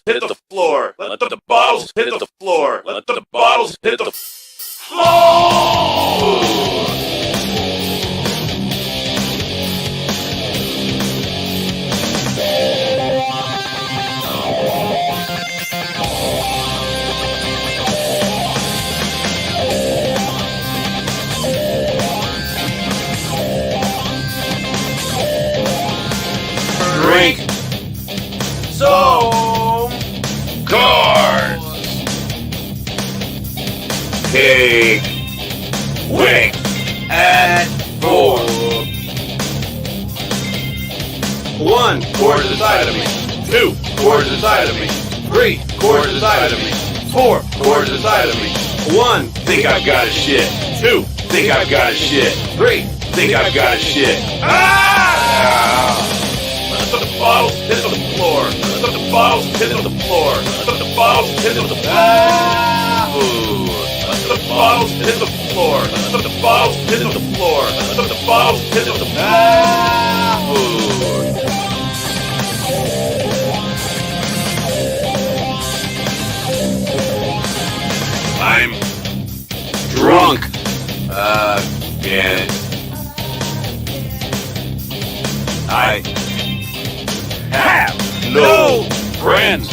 hit the floor. Let the bottles hit the floor. Let the bottles hit the floor. Drink some cards. Take wink at 4. 1 core to the side of me. 2 core to the side of me. 3 core to the side of me. 4 core to the side of me. 1 think I've got a shit. 2 think I've got a shit. 3 think I've got a shit. Let the bottles hit on the floor. Let the bottles hit on the floor. Let the bottles hit on the floor. Let the bottles hit on the floor. Let the bottles hit on the floor. Let the bottles hit on the floor. I'm drunk again. I have no friends.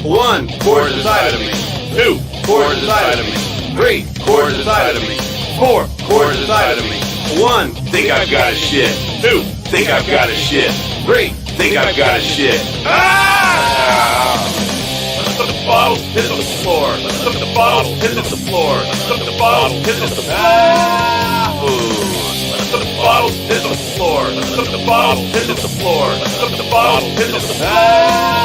1 core to the side of me. 2 core to the side of me. 3 core to the side of me. 4 core to the side of me. 1 think I've got a shit. 2 think I've got a shit. 3 think I've got a shit. Let the bottles hit on the floor. Let the bottles hit on the floor. Let the bottles hit on the floor. Let the bottles hit on the floor. Let the bottles hit on the floor. Let the bottles hit on the floor.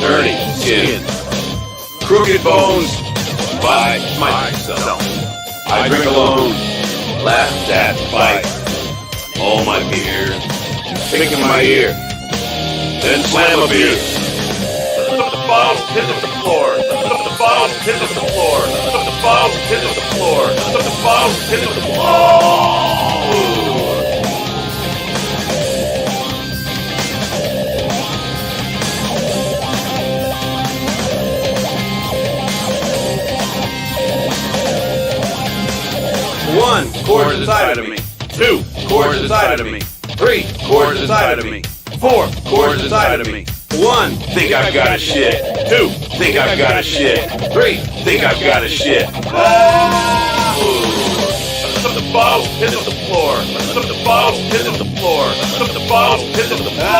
Dirty skin, crooked bones, by myself. I drink alone, laugh at fight. All my beers, stick in my ear, then slam a beer. Let the bottles hit on the floor. Let the bottles hit on the floor. Let the bottles hit on the floor. Let the bottles hit on the floor. One core to the side of me. 2 core to the side of me. 3 core to the side of me. 4 core to the side of me. 1 think I've got a shit. 2 think I've got a shit. 3 think I've got a shit. Let the bottles hit on the floor. Let the bottles hit on the floor. Let the bottles hit on the floor.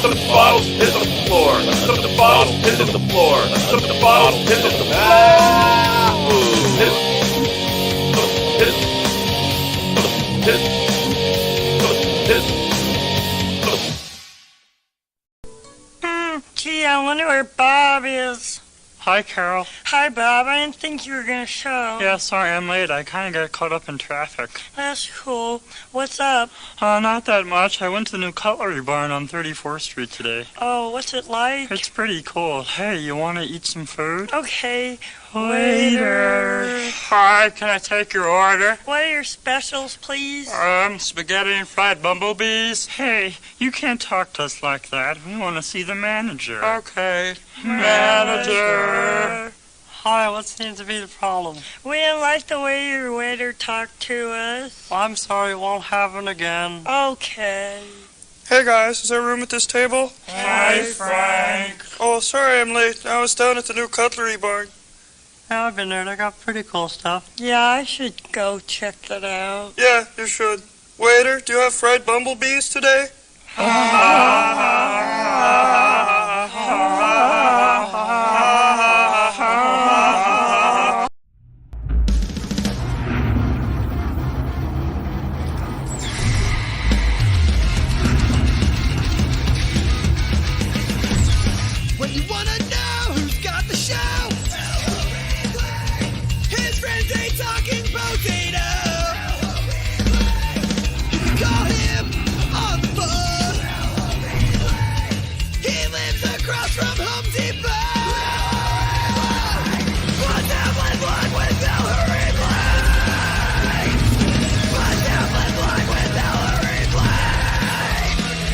Let the bottles hit on the floor. Let the bottles hit on the floor. Let the bottles hit on the floor. Gee, I wonder where Bob is. Hi, Carol. Hi, Bob. I didn't think you were going to show. Yeah, sorry I'm late. I kind of got caught up in traffic. That's cool. What's up? Not that much. I went to the new cutlery barn on 34th Street today. Oh, what's it like? It's pretty cool. Hey, you want to eat some food? Okay. Waiter. Hi, can I take your order? What are your specials, please? Spaghetti and fried bumblebees. Hey, you can't talk to us like that. We want to see the manager. Okay. Manager. Hi, what seems to be the problem? We didn't like the way your waiter talked to us. Well, I'm sorry, it won't happen again. Okay. Hey guys, is there room at this table? Hi, Frank. Oh, sorry I'm late. I was down at the new cutlery barn. Yeah, I've been there. They got pretty cool stuff. Yeah, I should go check that out. Yeah, you should. Waiter, do you have fried bumblebees today? When you wanna know who's got the show, his friends ain't talking potato. You can call him on the phone. He lives across from Home Depot. One Dabblein blog with Hillary Blake. One Dabblein blog with Hillary Blake.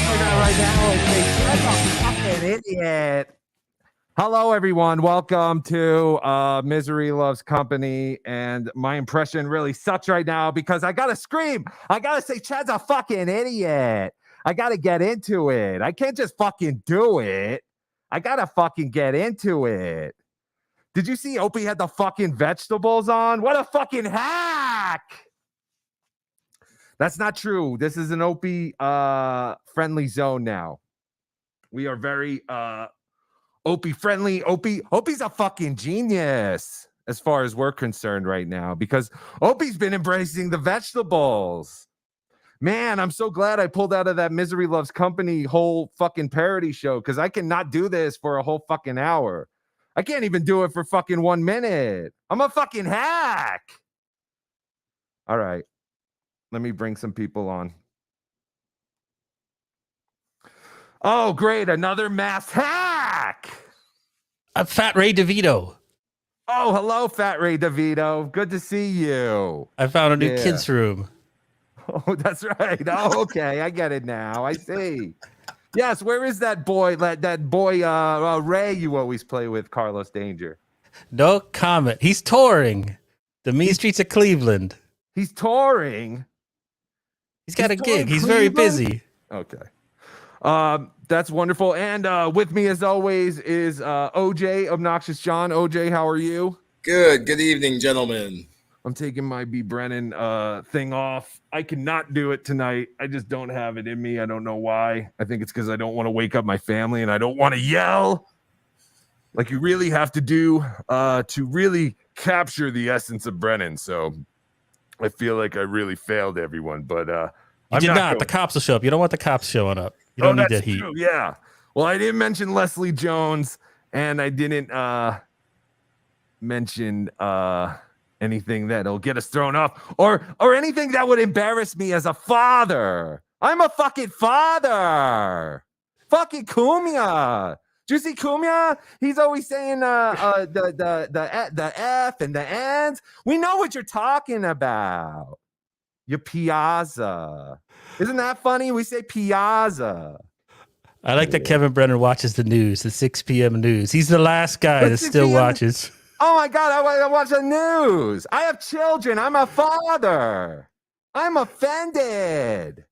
right now is a fucking idiot. Hello, everyone. Welcome to Misery Loves Company. And my impression really sucks right now because I gotta scream. I gotta say Chad's a fucking idiot. I gotta get into it. I can't just fucking do it. I gotta fucking get into it. Did you see Opie had the fucking vegetables on? What a fucking hack! That's not true. This is an Opie friendly zone now. We are very Opie friendly. Opie's a fucking genius as far as we're concerned right now because Opie's been embracing the vegetables. Man, I'm so glad I pulled out of that Misery Loves Company whole fucking parody show because I cannot do this for a whole fucking hour. I can't even do it for fucking 1 minute. I'm a fucking hack. All right. Let me bring some people on. Oh, great. Another mass hack. I'm Fat Ray DeVito. Oh, hello, Fat Ray DeVito. Good to see you. I found a new kids room. Oh, that's right. Oh, okay. I get it now. I see. Yes, where is that boy? That boy, Ray you always play with, Carlos Danger? No comment. He's touring the mean streets of Cleveland. He's touring? He's got a gig. He's very busy. Okay. That's wonderful. And with me, as always, is OJ, Obnoxious John. OJ, how are you? Good. Good evening, gentlemen. I'm taking my B. Brennan thing off. I cannot do it tonight. I just don't have it in me. I don't know why. I think it's because I don't want to wake up my family and I don't want to yell like you really have to do to really capture the essence of Brennan. So I feel like I really failed everyone, but you did not. The cops will show up. You don't want the cops showing up. You don't need that heat. True. Yeah. Well, I didn't mention Leslie Jones, and I didn't mention anything that'll get us thrown off, or anything that would embarrass me as a father. I'm a fucking father. Fucking Kumia. Do you see Kumia? He's always saying the F and the N's. We know what you're talking about. You Piazza. Isn't that funny? We say Piazza. I like that Kevin Brennan watches the news, the 6 p.m. news. He's the last guy that still watches. Oh my God, I watch the news. I have children. I'm a father. I'm offended.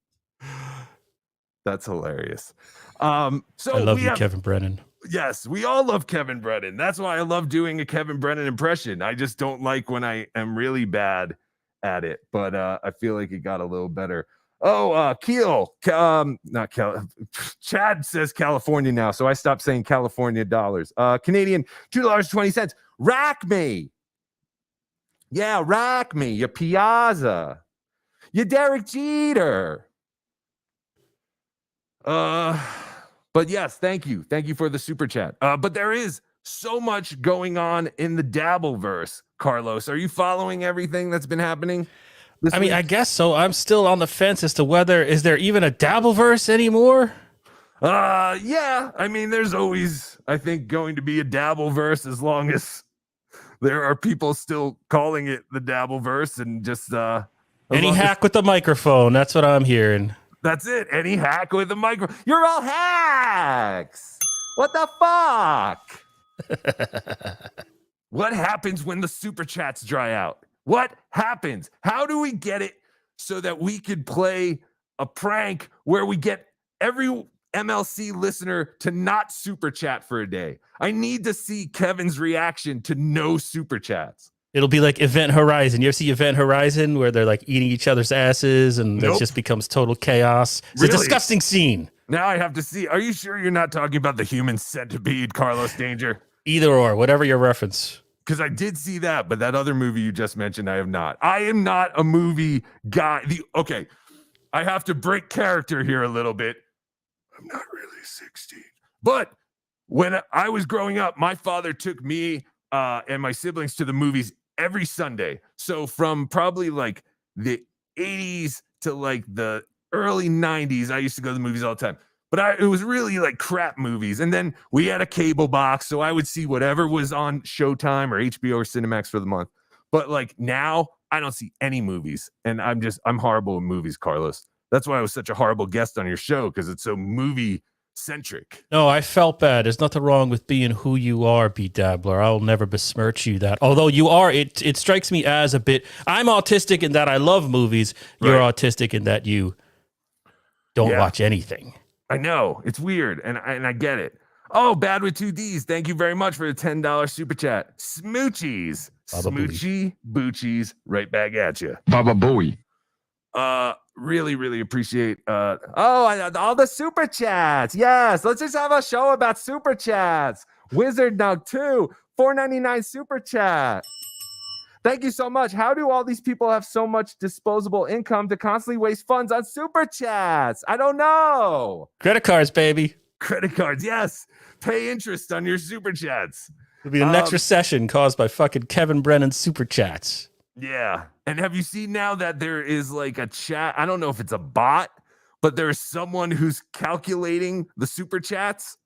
That's hilarious. So I love you, Kevin Brennan. Yes, we all love Kevin Brennan. That's why I love doing a Kevin Brennan impression. I just don't like when I am really bad at it, but I feel like it got a little better. Oh, not Cal. Chad says California now, so I stopped saying California dollars. Canadian $2.20. Rack me. Yeah, rack me. You Piazza. You Derek Jeter. But yes, thank you. Thank you for the super chat. But there is so much going on in the Dabbleverse, Carlos. Are you following everything that's been happening? I mean, I guess so. I'm still on the fence as to whether is there even a Dabbleverse anymore? Yeah. I mean, there's always, I think, going to be a Dabbleverse as long as there are people still calling it the Dabbleverse and just any hack with the microphone. That's what I'm hearing. That's it. Any hack with a micro. You're all hacks. What the fuck? What happens when the super chats dry out? What happens? How do we get it so that we could play a prank where we get every MLC listener to not super chat for a day? I need to see Kevin's reaction to no super chats. It'll be like Event Horizon. You ever see Event Horizon where they're like eating each other's asses and it just becomes total chaos? It's a disgusting scene. Now I have to see. Are you sure you're not talking about the human centipede, Carlos Danger? Either or, whatever your reference. Because I did see that, but that other movie you just mentioned, I have not. I am not a movie guy. Okay, I have to break character here a little bit. I'm not really 16. But when I was growing up, my father took me and my siblings to the movies every Sunday. So from probably like the 80s to like the early 90s, I used to go to the movies all the time. But it was really like crap movies. And then we had a cable box, so I would see whatever was on Showtime or HBO or Cinemax for the month. But like now, I don't see any movies. And I'm horrible with movies, Carlos. That's why I was such a horrible guest on your show, because it's so movie centric. No, I felt bad. There's nothing wrong with being who you are, BeDabbler. I'll never besmirch you that. Although you are, it strikes me as a bit. I'm autistic in that I love movies. You're autistic in that you don't watch anything. I know, it's weird, and I get it. Oh, Bad with 2 Ds. Thank you very much for the $10 super chat. Smoochies, smoochy boochies, right back at you. Baba Booey. Really appreciate all the super chats. Yes, let's just have a show about super chats. Wizard Nug 2, $4.99 super chat. Thank you so much. How do all these people have so much disposable income to constantly waste funds on super chats? I don't know. Credit cards, baby. Credit cards, yes. Pay interest on your super chats. It'll be an extra session caused by fucking Kevin Brennan's super chats. Yeah. And have you seen now that there is like a chat? I don't know if it's a bot, but there's someone who's calculating the super chats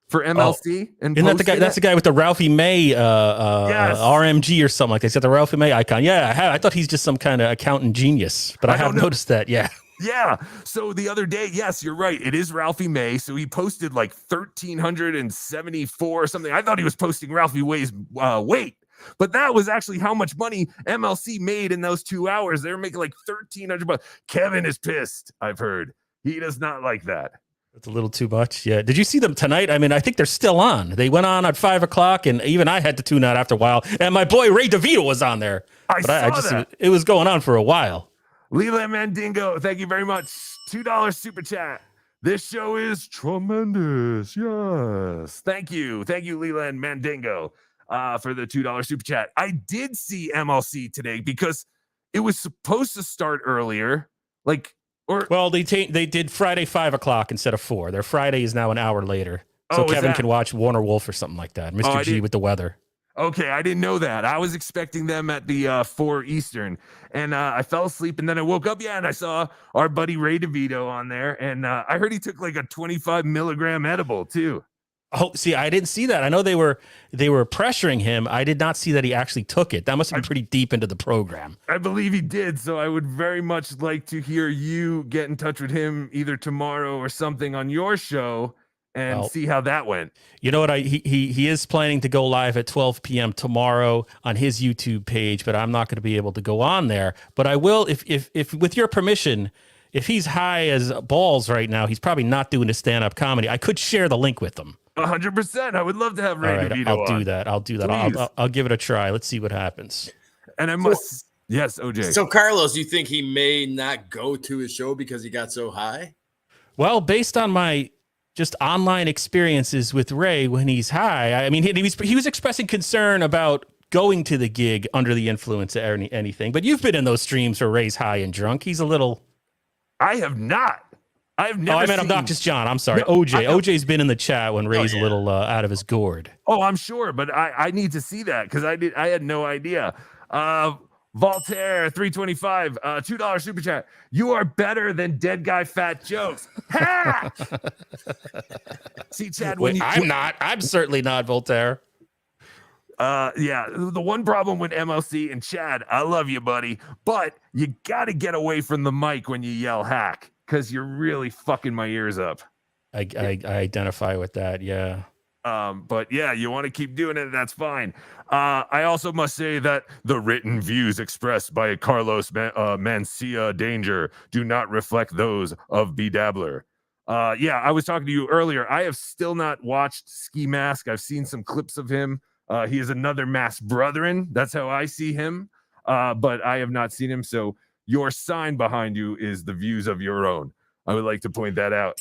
for MLC. And isn't that the guy? That's the guy with the Ralphie May RMG or something like that. He's got the Ralphie May icon. Yeah, I thought he's just some kind of accountant genius, but I have noticed that. Yeah. Yeah. So the other day, yes, you're right. It is Ralphie May. So he posted like 1,374 or something. I thought he was posting Ralphie May's weight. But that was actually how much money MLC made in those 2 hours. They were making like $1,300. Kevin is pissed, I've heard. He does not like that. It's a little too much. Yeah. Did you see them tonight? I mean, I think they're still on. They went on at 5 o'clock, and even I had to tune out after a while. And my boy Ray DeVito was on there. I saw that. It was going on for a while. Leland Mandingo, thank you very much. $2 super chat. This show is tremendous. Yes. Thank you. Thank you, Leland Mandingo. For the $2 super chat. I did see MLC today because it was supposed to start earlier. They did Friday 5 o'clock instead of 4. Their Friday is now an hour later. So Kevin can watch Warner Wolf or something like that. Mr. G with the weather. Okay, I didn't know that. I was expecting them at the 4 Eastern, and I fell asleep, and then I woke up, and I saw our buddy Ray DeVito on there, and I heard he took like a 25 milligram edible too. Oh, see, I didn't see that. I know they were pressuring him. I did not see that he actually took it. That must have been pretty deep into the program. I believe he did. So I would very much like to hear you get in touch with him either tomorrow or something on your show and see how that went. You know what? He is planning to go live at 12 p.m. tomorrow on his YouTube page, but I'm not going to be able to go on there. But I will, if with your permission. If he's high as balls right now, he's probably not doing his stand-up comedy. I could share the link with them. 100%. I would love to have Ray DeVito I'll do that. I'll do that. I'll give it a try. Let's see what happens. And I must... Yes, OJ. So, Carlos, you think he may not go to his show because he got so high? Well, based on my just online experiences with Ray when he's high, I mean, he was expressing concern about going to the gig under the influence of anything. But you've been in those streams where Ray's high and drunk. He's a little... I have not. I've never. I meant Obnoxious John. I'm sorry. OJ. OJ's been in the chat when Ray's a little out of his gourd. Oh, I'm sure, but I need to see that because I had no idea. Voltaire 325, $2 super chat. You are better than dead guy fat jokes. Ha! See, Chad, I'm not. I'm certainly not Voltaire. Yeah, the one problem with MLC and Chad, I love you, buddy, but you got to get away from the mic when you yell hack because you're really fucking my ears up. I identify with that. Yeah. But yeah, you want to keep doing it. That's fine. I also must say that the written views expressed by Carlos Mancia Danger do not reflect those of BeDabbler. Yeah, I was talking to you earlier. I have still not watched Ski Mask. I've seen some clips of him. He is another masked brethren. That's how I see him. But I have not seen him. So your sign behind you is the views of your own. I would like to point that out.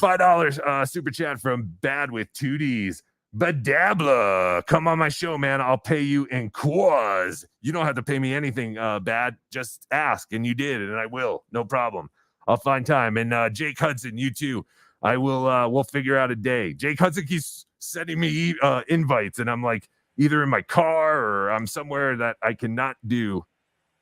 $5 super chat from Bad with 2 Ds. BeDabbler, come on my show, man. I'll pay you in quaz. You don't have to pay me anything, Bad. Just ask, and you did, and I will. No problem. I'll find time. And Jake Hudson, you too. I will. We'll figure out a day. Jake Hudson keeps sending me invites, and I'm like either in my car or I'm somewhere that I cannot do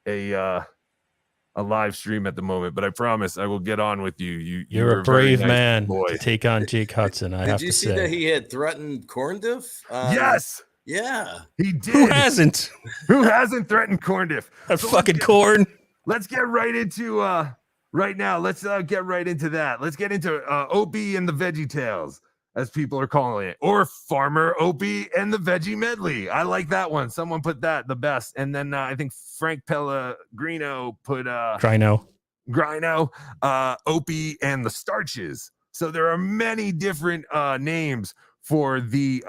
a live stream at the moment, but I promise I will get on with you. You're a brave man to take on Jake Hudson. Did you see that he had threatened corn diff? Yes. Yeah. He did. Who hasn't? Who hasn't threatened corn diff? That fucking corn. Let's get right into right now, let's get right into that. Let's get into Opie and the Veggie Tales, as people are calling it, or Farmer Opie and the Veggie Medley. I like that one. Someone put that the best. And then I think Frank Pellegrino put Grino, Opie and the Starches. So there are many different names for the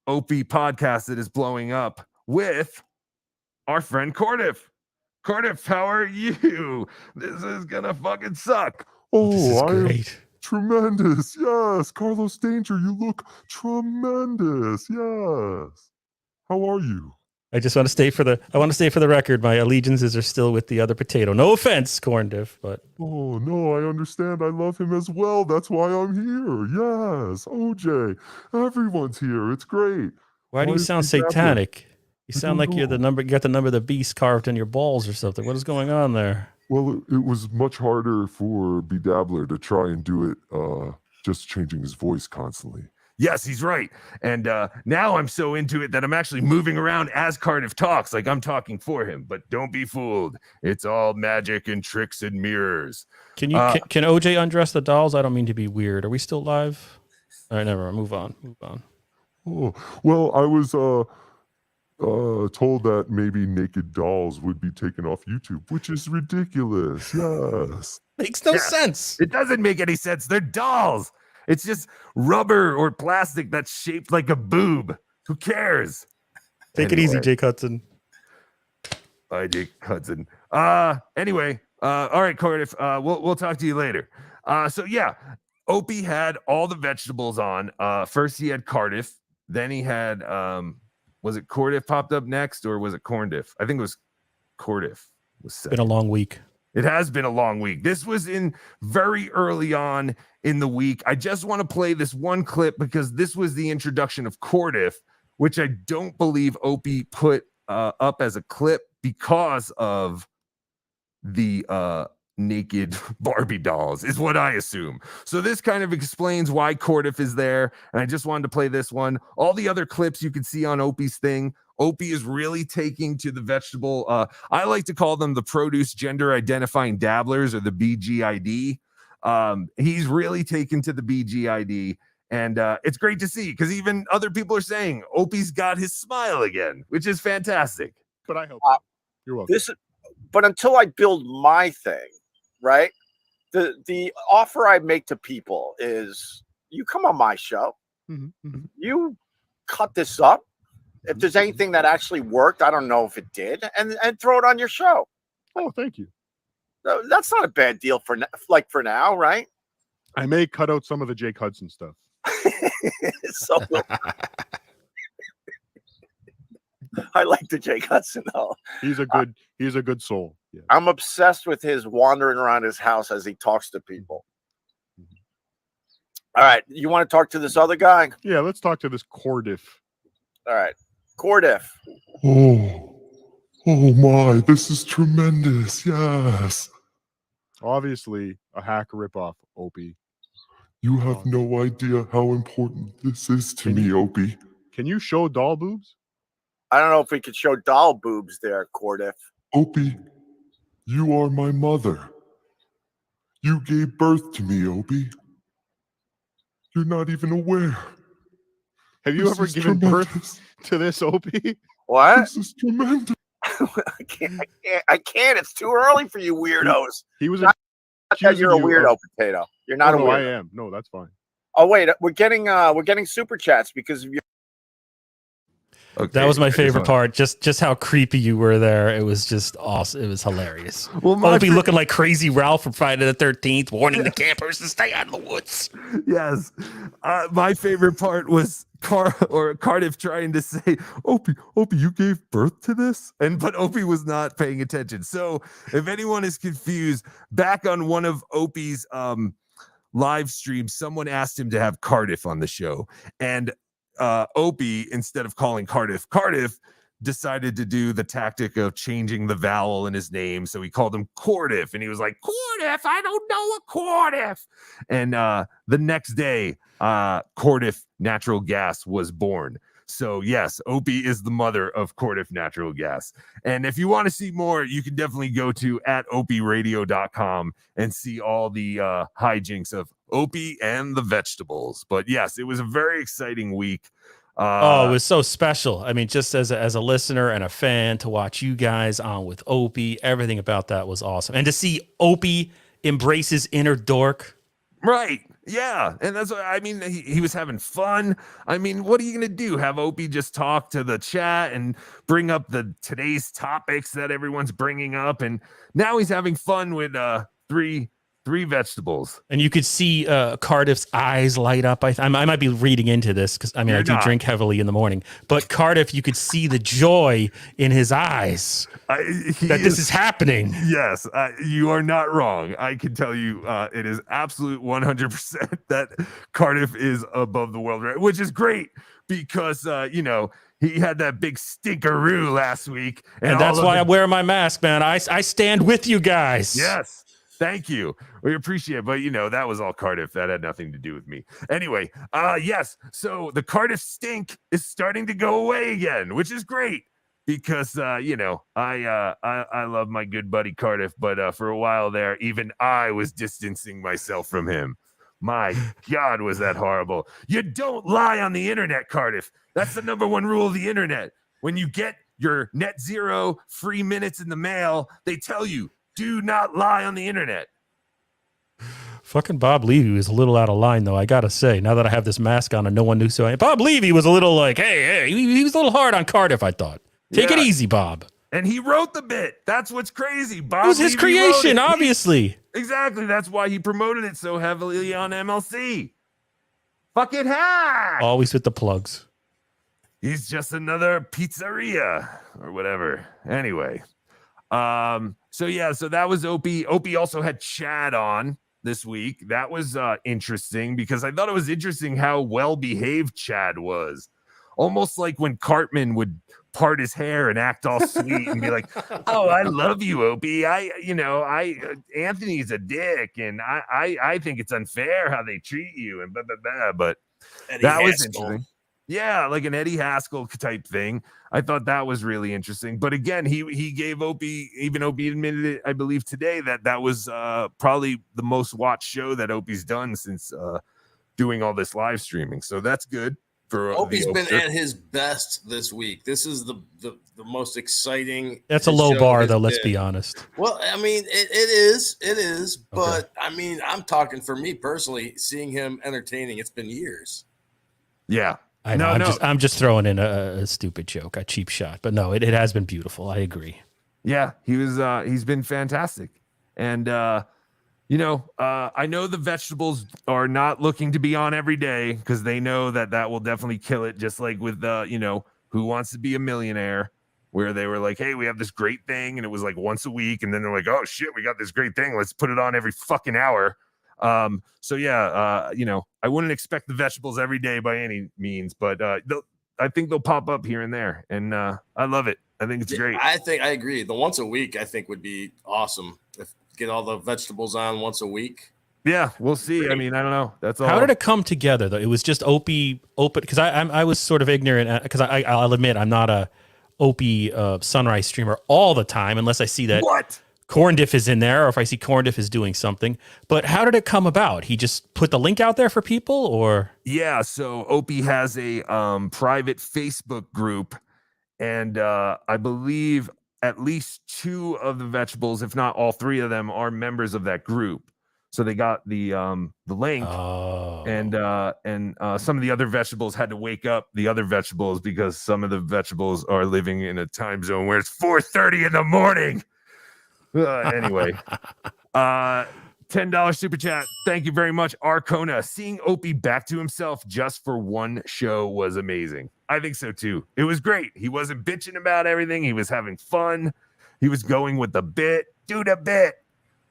Opie podcast that is blowing up with our friend Cordiff. Cordiff, how are you? This is gonna fucking suck. Oh, This is great. tremendous. Yes, Carlos Danger, you look tremendous. Yes. How are you? I just want to stay for the record. My allegiances are still with the other potato. No offense, Corn Diff, but Oh, no, I understand. I love him as well. That's why I'm here. Yes, OJ. Everyone's here. It's great. why do you is sound he babbling? satanic? You I sound don't like you got the number of the beast carved in your balls or something. What is going on there? Well, it was much harder for BeDabbler to try and do it, just changing his voice constantly. Yes, he's right. And now I'm so into it that I'm actually moving around as Cardiff talks, like I'm talking for him. But don't be fooled. It's all magic and tricks and mirrors. Can OJ undress the dolls? I don't mean to be weird. Are we still live? All right, never mind. Move on. Oh, well, I was told that maybe naked dolls would be taken off YouTube, which is ridiculous. Yes. Makes no sense. It doesn't make any sense. They're dolls. It's just rubber or plastic that's shaped like a boob. Who cares? Take it easy, Jake Hudson. Bye, Jake Hudson. Anyway, all right, Cardiff. We'll talk to you later. So yeah, Opie had all the vegetables on. First he had Cardiff, then he had was it Cordiff popped up next, or was it Corndiff? I think it was Cordiff. Been a long week. It has been a long week. This was in very early on in the week. I just want to play this one clip because this was the introduction of Cordiff, which I don't believe Opie put up as a clip because of the naked Barbie dolls, is what I assume. So this kind of explains why Cordiff is there. And I just wanted to play this one. All the other clips you can see on Opie's thing. Opie is really taking to the vegetable. I like to call them the produce gender identifying dabblers, or the BGID. He's really taken to the BGID, and it's great to see because even other people are saying Opie's got his smile again, which is fantastic. But I hope you're welcome. But until I build my thing, right? The offer I make to people is you come on my show, you cut this up. If there's anything that actually worked, I don't know if it did, and throw it on your show. Oh, thank you. That's not a bad deal for now, right? I may cut out some of the Jake Hudson stuff. So I like the Jake Hudson though. He's a good soul. Yeah. I'm obsessed with his wandering around his house as he talks to people. All right, you want to talk to this other guy? Yeah, let's talk to this Cordiff. All right, Cordiff. Oh my, this is tremendous. Yes. Obviously, a hack ripoff, Opie. You have no idea how important this is to me, Opie. Can you show doll boobs? I don't know if we could show doll boobs there, Cordiff. Opie, you are my mother. You gave birth to me, Opie. You're not even aware. Have you ever given birth to this, Opie? What? This is tremendous. I can't. It's too early for you weirdos. He was not that you're a weirdo, potato. You're not a weirdo. I am. No, that's fine. Oh wait, we're getting super chats because of your. Okay, that was my favorite part. Just how creepy you were there. It was just awesome. It was hilarious. Well, Opie looking like crazy Ralph from Friday the 13th, warning the campers to stay out of the woods. Yes. My favorite part was Cardiff trying to say, Opie, you gave birth to this? But Opie was not paying attention. So if anyone is confused, back on one of Opie's live streams, someone asked him to have Cardiff on the show. And Opie, instead of calling Cardiff, decided to do the tactic of changing the vowel in his name. So he called him Cordiff, and he was like, Cordiff, I don't know a Cordiff. And the next day, Cordiff Natural Gas was born. So yes, Opie is the mother of Cordiff Natural Gas. And if you want to see more, you can definitely go to @opieradio.com and see all the hijinks of Opie and the vegetables. But yes, it was a very exciting week. It was so special. I mean, just as a listener and a fan to watch you guys on with Opie, everything about that was awesome. And to see Opie embrace his inner dork. Right. Yeah. And that's what I mean. He was having fun. I mean, what are you going to do? Have Opie just talk to the chat and bring up today's topics that everyone's bringing up. And now he's having fun with three vegetables. And you could see Cardiff's eyes light up. I might be reading into this because I mean, I do drink heavily in the morning, but Cardiff, you could see the joy in his eyes this is happening. Yes, you are not wrong. I can tell you it is absolute 100% that Cardiff is above the world record, which is great because, he had that big stinkeroo last week. And that's why I wear my mask, man. I stand with you guys. Yes. Thank you. We appreciate it. But, that was all Cardiff. That had nothing to do with me. Anyway, yes. So the Cardiff stink is starting to go away again, which is great because, I love my good buddy Cardiff. But for a while there, even I was distancing myself from him. My God, was that horrible. You don't lie on the internet, Cardiff. That's the number one rule of the internet. When you get your net zero free minutes in the mail, they tell you, do not lie on the internet. Fucking Bob Levy was a little out of line, though, I gotta say. Now that I have this mask on and no one knew so. Bob Levy was a little like, hey, he was a little hard on Cardiff, I thought. Take it easy, Bob. And he wrote the bit. That's what's crazy. Bob it was his Levy creation, obviously. Exactly. That's why he promoted it so heavily on MLC. Fucking hack. Always with the plugs. He's just another pizzeria or whatever. Anyway. So that was Opie. Opie also had Chad on this week. That was interesting because I thought it was interesting how well behaved Chad was. Almost like when Cartman would part his hair and act all sweet and be like, "Oh, I love you, Opie. Anthony's a dick, and I think it's unfair how they treat you." And blah blah blah. But Eddie that was Haskell. interesting. Yeah, like an Eddie Haskell type thing. I thought that was really interesting. But again, he gave Opie, even Opie admitted it, I believe today, that was probably the most watched show that Opie's done since doing all this live streaming. So that's good. For Opie's been at his best this week. This is the most exciting. That's a low bar, though. Let's be honest. Well, I mean, it is. But I mean, I'm talking for me personally, seeing him entertaining. It's been years. Yeah. I know. I'm just throwing in a stupid joke, a cheap shot, but no, it has been beautiful. I agree. Yeah, he's been fantastic. And, I know the vegetables are not looking to be on every day because they know that will definitely kill it. Just like with, Who Wants to Be a Millionaire, where they were like, hey, we have this great thing. And it was like once a week. And then they're like, oh shit, we got this great thing. Let's put it on every fucking hour. I wouldn't expect the vegetables every day by any means, but I think they'll pop up here and there, and I love it. I think it's great. I agree. The once a week I think would be awesome. If get all the vegetables on once a week. Yeah, we'll see. I mean, I don't know. That's all. How did it come together though? It was just Opie open because I was sort of ignorant because I'll admit I'm not a Opie Sunrise streamer all the time unless I see that. What? Corndiff is in there, or if I see Corndiff is doing something. But how did it come about? He just put the link out there for people, or? Yeah, so Opie has a private Facebook group, and I believe at least 2 of the vegetables, if not all 3 of them, are members of that group. So they got the link, and some of the other vegetables had to wake up the other vegetables because some of the vegetables are living in a time zone where it's 4:30 in the morning. Anyway, $10 super chat. Thank you very much, Arcona. Seeing Opie back to himself just for one show was amazing. I think so too. It was great. He wasn't bitching about everything. He was having fun. He was going with the bit. Do the bit.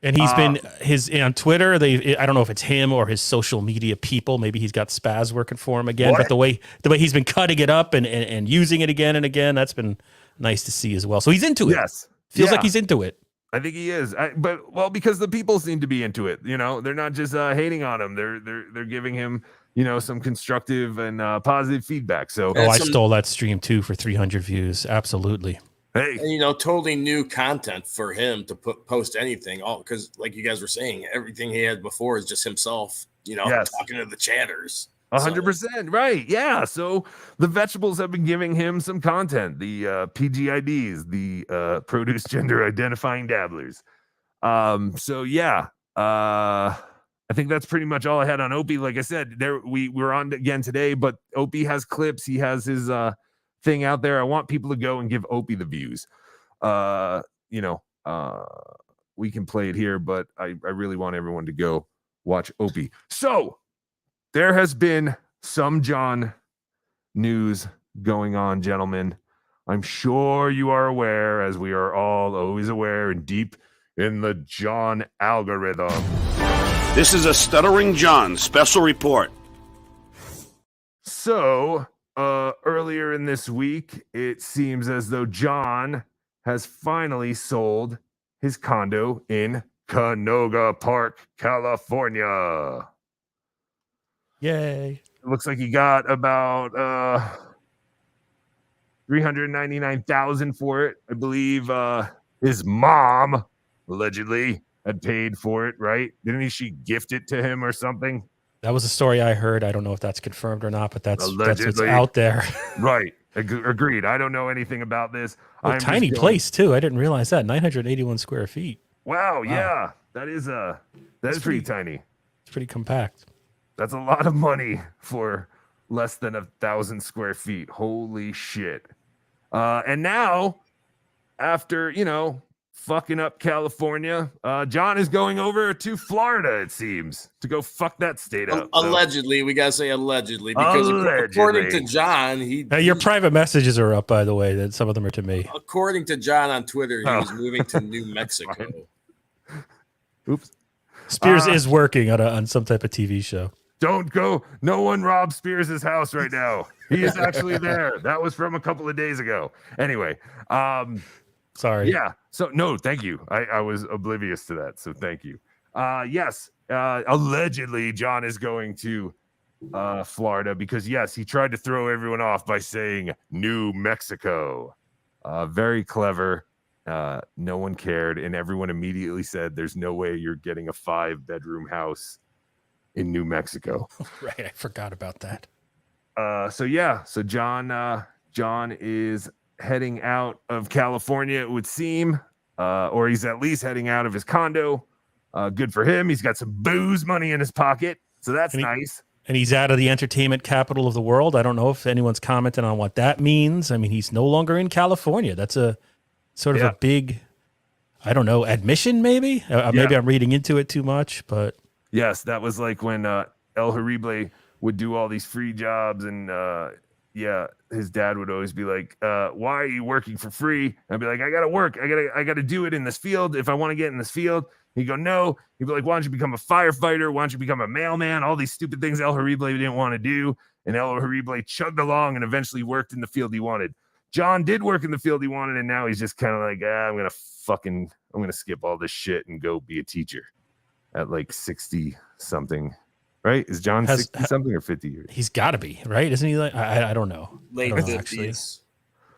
And he's been on Twitter. I don't know if it's him or his social media people. Maybe he's got Spaz working for him again. But the way he's been cutting it up and using it again and again, that's been nice to see as well. So he's into it. Yes, feels like he's into it. I think he is, because the people seem to be into it. They're not just hating on him. They're giving him, some constructive and positive feedback. So I stole that stream too for 300 views. Absolutely. Hey, and, totally new content for him to post anything. All because, like you guys were saying, everything he had before is just himself. Talking to the chatters. 100%, right? Yeah. So the vegetables have been giving him some content. The PGIDs, the produce gender identifying dabblers. So yeah. I think that's pretty much all I had on Opie. Like I said, we're on again today, but Opie has clips. He has his thing out there. I want people to go and give Opie the views. We can play it here, but I really want everyone to go watch Opie. So there has been some John news going on, gentlemen. I'm sure you are aware, as we are all always aware and deep in the John algorithm. This is a Stuttering John special report. So, earlier in this week, it seems as though John has finally sold his condo in Canoga Park, California. Yay. It looks like he got about $399,000 for it. I believe his mom allegedly had paid for it, right? Didn't she gift it to him or something? That was a story I heard. I don't know if that's confirmed or not, but that's what's out there. Right. Agreed. I don't know anything about this. Tiny place too. I didn't realize that. 981 square feet. Wow. Yeah. That is pretty tiny. It's pretty compact. That's a lot of money for less than 1,000 square feet. Holy shit. And now, after, fucking up California, John is going over to Florida, it seems, to go fuck that state up. Allegedly. We got to say allegedly, because according to John, your private messages are up, by the way, that some of them are to me. According to John on Twitter, he was moving to New Mexico. Oops. Spears is working on some type of TV show. Don't go. No one robs Spears' house right now. He is actually there. That was from a couple of days ago. Anyway, sorry. Yeah. So no, thank you. I was oblivious to that. So thank you. Yes. Allegedly, John is going to Florida because yes, he tried to throw everyone off by saying New Mexico. Very clever. No one cared, and everyone immediately said, "There's no way you're getting a 5-bedroom house in New Mexico." Right, I forgot about that. So John is heading out of California, it would seem, or he's at least heading out of his condo. Good for him. He's got some booze money in his pocket, so that's nice. And he's out of the entertainment capital of the world. I don't know if anyone's commented on what that means. I mean, he's no longer in California. That's a sort of a big, I don't know, admission maybe? Maybe I'm reading into it too much, but... Yes, that was like when El Horrible would do all these free jobs, and his dad would always be like, "Why are you working for free?" And I'd be like, "I gotta work. I gotta do it in this field. If I want to get in this field." He'd go, "No." He'd be like, "Why don't you become a firefighter? Why don't you become a mailman?" All these stupid things El Horrible didn't want to do, and El Horrible chugged along and eventually worked in the field he wanted. John did work in the field he wanted, and now he's just kind of like, I'm gonna skip all this shit and go be a teacher at like 60 something, right? Is John 60 something or 50 years? He's got to be, right? Isn't he like, I don't know. Late 50s.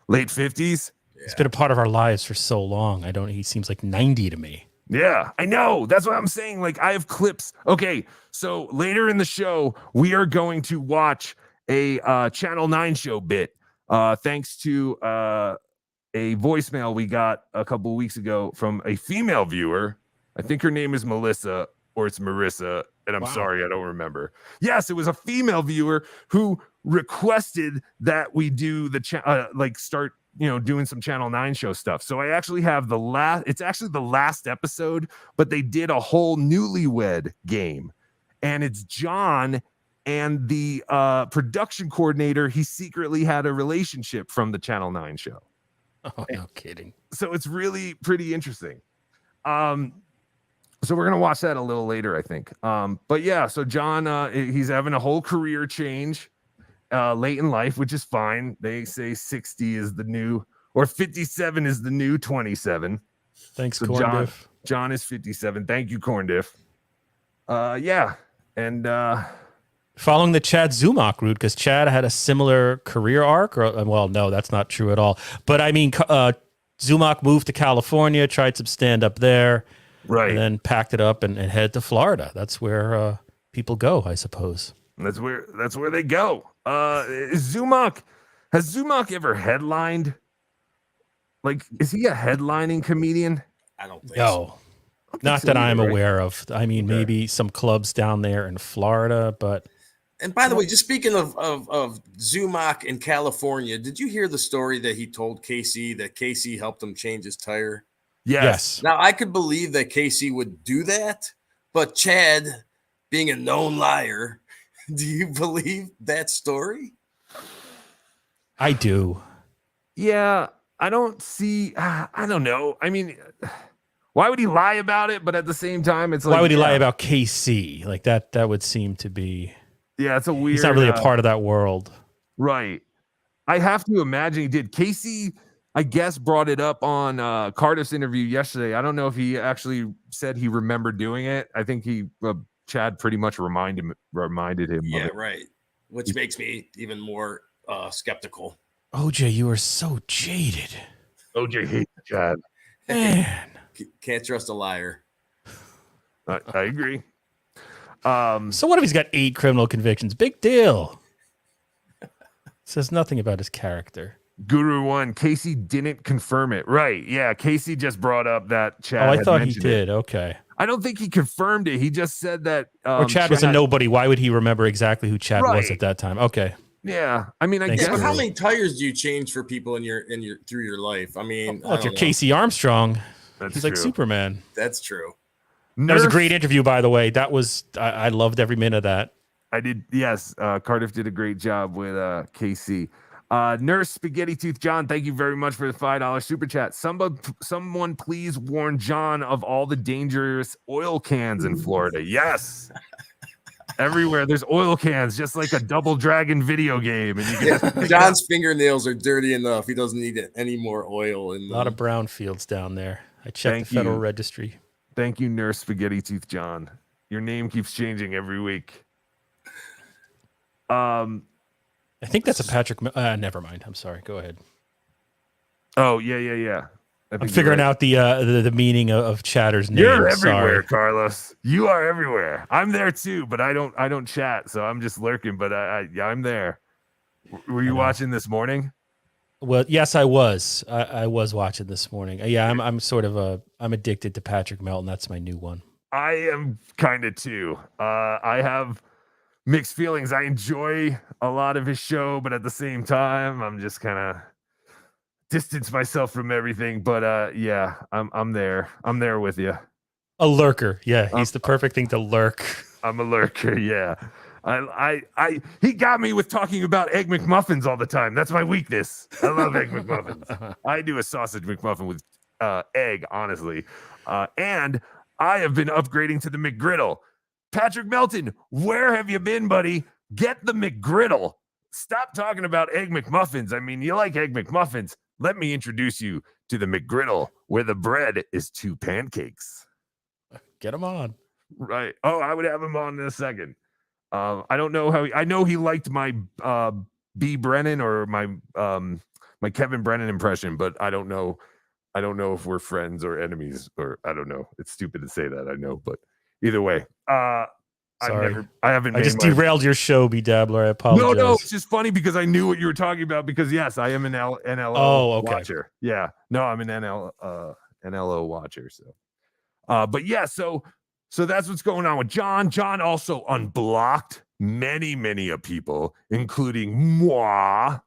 Late 50s? Yeah. It's been a part of our lives for so long. He seems like 90 to me. Yeah, I know. That's what I'm saying. Like, I have clips. Okay, so later in the show, we are going to watch a Channel 9 show bit. Thanks to a voicemail we got a couple of weeks ago from a female viewer. I think her name is Melissa, or it's Marissa, and I'm sorry, I don't remember. Yes, it was a female viewer who requested that we do the start, doing some Channel 9 show stuff. So I actually have it's actually the last episode, but they did a whole NewlyWed game, and it's John and the production coordinator. He secretly had a relationship from the Channel 9 show. Oh, no kidding. So it's really pretty interesting. So we're going to watch that a little later, I think. But yeah, so John, he's having a whole career change late in life, which is fine. They say 60 is the new, or 57 is the new 27. Thanks, so Corndiff. John is 57. Thank you, Corndiff. Yeah. And following the Chad Zumach route, because Chad had a similar career arc. Or, well, no, that's not true at all. But I mean, Zumach moved to California, tried some stand up there, right, and then packed it up and head to Florida. That's where people go, I suppose. That's where they go. Zumach, has Zumach ever headlined? Like, is he a headlining comedian? I don't think so. Not that I'm aware of. I mean, maybe some clubs down there in Florida, but. And by the way, just speaking of Zumach in California, did you hear the story that he told Casey that Casey helped him change his tire? Yes. Now, I could believe that Casey would do that, but Chad, being a known liar, do you believe that story? I do. Yeah, I don't see. I don't know. I mean, why would he lie about it? But at the same time, it's like, why would he lie about KC? Like that would seem to be. Yeah, it's a weird. He's not really a part of that world. Right. I have to imagine he did. Casey, I guess, brought it up on Cardiff's interview yesterday. I don't know if he actually said he remembered doing it. I think Chad pretty much reminded him. Yeah, right. Which makes me even more skeptical. OJ, you are so jaded. OJ hates Chad. Man. Can't trust a liar. I agree. So what if he's got 8 criminal convictions? Big deal. Says nothing about his character. Guru 1, Casey didn't confirm it. Right. Yeah. Casey just brought up that Chad. Oh, I thought he did. Okay. I don't think he confirmed it. He just said that. Chad was a nobody. Why would he remember exactly who Chad was at that time? Okay. Yeah. I mean, I Thanks, guess. But how many tires do you change for people in your through your life? I mean, well, if you're Casey Armstrong, that's he's true. like Superman. That's true. That was a great interview, by the way. That was I loved every minute of that. I did. Yes. Cardiff did a great job with KC. Nurse Spaghetti Tooth John, thank you very much for the $5 super chat. Someone please warn John of all the dangerous oil cans in Florida. Yes. Everywhere there's oil cans, just like a Double Dragon video game. And you can John's fingernails are dirty enough. He doesn't need any more oil. In a lot of brown fields down there. I checked the Federal Registry. Thank you, Nurse Spaghetti Tooth John. Your name keeps changing every week. I think that's a Patrick. Never mind. I'm sorry. Go ahead. Oh yeah. I'm figuring out the meaning of Chatter's name. You're everywhere, Carlos. You are everywhere. I'm there too, but I don't chat, so I'm just lurking. But I'm there. Were you watching this morning? Well, yes, I was. I was watching this morning. Yeah, I'm sort of I'm addicted to Patrick Melton. That's my new one. I am kind of too. I have mixed feelings. I enjoy a lot of his show, but at the same time, I'm just kind of distance myself from everything. But yeah, I'm there. I'm there with you. A lurker. Yeah, he's the perfect thing to lurk. I'm a lurker. Yeah. He got me with talking about Egg McMuffins all the time. That's my weakness. I love Egg McMuffins. I do a sausage McMuffin with egg, honestly. And I have been upgrading to the McGriddle. Patrick Melton, where have you been, buddy? Get the McGriddle. Stop talking about Egg McMuffins. I mean, you like Egg McMuffins. Let me introduce you to the McGriddle, where the bread is 2 pancakes. Get him on. Right. Oh, I would have him on in a second. I don't know how. I know he liked my B. Brennan or my my Kevin Brennan impression, but I don't know. I don't know if we're friends or enemies, or I don't know. It's stupid to say that, I know, but either way, sorry. I haven't. I just derailed your show, BeDabbler. I apologize. No, it's just funny because I knew what you were talking about. Because yes, I am an NLO watcher. Yeah, no, I'm an NLO watcher. So, but yeah, so that's what's going on with John. John also unblocked many of people, including moi.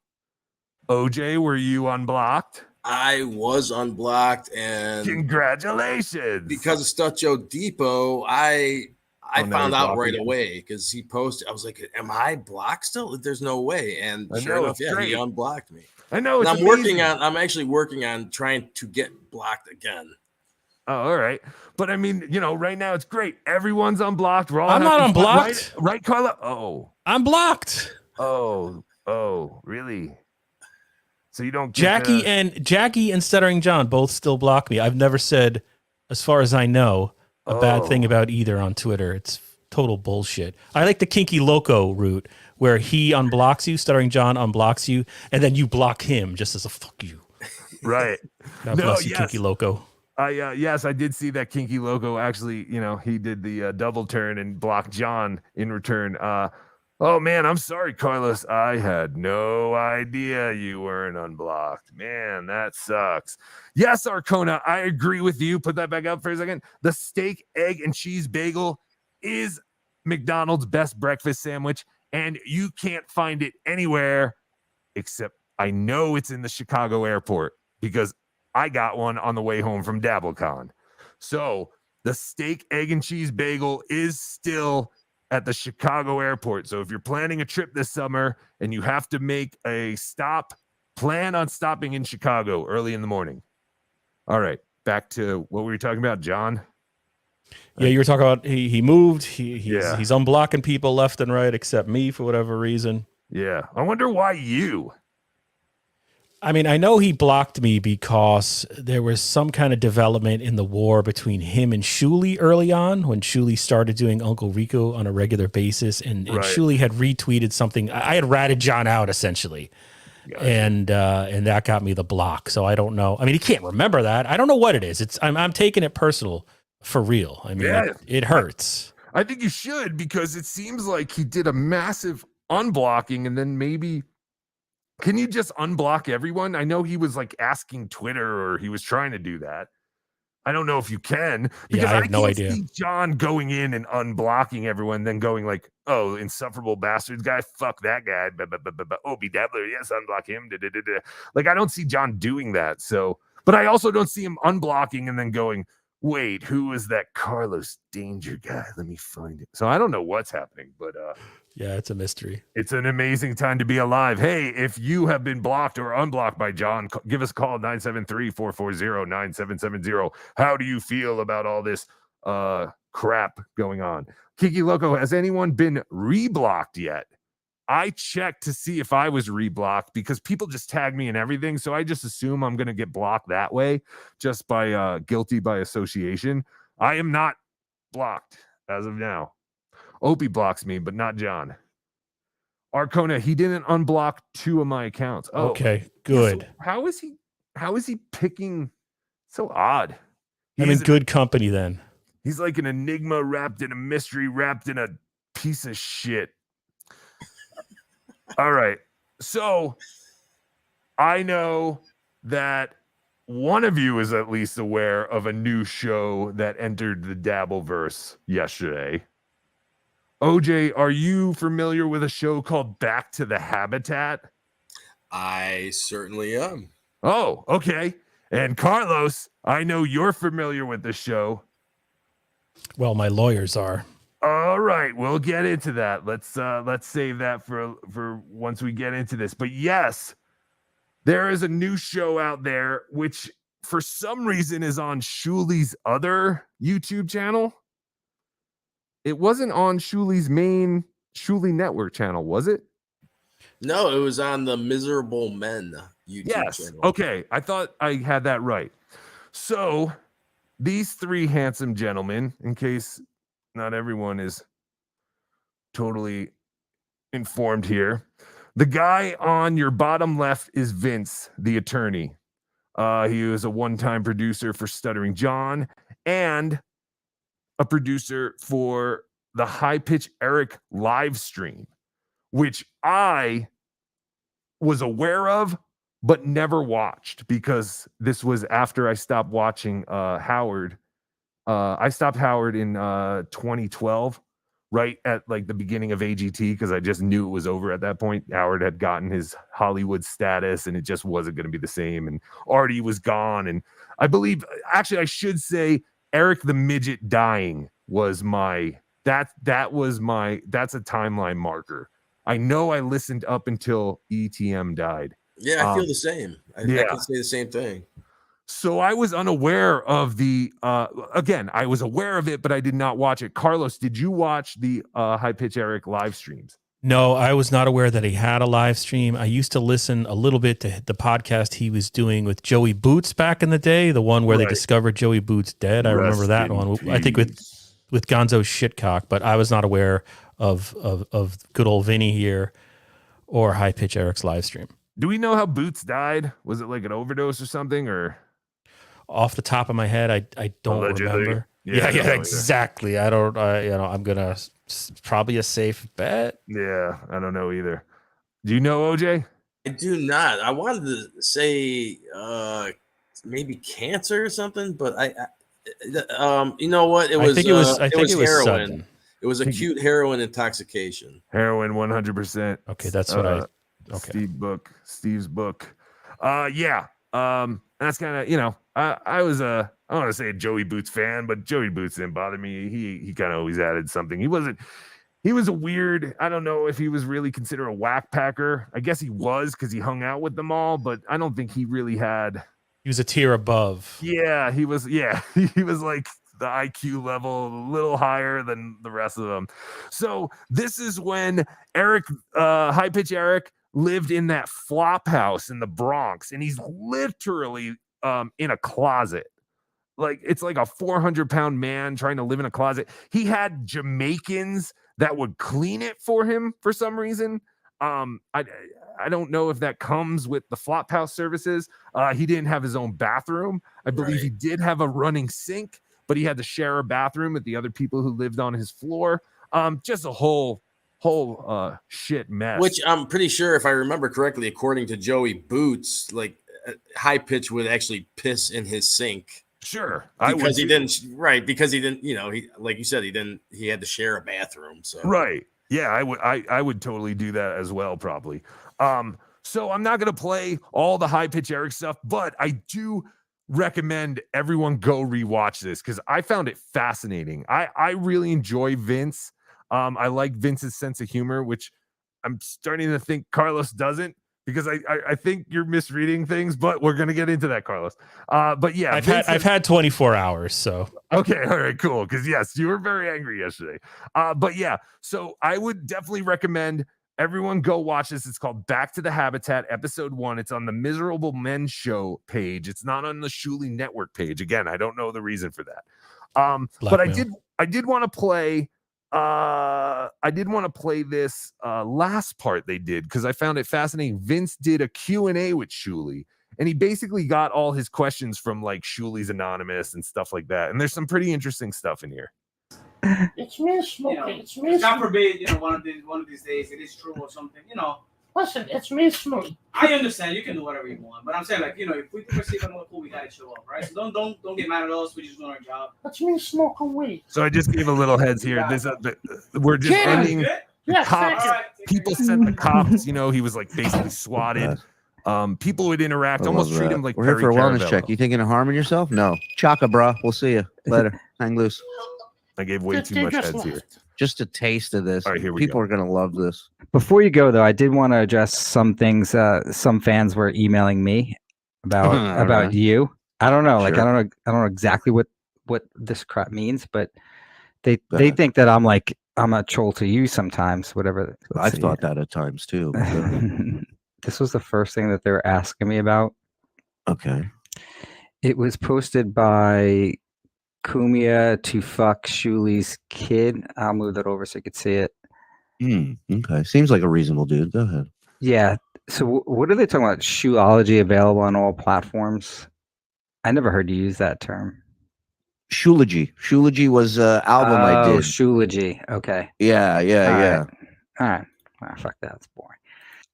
OJ, were you unblocked? I was unblocked, and congratulations. Because of Stuff Joe Depot, I found out right away because he posted. I was like, "Am I blocked still? There's no way." And sure enough, yeah, he unblocked me. I know. I'm actually working on trying to get blocked again. Oh, all right. But I mean, right now it's great. Everyone's unblocked. We're all I'm not unblocked. Right, Carla? Oh. I'm blocked. Oh, really? So you don't get Jackie and Stuttering John both still block me. I've never said, as far as I know, a bad thing about either on Twitter. It's total bullshit. I like the Kinky Loco route where he unblocks you, Stuttering John unblocks you, and then you block him just as a fuck you. Right. God bless you, Kinky Loco. Yes, I did see that Kinky Loco actually, he did the double turn and blocked John in return. Oh man, I'm sorry, Carlos. I had no idea you weren't unblocked. Man, that sucks. Yes, Arcona, I agree with you. Put that back up for a second. The steak, egg, and cheese bagel is McDonald's best breakfast sandwich, and you can't find it anywhere except I know it's in the Chicago airport because I got one on the way home from DabbleCon. So the steak, egg, and cheese bagel is still at the Chicago airport. So if you're planning a trip this summer and you have to make a stop, plan on stopping in Chicago early in the morning. All right, back to what we were talking about, John. Yeah, you were talking about he moved. He's unblocking people left and right except me for whatever reason. Yeah, I wonder why you. I mean, I know he blocked me because there was some kind of development in the war between him and Shuli early on when Shuli started doing Uncle Rico on a regular basis. And Shuli had retweeted something. I had ratted John out essentially. Gotcha. And that got me the block. So I don't know. I mean, he can't remember that. I don't know what it is. I'm taking it personal for real. I mean, it hurts. I think you should because it seems like he did a massive unblocking and then maybe. Can you just unblock everyone? I know he was like asking Twitter or he was trying to do that. I don't know if you can because I have no idea. See John going in and unblocking everyone, then going like, "Oh, insufferable bastards guy, fuck that guy." Oh, BeDabbler, yes, unblock him. Like I don't see John doing that. So, but I also don't see him unblocking and then going, "Wait, who is that Carlos Danger guy? Let me find it." So I don't know what's happening, but yeah, it's a mystery. It's an amazing time to be alive. Hey, if you have been blocked or unblocked by John, give us a call, 973-440-9770. How do you feel about all this crap going on? Kiki Loco, has anyone been reblocked yet? I checked to see if I was reblocked because people just tag me and everything. So I just assume I'm going to get blocked that way just by guilty by association. I am not blocked as of now. Opie blocks me, but not John. Arcona, he didn't unblock 2 of my accounts. Oh, okay, good. So how is he picking? So odd. I'm in good company then. He's like an enigma wrapped in a mystery, wrapped in a piece of shit. All right. So I know that one of you is at least aware of a new show that entered the Dabbleverse yesterday. OJ, are you familiar with a show called Back to the Habitat? I certainly am. Oh, okay. And Carlos, I know you're familiar with the show. Well, my lawyers are. All right, we'll get into that. Let's save that for once we get into this. But yes, there is a new show out there which for some reason is on Shuli's other YouTube channel. It wasn't on Shuli's main Shuli Network channel, was it? No, it was on the Miserable Men YouTube channel. Okay, I thought I had that right. So these 3 handsome gentlemen, in case not everyone is totally informed here, the guy on your bottom left is Vince, the attorney. He was a one-time producer for Stuttering John and a producer for the High Pitch Eric live stream, which I was aware of, but never watched because this was after I stopped watching Howard. I stopped Howard in 2012, right at like the beginning of AGT, because I just knew it was over at that point. Howard had gotten his Hollywood status and it just wasn't going to be the same. And Artie was gone. And I believe, actually, I should say, Eric the Midget dying was that's a timeline marker. I know I listened up until ETM died. Yeah, I feel the same. I can say the same thing. So I was unaware of the again, I was aware of it, but I did not watch it. Carlos, did you watch the High Pitch Eric live streams? No, I was not aware that he had a live stream. I used to listen a little bit to the podcast he was doing with Joey Boots back in the day, the one where they discovered Joey Boots dead. I remember that one. I think with with Gonzo Shitcock, but I was not aware of good old Vinny here or High Pitch Eric's live stream. Do we know how Boots died? Was it like an overdose or something, or? Off the top of my head, I don't remember. Yeah, exactly. I don't. I'm gonna probably a safe bet. Yeah, I don't know either. Do you know, OJ? I do not. I wanted to say maybe cancer or something, but you know what? It was. I think it was heroin. Sudden. It was acute heroin intoxication. Heroin, 100%. Okay, that's what Okay. Steve's book. Yeah. That's kind of, I was I don't want to say a Joey Boots fan, but Joey Boots didn't bother me. He kind of always added something. He was a weird, I don't know if he was really considered a whack packer. I guess he was because he hung out with them all, but I don't think he really had. He was a tier above. Yeah, he was. Yeah, he was like the IQ level a little higher than the rest of them. So this is when Eric, High Pitch Eric, lived in that flop house in the Bronx, and he's literally in a closet. Like it's like a 400-pound man trying to live in a closet. He had Jamaicans that would clean it for him for some reason. I don't know if that comes with the flop house services. He didn't have his own bathroom. I believe he did have a running sink, but he had to share a bathroom with the other people who lived on his floor. Just a whole shit mess. Which I'm pretty sure, if I remember correctly, according to Joey Boots, like High Pitch would actually piss in his sink. Sure, because he didn't. He like you said, he had to share a bathroom. So right, yeah, I would totally do that as well, probably. So I'm not gonna play all the High Pitch Eric stuff, but I do recommend everyone go rewatch this because I found it fascinating. I really enjoy Vince. I like Vince's sense of humor, which I'm starting to think Carlos doesn't, because I think you're misreading things, but we're gonna get into that, Carlos. But yeah, I've had 24 hours, so okay, all right, cool. Because yes, you were very angry yesterday. But yeah, so I would definitely recommend everyone go watch this. It's called Back to the Habitat, episode 1. It's on the Miserable Men Show page. It's not on the Shuli Network page. Again, I don't know the reason for that. But I did want to play. I did want to play this last part they did because I found it fascinating. Vince did a Q&A with Shuli, and he basically got all his questions from like Shuli's Anonymous and stuff like that. And there's some pretty interesting stuff in here. It's me, Smokey. It's me. God forbid, one of these days it is true or something. Listen, it's me, Smokey. I understand you can do whatever you want, but I'm saying if we can receive another call, we gotta show up, right? So don't get mad at us. We're just doing our job. It's me smoking weed. So I just gave a little heads here. We're just ending. The cops. People sent the cops. He was like basically swatted. People would interact, almost treat him like we're here for a wellness check. You thinking of harming yourself? No. Chaka, bro. We'll see you later. Hang loose. I gave way too much heads here. Just a taste of this. All right, here we People go. are going to love this. Before you go, though, I did want to address some things. Some fans were emailing me about you. I don't know. Like, I don't know exactly what this crap means, but they think that I'm a troll to you sometimes. Whatever. I've thought that at times too. This was the first thing that they were asking me about. Okay. It was posted by Kumia to fuck Shuli's kid. I'll move that over so you could see it. Okay. Seems like a reasonable dude. Go ahead. Yeah. So what are they talking about? Shuology available on all platforms? I never heard you use that term. Shulogy. Shulogy was an album I did. Shulogy. Okay. Yeah. All right. Fuck that. That's boring.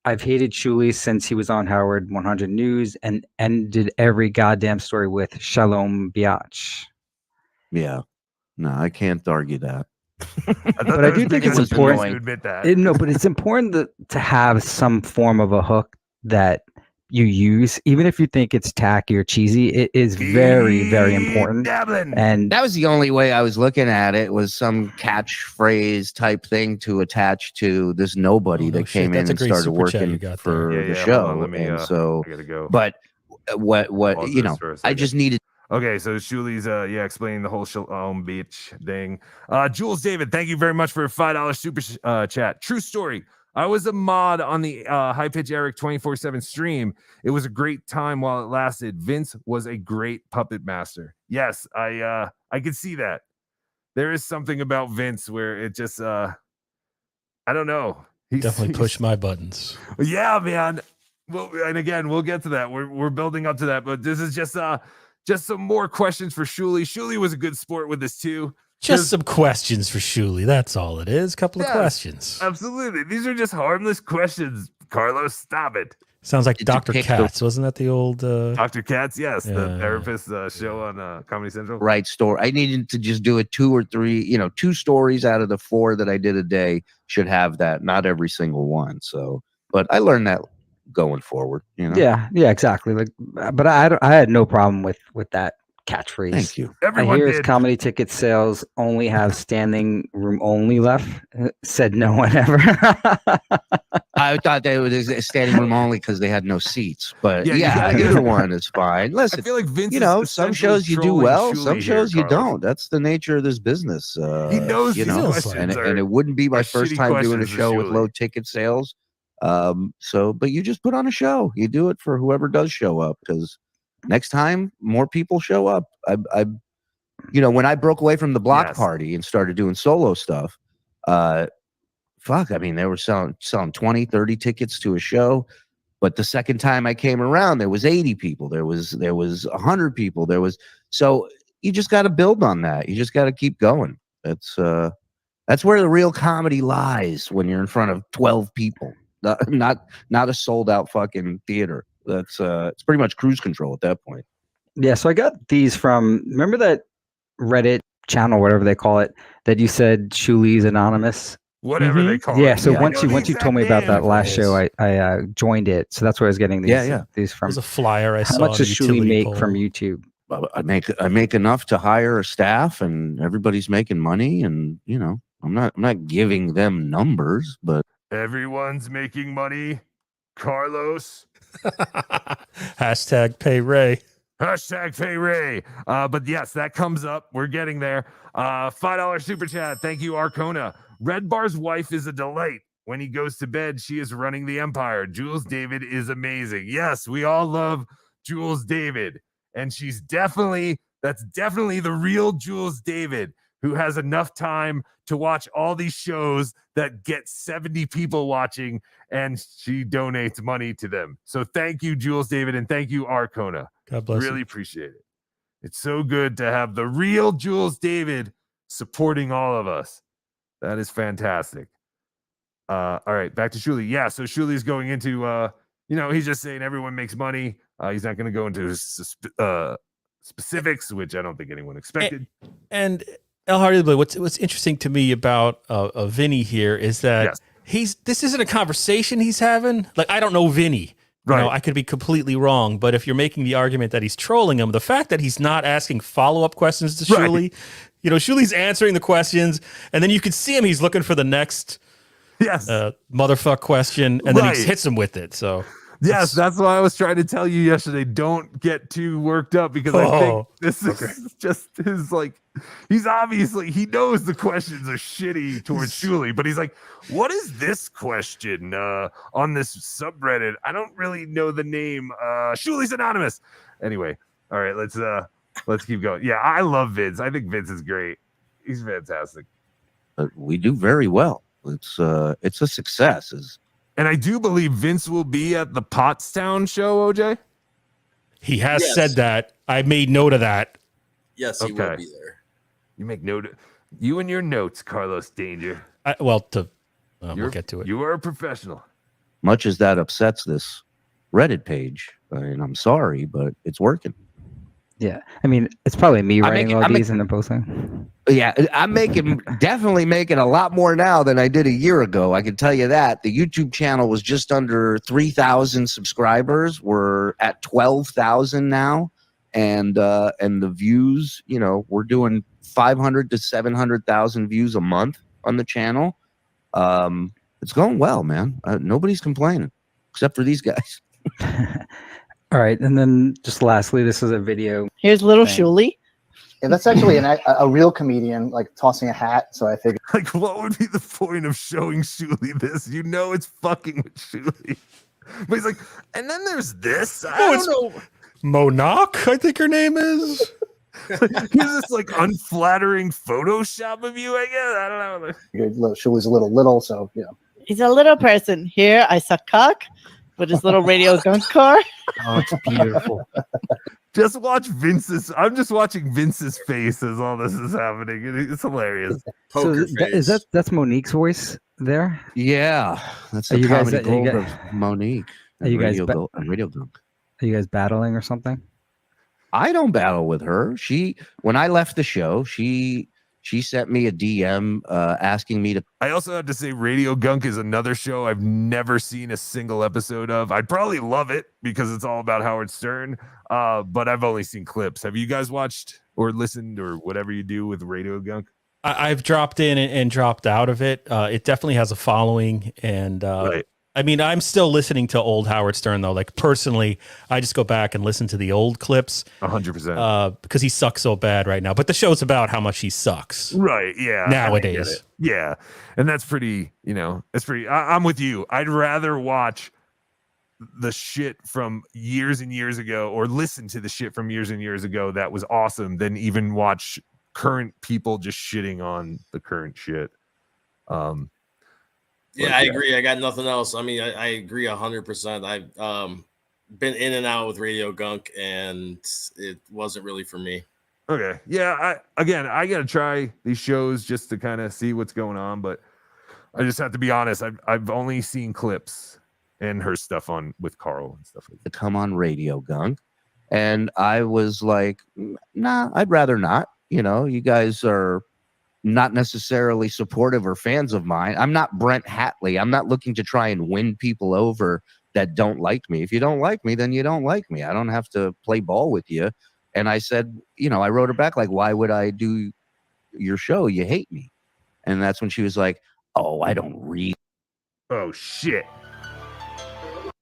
I've hated Shuli since he was on Howard 100 News and ended every goddamn story with Shalom Biatch. Yeah. No, I can't argue that. But I do think it's important to admit that. No, but it's important to have some form of a hook that you use, even if you think it's tacky or cheesy. It is very, very important. BeDabblin. And that was the only way I was looking at it, was some catchphrase type thing to attach to this nobody that came in and started working for the show. And so, I gotta go. But what I just needed. Okay, so Shuli's explaining the whole Shalom Beach thing. Jules David, thank you very much for a $5 super chat. True story. I was a mod on the High Pitch Eric 24/7 stream. It was a great time while it lasted. Vince was a great puppet master. Yes, I could see that. there is something about Vince where it just I don't know. Definitely push my buttons. Yeah, man. Well, and again, we'll get to that. We're building up to that, but this is just some more questions for Shuli. Shuli was a good sport with this too. Just some questions for Shuli. That's all it is. Couple of questions. Absolutely. These are just harmless questions. Carlos, stop it. Sounds like Dr. Katz. Wasn't that the old Dr. Katz? Yes, the therapist show on Comedy Central. Right story. I needed to just do it 2 or 3, 2 stories out of the 4 that I did a day should have that. Not every single one. So, but I learned that going forward. Yeah, exactly. Like, but I had no problem with that catchphrase. Thank you. Everyone I hear did. his comedy ticket sales only have standing room only left. Said no one ever. I thought they was a standing room only because they had no seats. But either one is fine. Listen, I feel like Vince some shows you do well, Shuli some shows here, you don't. That's the nature of this business. He knows these and questions it wouldn't be my first shitty time doing a questions for show with Shuli. low ticket sales. But you just put on a show. You do it for whoever does show up, because next time more people show up. I when I broke away from the block party and started doing solo stuff, they were selling 20, 30 tickets to a show. But the second time I came around, there was 80 people. There was 100 people. So you just got to build on that. You just got to keep going. That's where the real comedy lies, when you're in front of 12 people, not a sold out fucking theater. That's it's pretty much cruise control at that point. Yeah, so I got these from, remember that Reddit channel, whatever they call it, that you said Shuli's Anonymous? Whatever they call it. Yeah, so once you told me about that last show, I joined it. So that's where I was getting these these from. There's a flyer I saw. How much does Shuli make from YouTube? I make enough to hire a staff, and everybody's making money, and I'm not giving them numbers, but everyone's making money. Carlos. Hashtag pay Ray. Hashtag pay Ray. But yes, that comes up. We're getting there. $5 super chat. Thank you, Arcona. Red Bar's wife is a delight. When he goes to bed, she is running the empire. Jules David is amazing. Yes, we all love Jules David. And that's definitely the real Jules David, who has enough time to watch all these shows that get 70 people watching, and she donates money to them. So thank you, Jules David, and thank you, Arcona. God bless Really you. appreciate it. It's so good to have the real Jules David supporting all of us. That is fantastic. All right, back to Shuli. Yeah, so Shuli's going into, he's just saying everyone makes money. He's not going to go into specifics, which I don't think anyone expected. And El Hardy, what's interesting to me about Vinny here is that this isn't a conversation he's having. Like, I don't know Vinny. Right. I could be completely wrong, but if you're making the argument that he's trolling him, the fact that he's not asking follow-up questions to Shuli, Shuli's answering the questions, and then you can see him, he's looking for the next motherfuck question, and then he hits him with it. So yes, that's why I was trying to tell you yesterday, don't get too worked up, because I think this is just his, he knows the questions are shitty towards Shuli, but he's like, what is this question on this subreddit? I don't really know the name. Shuli's Anonymous. Anyway, all right, let's keep going. Yeah, I love Vince. I think Vince is great. He's fantastic. We do very well. It's a success. And I do believe Vince will be at the Pottstown show, OJ. He has said that. I made note of that. Yes, he will be there. You make note. You and your notes, Carlos Danger. We'll get to it. You are a professional. Much as that upsets this Reddit page, and I'm sorry, but it's working. Yeah, I mean, it's probably me writing all these and then posting. Yeah, I'm definitely making a lot more now than I did a year ago. I can tell you that. The YouTube channel was just under 3,000 subscribers. We're at 12,000 now, and the views, we're doing 500 to 700,000 views a month on the channel. It's going well, man. Nobody's complaining except for these guys. All right, and then just lastly, this is a video. Here's little Shuli. Yeah, that's actually a real comedian, tossing a hat. So I figured, what would be the point of showing Shuli this? It's fucking with Shuli. But he's like, and then there's this. I don't know. Monak, I think her name is. Here's this like unflattering Photoshop of you, I guess. I don't know. Shuli's a little, so you know. He's a little person. Here, I suck cock with his little radio gunk car. Oh, it's beautiful. Just watch Vince's. I'm just watching Vince's face as all this is happening. It's hilarious. So that's Monique's voice there? Yeah, that's the comedy gold of Monique. Are you guys Radio Gunk? Are you guys battling or something? I don't battle with her. When I left the show, she sent me a DM asking me to. I also have to say, Radio Gunk is another show I've never seen a single episode of. I'd probably love it because it's all about Howard Stern, but I've only seen clips. Have you guys watched or listened or whatever you do with Radio Gunk? I've dropped in and dropped out of it. It definitely has a following, and right. I mean, I'm still listening to old Howard Stern though. Like personally, I just go back and listen to the old clips. 100%. Because he sucks so bad right now. But the show's about how much he sucks. Right. Yeah. Nowadays. Yeah. And that's pretty, it's pretty. I'm with you. I'd rather watch the shit from years and years ago or listen to the shit from years and years ago that was awesome than even watch current people just shitting on the current shit. Yeah, I agree. I got nothing else. I mean, I agree 100%. I've been in and out with Radio Gunk, and it wasn't really for me. Okay. Yeah. I got to try these shows just to kind of see what's going on, but I just have to be honest. I've only seen clips and her stuff with Carl and stuff like that. To come on Radio Gunk, and I was like, nah, I'd rather not. You guys are not necessarily supportive or fans of mine. I'm not Brent Hatley. I'm not looking to try and win people over that don't like me. If you don't like me, then you don't like me. I don't have to play ball with you. And I said, I wrote her back like, why would I do your show? You hate me. And that's when she was like, oh, I don't read. Oh, shit.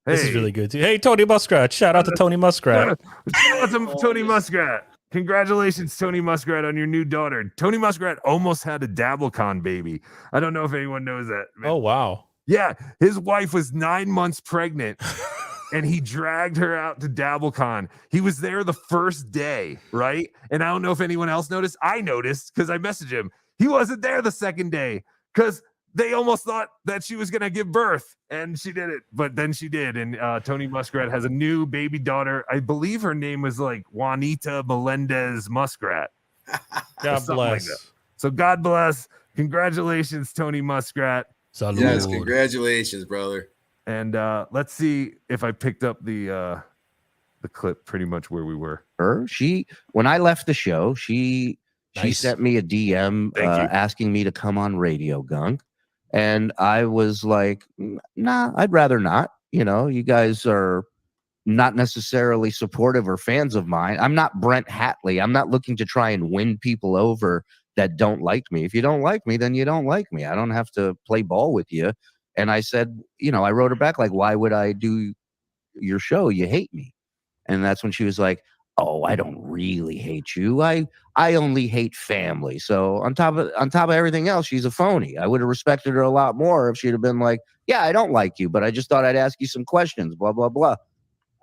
This is really good too. Hey, Tony Muskrat. Shout out to Tony Muskrat. Shout out to Tony Muskrat. Congratulations, Tony Muskrat, on your new daughter. Tony Muskrat almost had a DabbleCon baby. I don't know if anyone knows that. Oh, wow. Yeah, his wife was 9 months pregnant, and he dragged her out to DabbleCon. He was there the first day, right? And I don't know if anyone else noticed. I noticed because I messaged him. He wasn't there the second day because they almost thought that she was going to give birth, and she didn't. But then she did, and Tony Muskrat has a new baby daughter. I believe her name was like Juanita Melendez Muskrat. God bless. Like so God bless. Congratulations, Tony Muskrat. Salud. Yes, congratulations, brother. And let's see if I picked up the clip pretty much where we were. When I left the show, she sent me a DM asking me to come on Radio Gunk. And I was like, nah, I'd rather not. You guys are not necessarily supportive or fans of mine. I'm not Brent Hatley. I'm not looking to try and win people over that don't like me. If you don't like me, then you don't like me. I don't have to play ball with you. And I said, I wrote her back like, why would I do your show? You hate me. And that's when she was like, oh, I don't really hate you. I only hate family. So on top of everything else, she's a phony. I would have respected her a lot more if she'd have been like, yeah, I don't like you, but I just thought I'd ask you some questions, blah, blah, blah.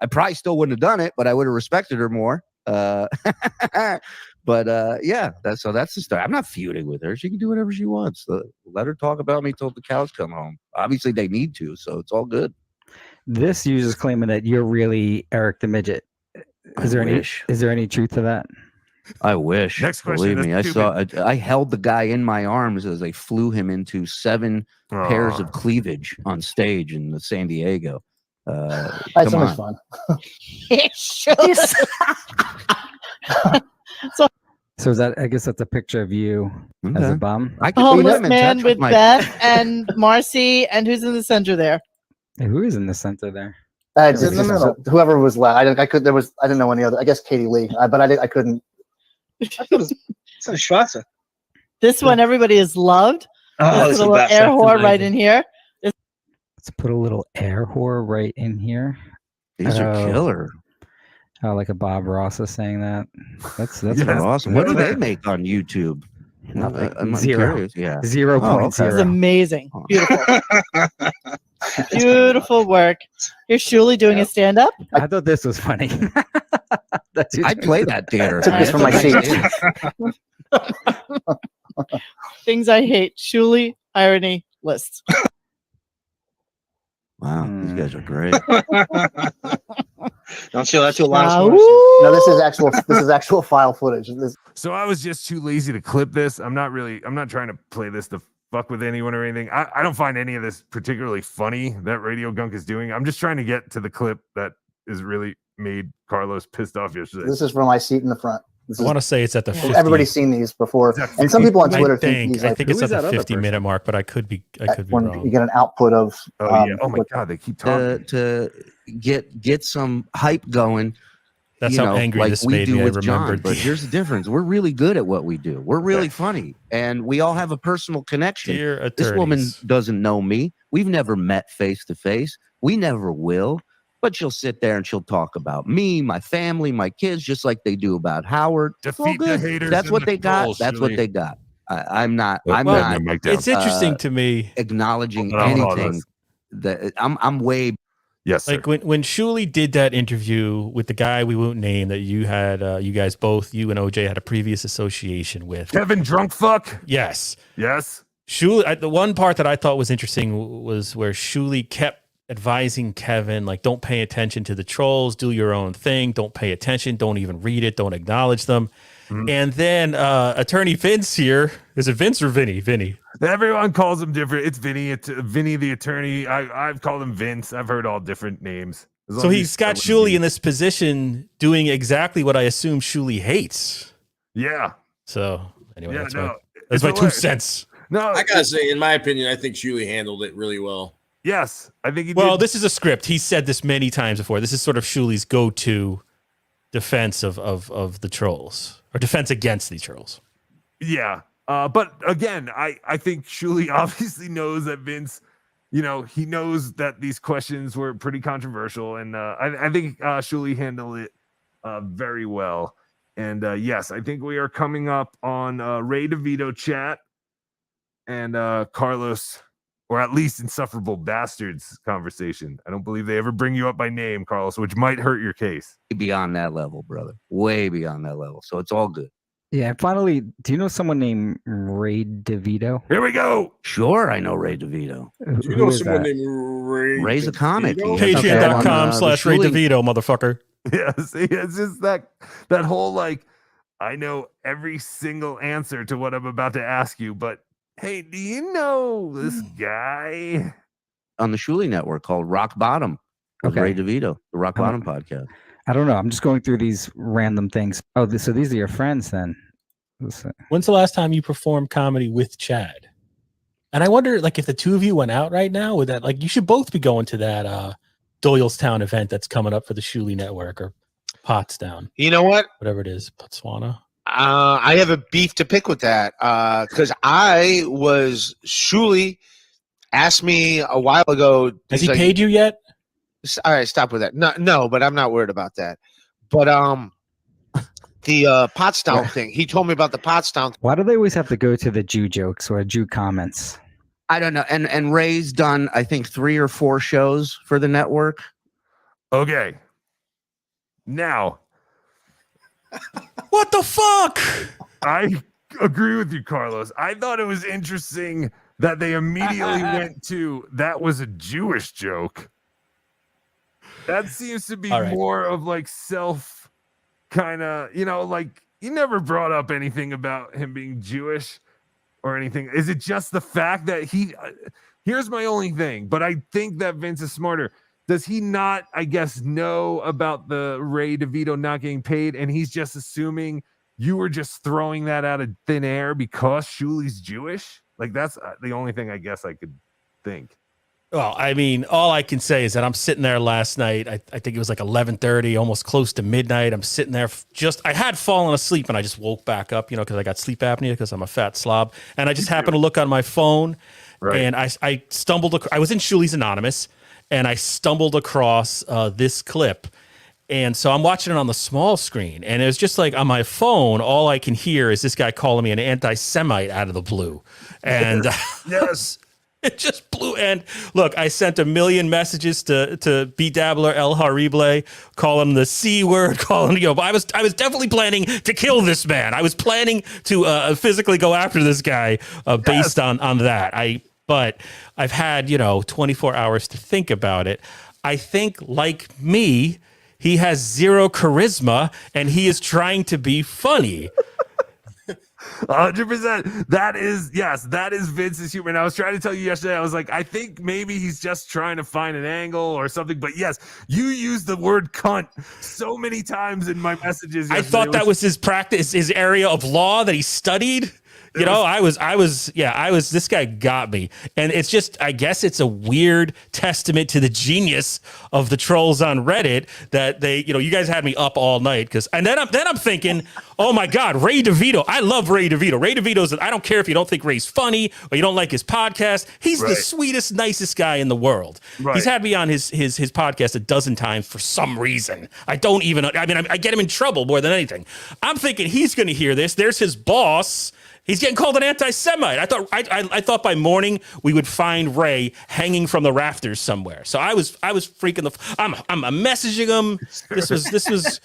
I probably still wouldn't have done it, but I would have respected her more. Yeah, that's the story. I'm not feuding with her. She can do whatever she wants. Let her talk about me till the cows come home. Obviously, they need to, so it's all good. This user's claiming that you're really Eric the Midget. Is there any truth to that? I wish. Next question. Believe me, I held the guy in my arms as I flew him into 7 pairs of cleavage on stage in San Diego. That's so much fun. So is that? I guess that's a picture of you as a bum. Homeless man with Beth and Marcy, and who's in the center there? Hey, who is in the center there? It's in the middle. Whoever was left. I didn't know any other. I guess Katie Lee, but I couldn't. I thought it was Schwarzer. This one, everybody is loved. Oh, Let's put a little air whore right in here. Let's put a little air whore right in here. These are killer. Oh, like a Bob Ross is saying that. That's awesome. What do they make on YouTube? Nothing. I'm Zero. curious. Yeah. 0.0. This is amazing. Beautiful. Beautiful work. Here's Shuli doing a stand-up. I thought this was funny. I'd play that theater. Took this from my seat. Things I hate. Shuli, irony, list. Wow, these guys are great. Don't show that to a lot of No, this is actual file footage. So I was just too lazy to clip this. I'm not trying to play this to fuck with anyone or anything. I don't find any of this particularly funny that Radio Gunk is doing. I'm just trying to get to the clip that is really made Carlos pissed off yesterday. This is from my seat in the front. I want to say it's at the 50. Everybody's seen these before, and some people on Twitter think I think it's at the 50-minute mark, but I could be wrong. You get an output of. Oh my god, they keep talking to get some hype going. That's how angry like this we made do me. with I John. remembered. But here's the difference: we're really good at what we do. We're really funny, and we all have a personal connection. Dear This woman attorneys. doesn't know me. We've never met face to face. We never will. But she'll sit there and she'll talk about me, my family, my kids, just like they do about Howard. It's all Defeat the good. haters That's and what the they got. trolls, That's what Shuli. they got. I'm not. It's interesting to me acknowledging Hold on, hold on. anything. That I'm way. Yes, sir. Like when Shuli did that interview with the guy we won't name that you had, you guys both, you and OJ had a previous association with. Kevin Drunk Fuck. Yes. Yes. Shuli. The one part that I thought was interesting was where Shuli kept advising Kevin, like, don't pay attention to the trolls, do your own thing, don't pay attention, don't even read it, don't acknowledge them. And then attorney Vince here, is it Vince or Vinny? Vinny. Everyone calls him different. It's Vinny. It's Vinny the attorney. I've called him Vince. I've heard all different names. So he's got Shuli in this position doing exactly what I assume Shuli hates. Yeah. So anyway, Yeah, that's my 2 hilarious. cents. No, I gotta say, in my opinion, I think Shuli handled it really well. Yes, I think he did. Well, this is a script. He said this many times before. This is sort of Shuli's go-to defense of the trolls, or defense against the trolls. Yeah. But again, I think Shuli obviously knows that Vince, he knows that these questions were pretty controversial. And I think Shuli handled it very well. And yes, I think we are coming up on Ray DeVito chat and Carlos, or at least Insufferable Bastards conversation. I don't believe they ever bring you up by name, Carlos, which might hurt your case. Beyond that level, brother. Way beyond that level. So it's all good. Yeah, and finally, do you know someone named Ray DeVito? Here we go. Sure, I know Ray DeVito. Do you know someone named Ray? Ray's a comic. Patreon.com/Ray DeVito, motherfucker. Yeah, see, it's just that whole, like, I know every single answer to what I'm about to ask you, but hey, do you know this guy? On the Shuli Network called Rock Bottom with Okay. Ray DeVito, the Rock Bottom podcast. I don't know. I'm just going through these random things. Oh, so these are your friends then? When's the last time you performed comedy with Chad? And I wonder, like, if the two of you went out right now, would that, like, you should both be going to that Doylestown event that's coming up for the Shuli Network, or Pottstown. You know what? Whatever it is, Botswana. I have a beef to pick with that because Shuli asked me a while ago. Has he paid you yet? All right, stop with that. No, but I'm not worried about that. But the Pottstown thing. He told me about the Pottstown. Why do they always have to go to the Jew jokes or Jew comments? I don't know. And Ray's done, I think, 3 or 4 shows for the network. Okay. Now, what the fuck? I agree with you, Carlos. I thought it was interesting that they immediately went to that was a Jewish joke. That seems to be more of like self kind of, like you never brought up anything about him being Jewish or anything. Is it just the fact that here's my only thing, but I think that Vince is smarter. Does he not, I guess, know about the Ray DeVito not getting paid, and he's just assuming you were just throwing that out of thin air because Shuli's Jewish? Like, that's the only thing I guess I could think. Well, I mean, all I can say is that I'm sitting there last night. I think it was like 11:30, almost close to midnight. I'm sitting there I had fallen asleep and I just woke back up, because I got sleep apnea because I'm a fat slob. And I just happened to look on my phone and I stumbled. I was in Shuli's Anonymous and I stumbled across this clip. And so I'm watching it on the small screen, and it was just like on my phone, all I can hear is this guy calling me an anti-Semite out of the blue. And yes. It just blew. And look, I sent a million messages to BeDabbler El Horrible, call him the C word, call him, but I was definitely planning to kill this man. I was planning to physically go after this guy based on that. But I've had 24 hours to think about it. I think, like me, he has zero charisma, and he is trying to be funny. 100%. That is Vince's humor. And I was trying to tell you yesterday, I was like, I think maybe he's just trying to find an angle or something. But yes, you used the word cunt so many times in my messages yesterday. I thought that was his practice, his area of law that he studied. This guy got me. And it's just, I guess it's a weird testament to the genius of the trolls on Reddit that they, you guys had me up all night and then I'm thinking, oh my God, Ray DeVito. I love Ray DeVito. Ray DeVito's, I don't care if you don't think Ray's funny or you don't like his podcast. He's the sweetest, nicest guy in the world. Right. He's had me on his podcast a dozen times for some reason. I get him in trouble more than anything. I'm thinking he's going to hear this. There's his boss. He's getting called an anti-Semite. I thought by morning we would find Ray hanging from the rafters somewhere. So I was freaking I'm messaging him. This was.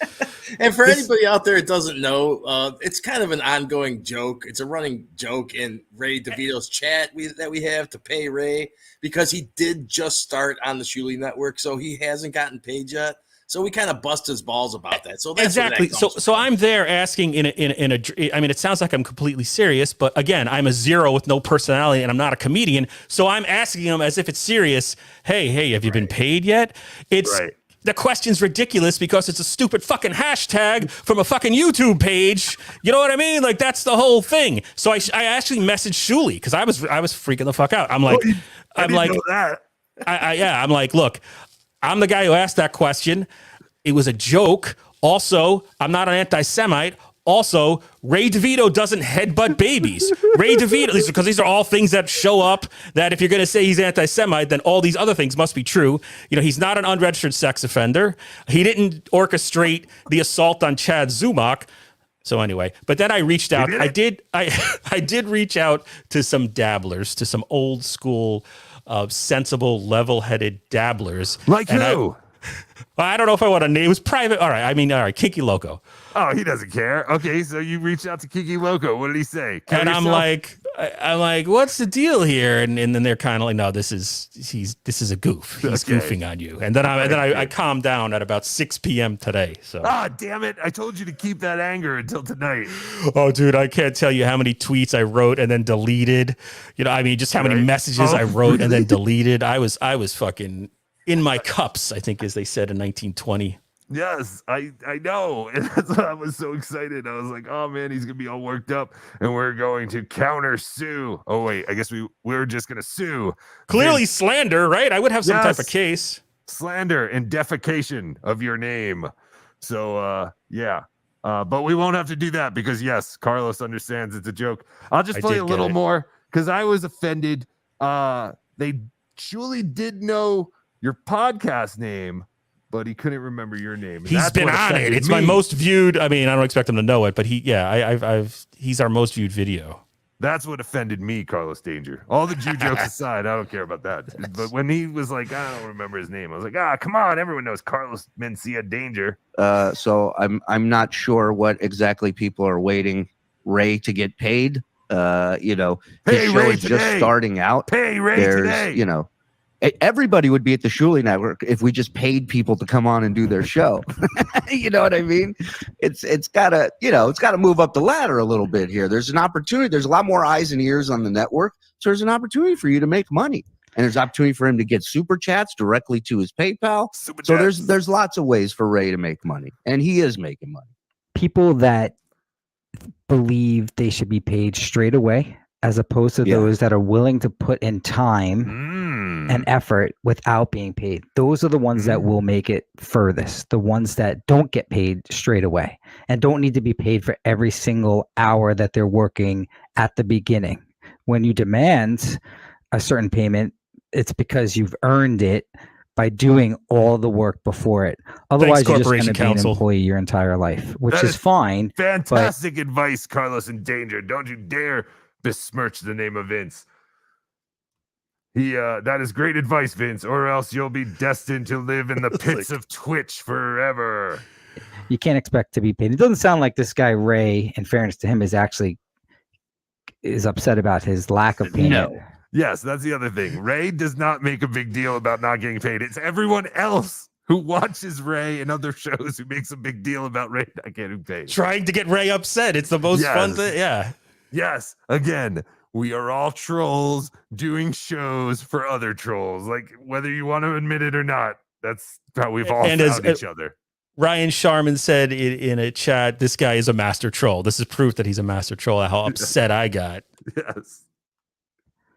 And for anybody out there that doesn't know, it's kind of an ongoing joke. It's a running joke in Ray DeVito's chat that we have to pay Ray because he did just start on the Shuli Network, so he hasn't gotten paid yet. So we kind of bust his balls about that. So that's exactly. So I'm there asking it sounds like I'm completely serious, but again, I'm a zero with no personality and I'm not a comedian. So I'm asking him as if it's serious. Hey, have you been paid yet? The question's ridiculous because it's a stupid fucking hashtag from a fucking YouTube page. You know what I mean? Like, that's the whole thing. So I actually messaged Shuli because I was freaking the fuck out. I'm like, I'm like, look, I'm the guy who asked that question. It was a joke. Also, I'm not an anti-Semite. Also, Ray DeVito doesn't headbutt babies. Ray DeVito, because these are all things that show up that if you're going to say he's anti-Semite, then all these other things must be true. He's not an unregistered sex offender. He didn't orchestrate the assault on Chad Zumach. So anyway, but then I reached out. I did reach out to some dabblers, to some old school sensible, level-headed dabblers. Like who? I don't know if I want to name. It was private. All right, Kiki Loco. Oh, he doesn't care. Okay, so you reached out to Kiki Loco. What did he say? And I'm like, what's the deal here? And then they're kind of like, no, this is a goof. He's goofing on you. And then I calmed down at about 6 p.m. today. So damn it! I told you to keep that anger until tonight. Oh, dude, I can't tell you how many tweets I wrote and then deleted. Just how many messages I wrote and then deleted. I was fucking in my cups, I think, as they said in 1920. Yes, I know. And that's why I was so excited. I was like, oh man, he's gonna be all worked up and we're going to counter sue. Oh wait, I guess we're just gonna sue. Clearly slander, right? I would have some type of case. Slander and defecation of your name. So but we won't have to do that because yes, Carlos understands it's a joke. I'll just play a little more because I was offended. They Shuli did know your podcast name, but he couldn't remember your name. He's been on it. It's my most viewed. I mean, I don't expect him to know it, but he's our most viewed video. That's what offended me, Carlos Danger. All the Jew jokes aside, I don't care about that. But when he was like, I don't remember his name, I was like, come on, everyone knows Carlos Mencia Danger. So I'm not sure what exactly people are waiting Ray to get paid. His show is just starting out. Pay Ray today. Everybody would be at the Shuli Network if we just paid people to come on and do their show. You know what I mean? It's gotta move up the ladder a little bit here. There's an opportunity. There's a lot more eyes and ears on the network. So there's an opportunity for you to make money. And there's opportunity for him to get super chats directly to his PayPal. So there's lots of ways for Ray to make money. And he is making money. People that believe they should be paid straight away, as opposed to those that are willing to put in time and effort without being paid. Those are the ones that will make it furthest. The ones that don't get paid straight away and don't need to be paid for every single hour that they're working at the beginning. When you demand a certain payment, it's because you've earned it by doing all the work before it. Otherwise, you're just going to be an employee your entire life, which is fine. Fantastic advice, Carlos in Danger. Don't you dare besmirch the name of Vince. That is great advice, Vince, or else you'll be destined to live in the pits of Twitch forever. You can't expect to be paid. It doesn't sound like this guy Ray, in fairness to him, is upset about his lack of payment. No. Yes, that's the other thing. Ray does not make a big deal about not getting paid. It's everyone else who watches Ray and other shows who makes a big deal about Ray not getting paid. Trying to get Ray upset. It's the most fun thing. Yeah. Yes. Again, we are all trolls doing shows for other trolls. Like, whether you want to admit it or not, that's how we've all found each other. Ryan Sharman said in a chat, this guy is a master troll. This is proof that he's a master troll. How upset I got. Yes.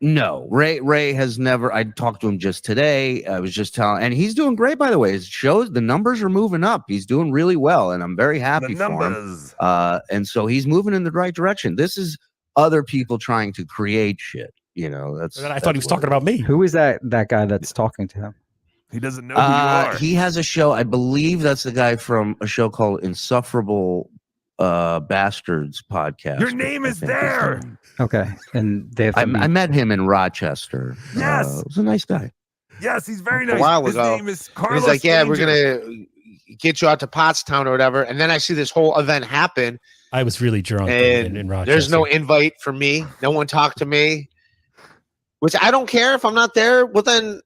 No, Ray has never. I talked to him just today. I was just telling, and he's doing great, by the way. His shows, the numbers are moving up. He's doing really well, and I'm very happy for him. And so he's moving in the right direction. This is other people trying to create shit. You know, I thought he was talking about me. Who is that guy that's talking to him? He doesn't know who you are. He has a show. I believe that's the guy from a show called Insufferable Bastards podcast. Your name is there. Okay, and I met him in Rochester. Yes, he's a nice guy. Yes, he's very nice. A while His ago, name is Carlos. he's like, yeah, we're Danger. gonna get you out to Pottstown or whatever. And then I see this whole event happen. I was really drunk and in Rochester. There's no invite for me. No one talked to me. Which I don't care if I'm not there. Well, then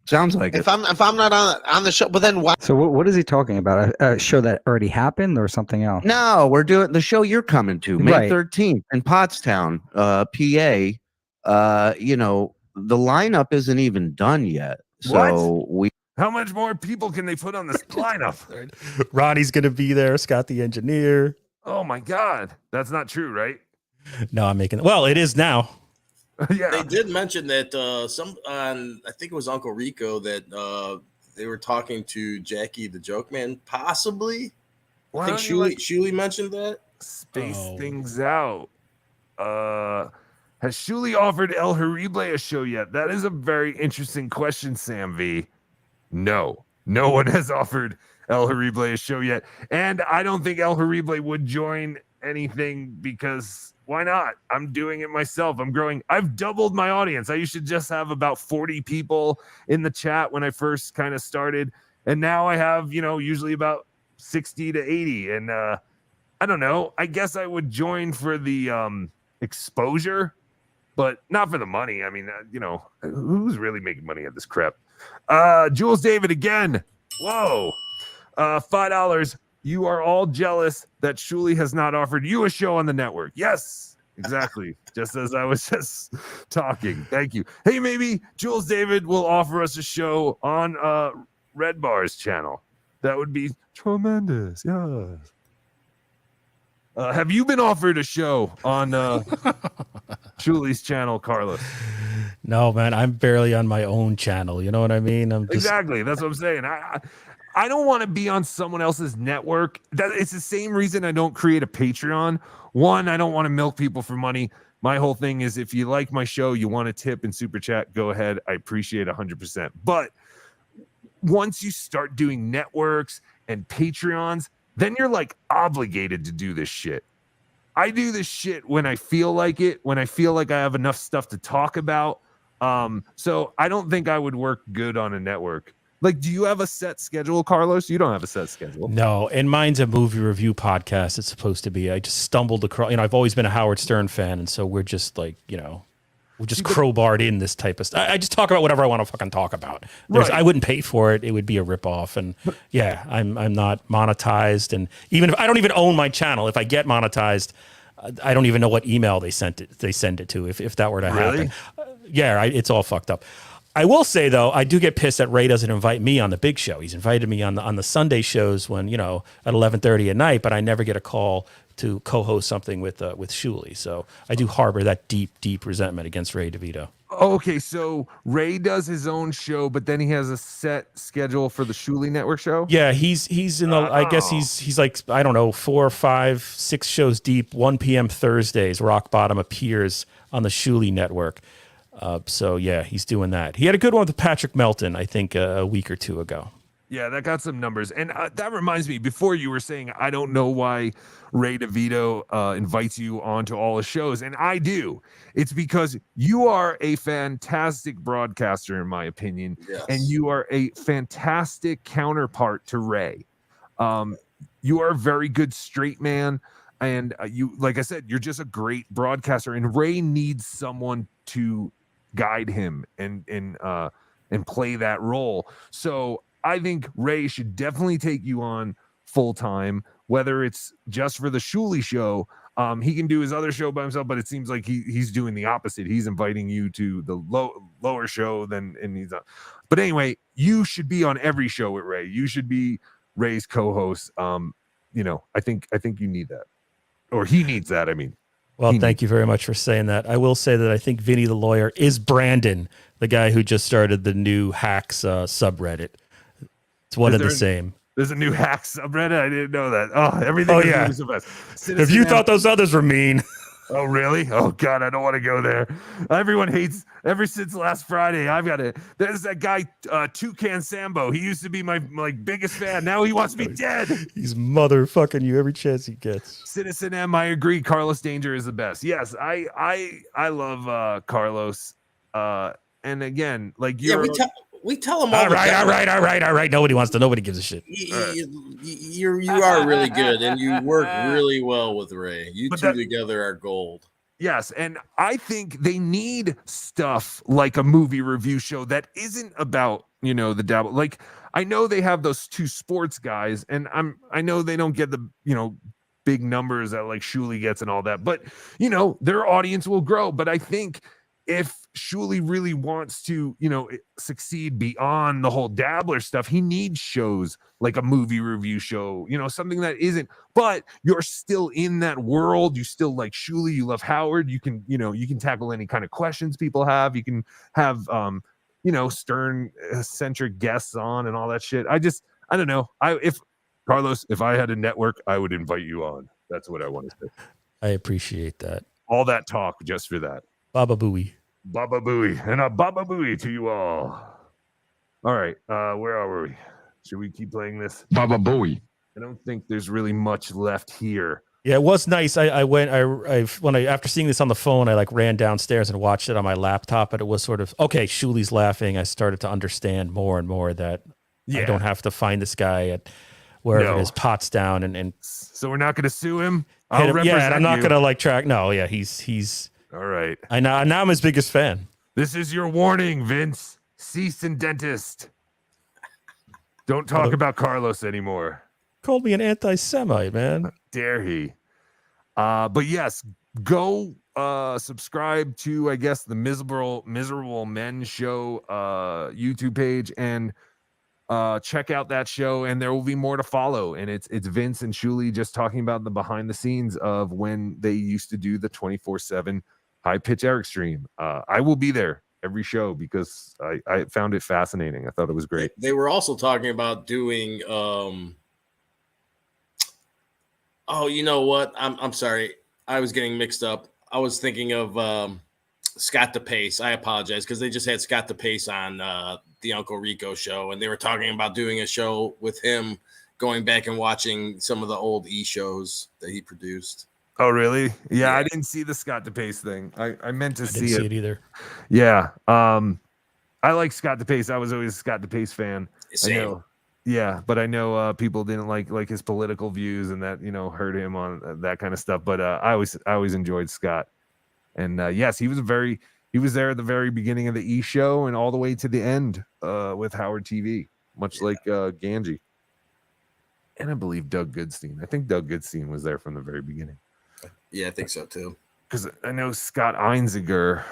sounds like if I'm not on the show. But then why? So what is he talking about? A show that already happened or something else? No, we're doing the show you're coming to May 13th in Pottstown, PA. You know, the lineup isn't even done yet. So How much more people can they put on this lineup? Ronnie's going to be there. Scott the engineer. Oh my God, that's not true, right? No, I'm making. Well, it is now. Yeah, they did mention that I think it was Uncle Rico that they were talking to Jackie the Joke Man, possibly. I think Shuli mentioned that. Space things out. Has Shuli offered El Horrible a show yet? That is a very interesting question, Sam V. No one has offered El Horrible a show yet, and I don't think El Horrible would join anything because. Why not? I'm doing it myself. I'm growing. I've doubled my audience. I used to just have about 40 people in the chat when I first kind of started. And now I have, usually about 60 to 80. And I don't know. I guess I would join for the exposure, but not for the money. I mean, who's really making money at this crap? Jules David again. Whoa. $5. You are all jealous that Shuli has not offered you a show on the network. Yes, exactly. Just as I was just talking. Thank you. Hey, maybe Jules David will offer us a show on Red Bar's channel. That would be tremendous. Yes. Have you been offered a show on Shuli's channel, Carlos? No, man. I'm barely on my own channel. You know what I mean? Exactly. That's what I'm saying. I don't want to be on someone else's network. It's the same reason I don't create a Patreon. One, I don't want to milk people for money. My whole thing is if you like my show, you want to tip and super chat, go ahead. I appreciate 100%. But once you start doing networks and Patreons, then you're like obligated to do this shit. I do this shit when I feel like it, when I feel like I have enough stuff to talk about. So I don't think I would work good on a network. Like, do you have a set schedule, Carlos? You don't have a set schedule. No, and mine's a movie review podcast. It's supposed to be. I just stumbled across, I've always been a Howard Stern fan. And so we're just like, we're just crowbarred in this type of stuff. I just talk about whatever I want to fucking talk about. Right. I wouldn't pay for it. It would be a ripoff. And yeah, I'm not monetized. And even if I don't even own my channel, if I get monetized, I don't even know what email they send it to if that were to happen. Yeah, it's all fucked up. I will say though, I do get pissed that Ray doesn't invite me on the big show. He's invited me on the Sunday shows when at 11:30 at night, but I never get a call to co-host something with Shuli. So I do harbor that deep resentment against Ray DeVito. Okay, so Ray does his own show, but then he has a set schedule for the Shuli Network show. Yeah, he's in the. I guess he's like, I don't know, 4, 5, 6 shows deep. 1 p.m. Thursdays, Rock Bottom appears on the Shuli Network. So yeah, he's doing that. He had a good one with Patrick Melton, I think, a week or two ago. Yeah, that got some numbers. And that reminds me, before you were saying, I don't know why Ray DeVito invites you onto all his shows. And I do. It's because you are a fantastic broadcaster, in my opinion. Yes. And you are a fantastic counterpart to Ray. You are a very good straight man. And you, like I said, you're just a great broadcaster. And Ray needs someone to guide him and play that role. So I think Ray should definitely take you on full time, whether it's just for the Shuli show. He can do his other show by himself, but it seems like he's doing the opposite. He's inviting you to the lower show but anyway, you should be on every show with Ray. You should be Ray's co-host. I think you need that, or he needs that. I mean. Well, thank you very much for saying that. I will say that I think Vinny the lawyer is Brandon, the guy who just started the new Hacks subreddit. It's one of the same. There's a new Hacks subreddit. I didn't know that. Oh, everything is the best. If you thought those others were mean. Oh, really? Oh, God, I don't want to go there. Everyone hates, ever since last Friday, I've got it. There's that guy, Toucan Sambo. He used to be my biggest fan. Now he wants me dead. He's motherfucking you every chance he gets. Citizen M, I agree. Carlos Danger is the best. Yes, I love Carlos. And again, like you're... Yeah, we tell him all right. Nobody gives a shit. You are really good, and you work really well with Ray. You two together are gold. Yes, and I think they need stuff like a movie review show that isn't about, the dabble. Like, I know they have those two sports guys, and I know they don't get the, big numbers that like Shuli gets and all that, but their audience will grow. But I think if Shuli really wants to, succeed beyond the whole Dabbler stuff, he needs shows like a movie review show, something that isn't, but you're still in that world. You still like Shuli, you love Howard. You can, you can tackle any kind of questions people have. You can have, stern centric guests on and all that shit. I don't know. If I had a network, I would invite you on. That's what I want to say. I appreciate that. All that talk just for that. Baba Booey. Baba Booey. And a Baba Booey to you all. All right. Where are we? Should we keep playing this? Baba Booey. I don't think there's really much left here. Yeah, it was nice. After seeing this on the phone, I ran downstairs and watched it on my laptop, but it was sort of, okay, Shuli's laughing. I started to understand more and more that I don't have to find this guy at wherever his pot's down. And so we're not going to sue him? I'm not going to track. No, yeah, he's all right. Now I'm his biggest fan. This is your warning, Vince. Cease and dentist. Don't talk about Carlos anymore. Called me an anti-Semite, man. How dare he? But yes, go subscribe to, I guess, the Miserable Men Show YouTube page and check out that show, and there will be more to follow. And it's Vince and Shuli just talking about the behind the scenes of when they used to do the 24/7 high pitch Eric stream. I will be there every show because I found it fascinating. I thought it was great. They were also talking about doing you know what? I'm sorry. I was getting mixed up. I was thinking of Scott DePace. I apologize because they just had Scott DePace on the Uncle Rico show, and they were talking about doing a show with him, going back and watching some of the old shows that he produced. Oh, really? Yeah, I didn't see the Scott DePace thing. I meant to see it either. Yeah. I like Scott DePace. I was always a Scott DePace fan. Same. Yeah, but I know people didn't like his political views and that, hurt him on that kind of stuff. But I always enjoyed Scott. And yes, he was there at the very beginning of the E show and all the way to the end with Howard TV, much like Ganji. And I believe Doug Goodstein. I think Doug Goodstein was there from the very beginning. Yeah, I think so too. Because I know Scott Einziger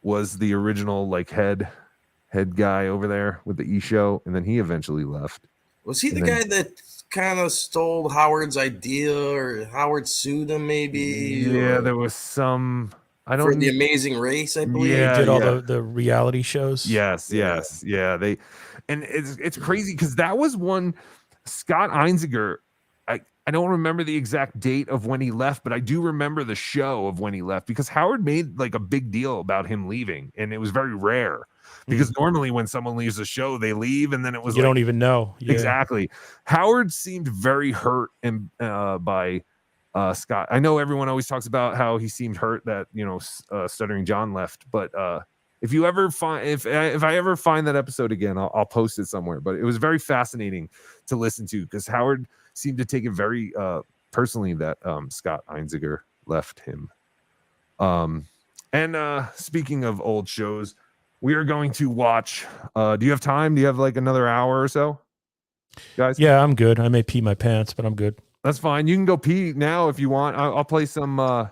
was the original head guy over there with the E show, and then he eventually left. Was he the guy that kind of stole Howard's idea, or Howard sued him maybe? Yeah, there was some. For The Amazing Race, I believe. Yeah, he did all the reality shows. Yes. Yeah. It's crazy because that was one Scott Einziger. I don't remember the exact date of when he left, but I do remember the show of when he left because Howard made like a big deal about him leaving, and it was very rare because normally when someone leaves a show, they leave, and then it was you don't even know. Yeah. Exactly. Howard seemed very hurt and by Scott. I know everyone always talks about how he seemed hurt that Stuttering John left, but if you ever find if I ever find that episode again, I'll post it somewhere. But it was very fascinating to listen to because Howard seemed to take it very personally that Scott Einziger left him. And speaking of old shows, we are going to watch. Do you have time? Do you have like another hour or so, guys? Yeah, I'm good. I may pee my pants, but I'm good. That's fine. You can go pee now if you want. I'll play some. I'm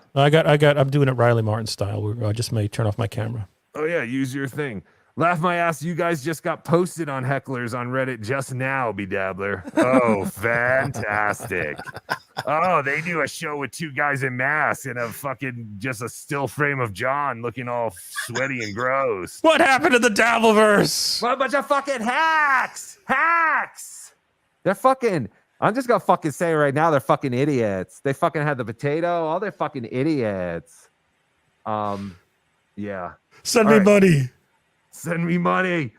doing it Riley Martin style. I just may turn off my camera. Oh yeah, use your thing. Laugh my ass. You guys just got posted on hecklers on Reddit just now, BeDabbler. Oh, fantastic. Oh, they do a show with two guys in masks and just a still frame of John looking all sweaty and gross. What happened to the Dabbleverse? What a bunch of fucking hacks. They're fucking, I'm just gonna fucking say right now, they're fucking idiots. They fucking had the potato. All they're fucking idiots. Yeah. Send me money. Send me money.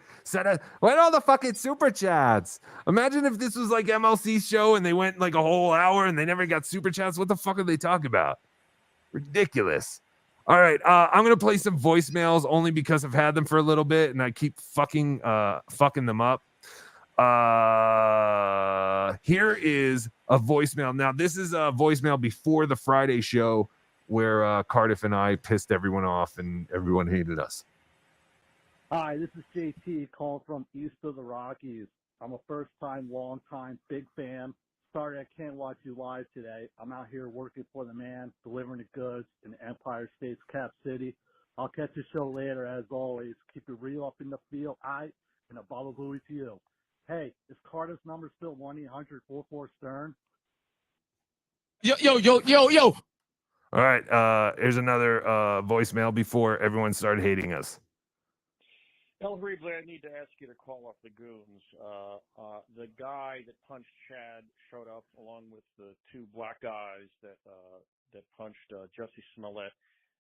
Why all the fucking super chats? Imagine if this was like MLC's show and they went like a whole hour and they never got super chats. What the fuck are they talking about? Ridiculous. All right, I'm gonna play some voicemails only because I've had them for a little bit and I keep fucking them up. Here is a voicemail. Now this is a voicemail before the Friday show where Cardiff and I pissed everyone off and everyone hated us. Hi, this is JT calling from east of the Rockies. I'm a first-time, long-time, big fan. Sorry I can't watch you live today. I'm out here working for the man, delivering the goods in Empire State's Cap City. I'll catch the show later, as always. Keep it real up in the field. And a bottle of Louis to you. Hey, is Carter's number still 1-800-44-STERN? Yo. All right, here's another voicemail before everyone started hating us. El Horrible, I need to ask you to call off the goons. The guy that punched Chad showed up along with the two black guys that punched Jesse Smollett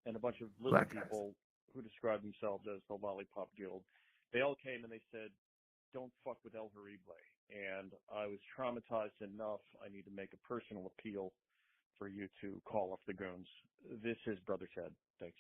and a bunch of little people who described themselves as the Lollipop Guild. They all came and they said, "Don't fuck with El Horrible." And I was traumatized enough. I need to make a personal appeal for you to call off the goons. This is Brother Ted. Thanks.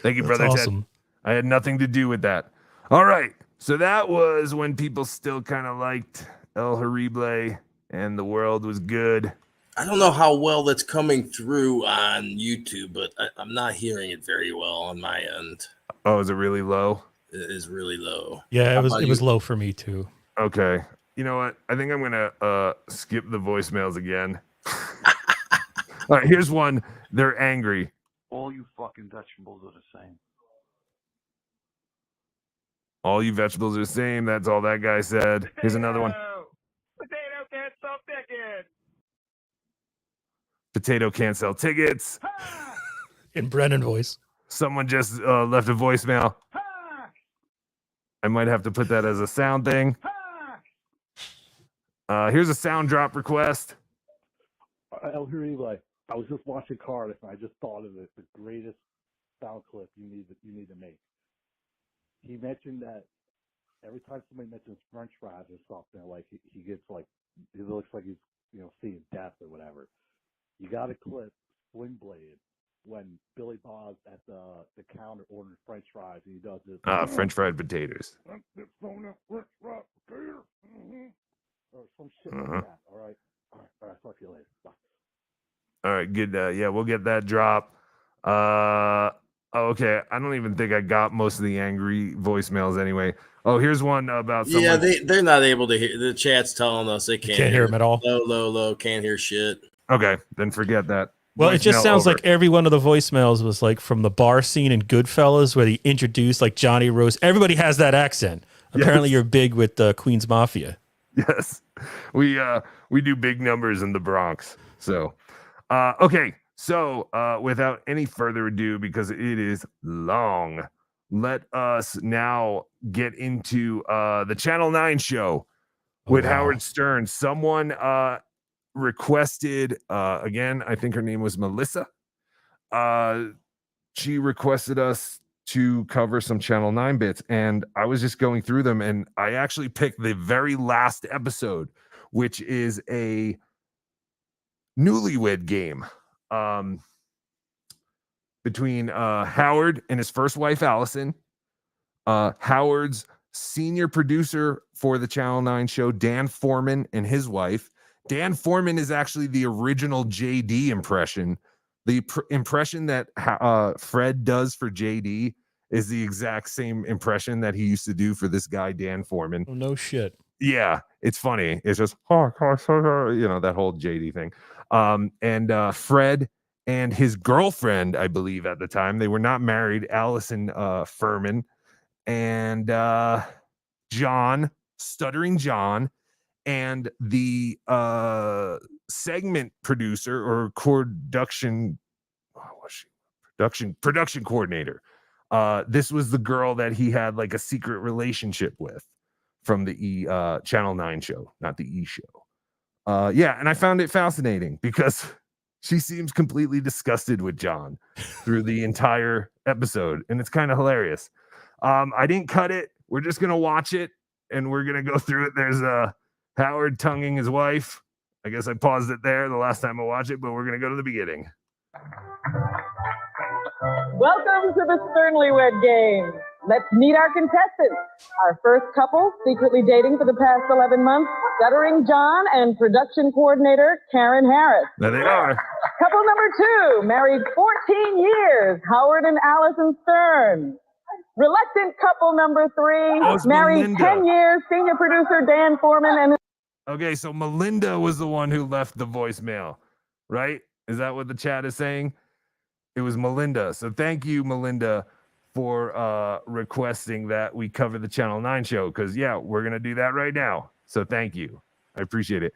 Thank you, That's Brother awesome. Ted. I had nothing to do with that. All right. So that was when people still kind of liked El Horrible and the world was good. I don't know how well that's coming through on YouTube, but I'm not hearing it very well on my end. Oh, is it really low? It is really low. Yeah, it was low for me too. Okay. You know what? I think I'm gonna skip the voicemails again. All right, here's one. They're angry. All you fucking vegetables are the same. All you vegetables are the same. That's all that guy said. Here's another one. Potato can't sell tickets. Potato can't sell tickets. In Brennan voice. Someone just left a voicemail. I might have to put that as a sound thing. Here's a sound drop request. El Horrible, I was just watching Cardiff and I just thought of it, the greatest sound clip you need to make. He mentioned that every time somebody mentions French fries or something, like he gets like, he looks like he's seeing death or whatever. You got to clip Swing Blade when Billy Bob's at the counter ordering French fries and he does this. French fried potatoes. Or some shit like that. All right. Talk to you later. Bye. All right, good. Yeah, we'll get that drop. Okay. I don't even think I got most of the angry voicemails anyway. Oh, here's one about someone. Yeah, they're not able to hear. The chat's telling us they can't hear them at all. Low, can't hear shit. Okay, then forget that. Well, it just sounds like every one of the voicemails was like from the bar scene in Goodfellas where they introduced like Johnny Rose. Everybody has that accent. Apparently, you're big with the Queens Mafia. Yes, we do big numbers in the Bronx. So, okay. So, without any further ado, because it is long, let us now get into the Channel 9 show. with Howard Stern. Someone requested, again, I think her name was Melissa. She requested us to cover some Channel 9 bits, and I was just going through them, and I actually picked the very last episode, which is a NewlyWed Game between Howard and his first wife, Allison, Howard's senior producer for the Channel 9 show, Dan Foreman, and his wife. Dan Foreman is actually the original JD impression. The impression that Fred does for JD is the exact same impression that he used to do for this guy, Dan Foreman. Oh, no shit. Yeah, it's funny. It's just, that whole JD thing. And Fred and his girlfriend, I believe at the time, they were not married, Allison Furman, and John, Stuttering John, and the segment producer or production coordinator. This was the girl that he had like a secret relationship with from the Channel 9 show, not the E show. Yeah, and I found it fascinating because she seems completely disgusted with John through the entire episode, and it's kind of hilarious. I didn't cut it. We're just gonna watch it, and we're gonna go through it. There's Howard tonguing his wife. I guess I paused it there the last time I watched it, but we're gonna go to the beginning. Welcome to the NewlyWed Game. Let's meet our contestants. Our first couple, secretly dating for the past 11 months, Stuttering John and production coordinator Karen Harris. There they are. Couple number 2, married 14 years, Howard and Allison Stern. Reluctant couple number 3, married Melinda. 10 years, senior producer Dan Foreman and Okay, so Melinda was the one who left the voicemail, right? Is that what the chat is saying? It was Melinda. So thank you, Melinda, for requesting that we cover the Channel 9 show, because, yeah, we're going to do that right now. So thank you. I appreciate it.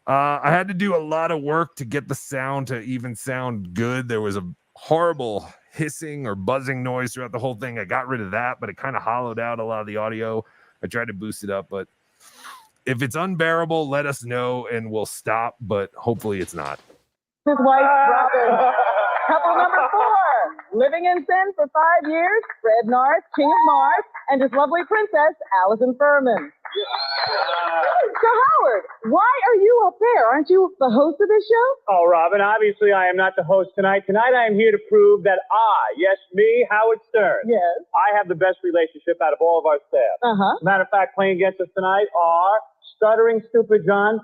I had to do a lot of work to get the sound to even sound good. There was a horrible hissing or buzzing noise throughout the whole thing. I got rid of that, but it kind of hollowed out a lot of the audio. I tried to boost it up, but if it's unbearable, let us know and we'll stop, but hopefully it's not. his wife, Robin. Couple number 4, living in sin for 5 years, Fred North, King of Mars, and his lovely princess, Allison Furman. So, Howard, why are you up there? Aren't you the host of this show? Oh, Robin, obviously I am not the host tonight. Tonight I am here to prove that me, Howard Stern, yes, I have the best relationship out of all of our staff. Uh-huh. Matter of fact, playing against us tonight are Stuttering Stupid John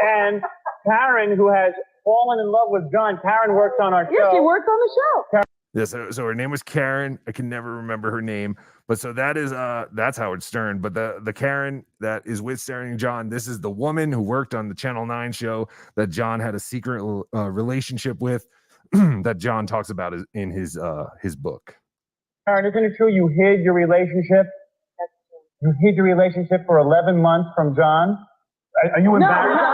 and Karen, who has fallen in love with John. Karen works on our show. Yes, she works on the show. Yeah, so her name was Karen. I can never remember her name, but so that's Howard Stern. But the Karen that is with Stuttering John, this is the woman who worked on the Channel 9 show that John had a secret relationship with, that John talks about in his book. Karen, isn't it true you hid your relationship? You hid your relationship for 11 months from John? Are you embarrassed? No,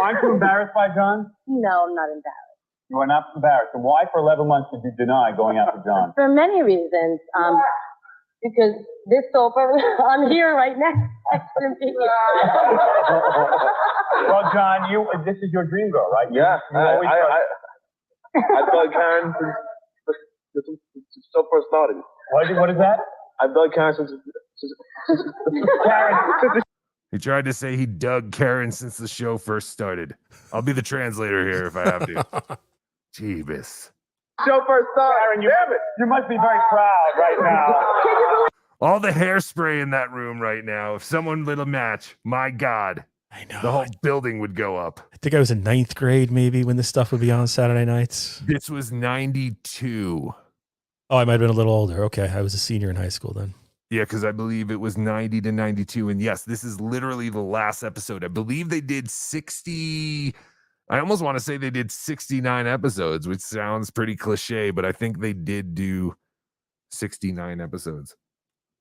Aren't you embarrassed by John? No, I'm not embarrassed. You are not embarrassed. And why for 11 months did you deny going out to John? For many reasons. Because this soap, I'm here right now. Well, John, this is your dream girl, right? Yeah. I thought Karen since so first started. What is that? I've dug Karen since Karen. He tried to say he dug Karen since the show first started. I'll be the translator here if I have to. Jeebus. Show first started. Karen, you must be very proud right now. All the hairspray in that room right now. If someone lit a match, my God, I know the whole building would go up. I think I was in 9th grade, maybe, when this stuff would be on Saturday nights. This was 92. Oh, I might have been a little older. Okay, I was a senior in high school then. Yeah, because I believe it was 90 to 92. And yes, this is literally the last episode. I believe they did 60. I almost want to say they did 69 episodes, which sounds pretty cliche, but I think they did do 69 episodes.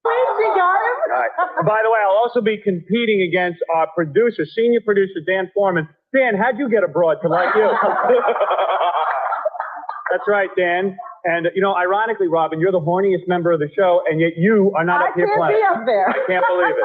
Right. By the way, I'll also be competing against our producer, senior producer, Dan Foreman. Dan, how'd you get abroad to like you? That's right, Dan. And, ironically, Robin, you're the horniest member of the show, and yet you are not up here playing. I can't be up there. I can't believe it.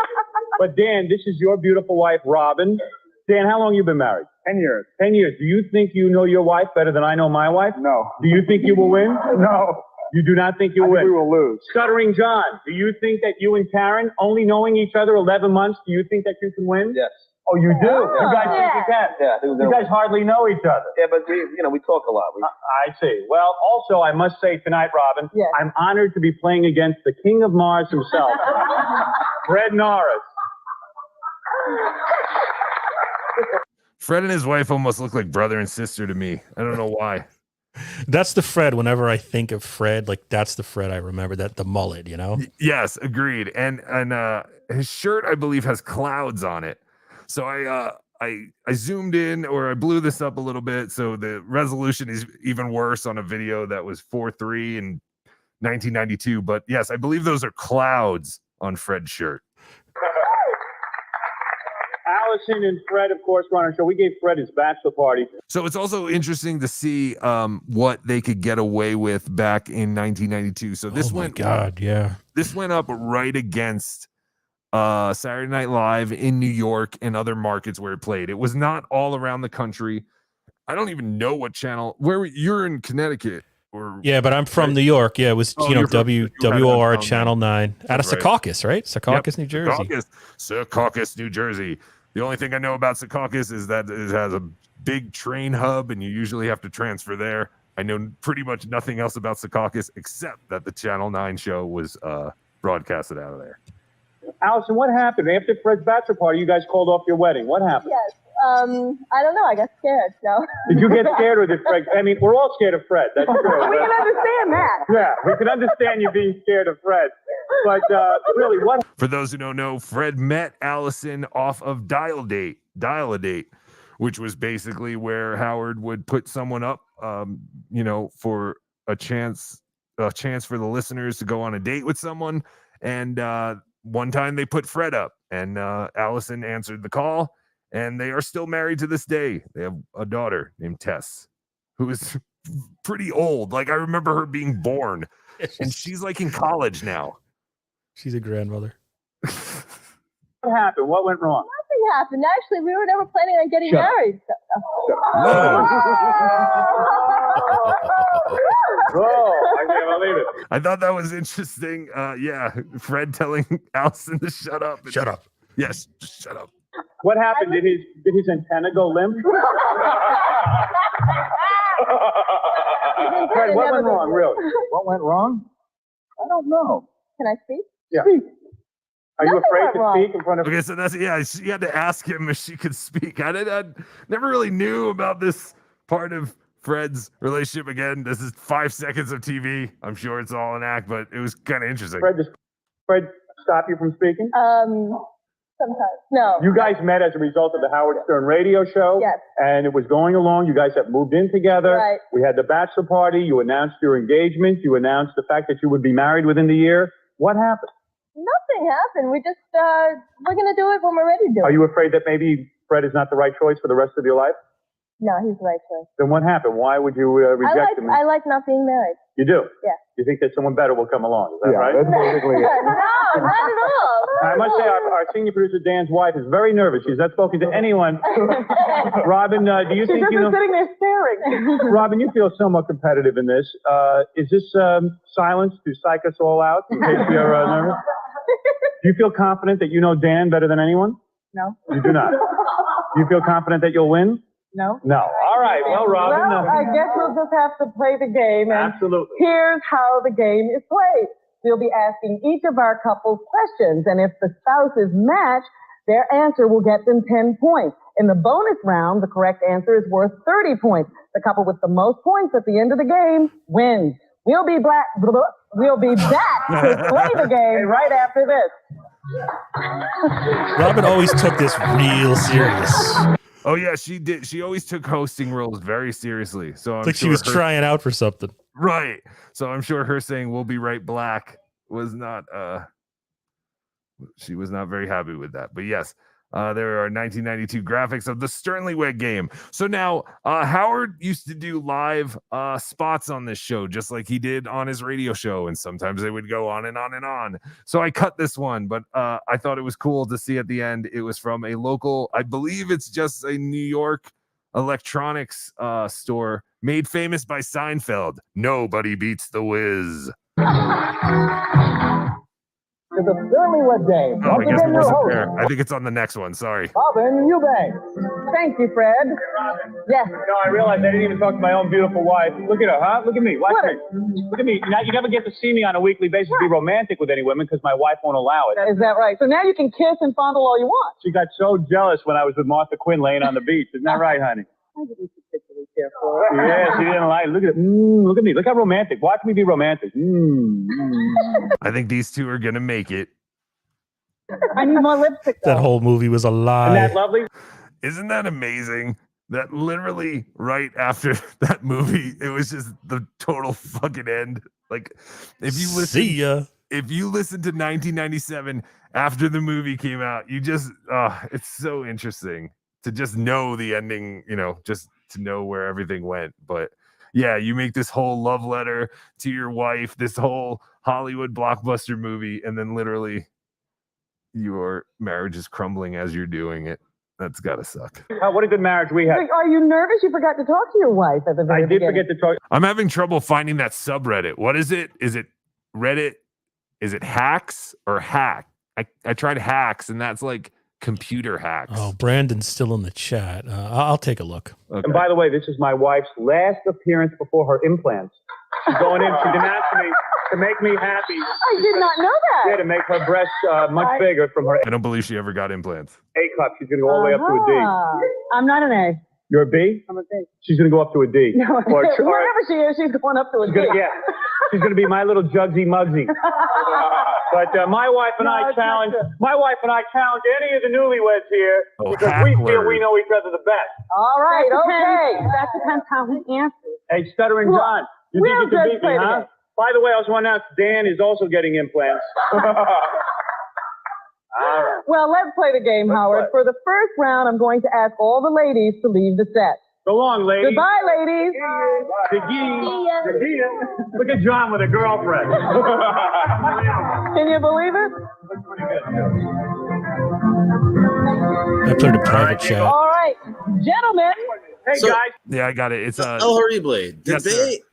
But Dan, this is your beautiful wife, Robin. Dan, how long you been married? 10 years. 10 years. Do you think you know your wife better than I know my wife? No. Do you think you will win? No. You do not think you'll I win? think we will lose. Stuttering John, do you think that you and Karen, only knowing each other 11 months, do you think that you can win? Yes. Oh, you do? You guys think you can? Yeah. I think You guys hardly know each other. Yeah, but we talk a lot. I see. Well, also, I must say tonight, Robin, I'm honored to be playing against the King of Mars himself, Fred Norris. Fred and his wife almost look like brother and sister to me. I don't know why. That's the Fred. Whenever I think of Fred, like that's the Fred I remember. That the mullet, you know. Yes, agreed. And his shirt, I believe, has clouds on it. So I zoomed in, or I blew this up a little bit, so the resolution is even worse on a video that was 4:3 in 1992. But yes, I believe those are clouds on Fred's shirt. Allison and Fred, of course, were on our show. We gave Fred his bachelor party. So it's also interesting to see what they could get away with back in 1992. So this this went up right against Saturday Night Live in New York and other markets where it played. It was not all around the country. I don't even know what channel. You're in Connecticut, or yeah, but I'm from New York. Yeah, it was WOR Channel 9 out of Secaucus, right? Secaucus, New Jersey. Secaucus, New Jersey. The only thing I know about Secaucus is that it has a big train hub, and you usually have to transfer there. I know pretty much nothing else about Secaucus except that the Channel 9 show was broadcasted out of there. Allison, what happened? After Fred's bachelor party, you guys called off your wedding. What happened? Yes. I don't know. I got scared. No. Did you get scared, or did Fred? I mean, we're all scared of Fred. That's true. We can understand that. Yeah, we can understand you being scared of Fred. But really, what? For those who don't know, Fred met Allison off of Dial-A-Date, which was basically where Howard would put someone up, for a chance for the listeners to go on a date with someone. And one time they put Fred up, and Allison answered the call, and they are still married to this day. They have a daughter named Tess, who is pretty old. Like, I remember her being born, and she's like in college now. She's a grandmother. What happened? What went wrong? Nothing happened. Actually, we were never planning on getting married. I can't believe it. I thought that was interesting. Fred telling Allison to shut up. Shut up. Yes, just shut up. What happened? Did his antenna go limp? Fred, what went wrong, really? What went wrong? I don't know. Can I speak? Yeah. Are you afraid to speak in front of? Okay, so she had to ask him if she could speak. I never really knew about this part of Fred's relationship. Again, this is 5 seconds of TV. I'm sure it's all an act, but it was kind of interesting. Fred stop you from speaking? Sometimes. No. You guys met as a result of the Howard Stern radio show. Yes. And it was going along. You guys have moved in together. Right. We had the bachelor party. You announced your engagement. You announced the fact that you would be married within the year. What happened? Nothing happened. We just, we're going to do it when we're ready to do it. Are you afraid that maybe Fred is not the right choice for the rest of your life? No, he's the right choice. Then what happened? Why would you reject him? I like not being married. You do? Yeah. You think that someone better will come along? Is that right? That's basically it. No, not at all. I must say, our senior producer, Dan's wife, is very nervous. She's not spoken to anyone. Robin, do you think She's just sitting there staring. Robin, you feel somewhat competitive in this. Is this silence to psych us all out in case you're nervous? Do you feel confident that you know Dan better than anyone? No. You do not. Do you feel confident that you'll win? No. No. All right. Well, Robin. Well, I guess we'll just have to play the game. And Absolutely. Here's how the game is played. We'll be asking each of our couples questions, and if the spouses match, their answer will get them 10 points. In the bonus round, the correct answer is worth 30 points. The couple with the most points at the end of the game wins. We'll be back to play the game right after this. Robin always took this real serious. Oh yeah, she did. She always took hosting roles very seriously. So I'm like she was trying out for something. Right. So I'm sure her saying "we'll be right back" was not. She was not very happy with that. But yes, There are 1992 graphics of the NewlyWed Game. So now Howard used to do live spots on this show, just like he did on his radio show. And sometimes they would go on and on and on. So I cut this one, but I thought it was cool to see at the end. It was from a local, I believe it's just a New York electronics store made famous by Seinfeld. Nobody beats the Wiz. To the NewlyWed Game. Oh, I guess it wasn't there. I think it's on the next one. Sorry. Robin Eubanks. Thank you, Fred. Yes. No, I realized I didn't even talk to my own beautiful wife. Look at her, huh? Look at me. Watch me. Look at me. You never get to see me on a weekly basis be romantic with any women because my wife won't allow it. Is that right? So now you can kiss and fondle all you want. She got so jealous when I was with Martha Quinn laying on the beach. Isn't that right, honey? I didn't particularly care for it. Yeah, she didn't like it. Look at it. Look at me. Look how romantic. Watch me be romantic. I think these two are going to make it. I need more lipstick. That whole movie was a lie. Isn't that lovely? Isn't that amazing? That literally right after that movie, it was just the total fucking end. Like, if you listen, see ya. If you listen to 1997 after the movie came out, you just, it's so interesting to just know the ending, you know, just to know where everything went. But yeah, you make this whole love letter to your wife, this whole Hollywood blockbuster movie, and then literally your marriage is crumbling as you're doing it. That's gotta suck. What a good marriage we had. Are you nervous? You forgot to talk to your wife at the very beginning. I did forget to talk. I'm having trouble finding that subreddit. What is it? Is it Reddit? Is it hacks or hack? I tried hacks, and that's like computer hacks. Oh, Brandon's still in the chat. I'll take a look. Okay. And by the way, this is my wife's last appearance before her implants. She's going in. She denounced me to make me happy. I did not know that. Yeah, to make her breasts much bigger from her I don't believe she ever got implants. A cup. She's going to go all the way up to a D. I'm not an A. You're a B? I'm a B. She's going to go up to a D. No, wherever she is, she's going up to a D. Yeah. She's going to be my little Jugsy Mugsy. But my wife and I challenge any of the newlyweds here because we feel we know each other the best. All right, okay. That depends how he answers. Hey, Stuttering John, you think you can beat me, huh? By the way, I was wondering out, Dan is also getting implants. All right. Well, let's play the game, Howard. For the first round, I'm going to ask all the ladies to leave the set. So long, ladies. Goodbye, ladies. Look at John with a girlfriend. Can you believe it? I played a private chat. All right, gentlemen. Hey, So- guys. Yeah, I got it. It's El Horrible. Yes,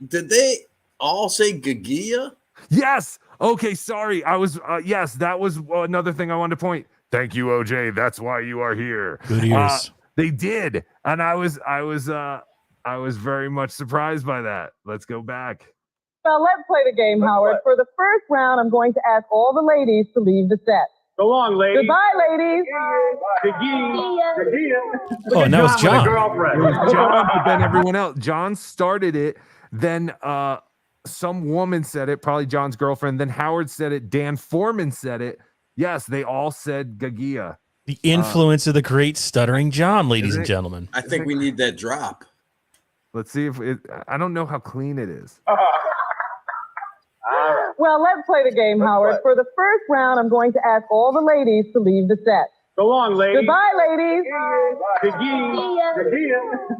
Did they all say Gagia? Yes. Okay, sorry. I was yes, that was another thing I wanted to point. Thank you, OJ. That's why you are here. Good ears. They did. And I was very much surprised by that. Let's go back. Well, let's play the game, Howard. For the first round, I'm going to ask all the ladies to leave the set. So long, ladies. Goodbye, ladies. Oh, and that was John. It was John, but then everyone else. John started it. Then some woman said it, probably John's girlfriend. Then Howard said it. Dan Foreman said it. Yes, they all said Gagia. The influence of the great Stuttering John, ladies and gentlemen. I think we need that drop. Let's see if it. I don't know how clean it is. Well, let's play the game, Howard. For the first round, I'm going to ask all the ladies to leave the set. So long, ladies. Goodbye, ladies.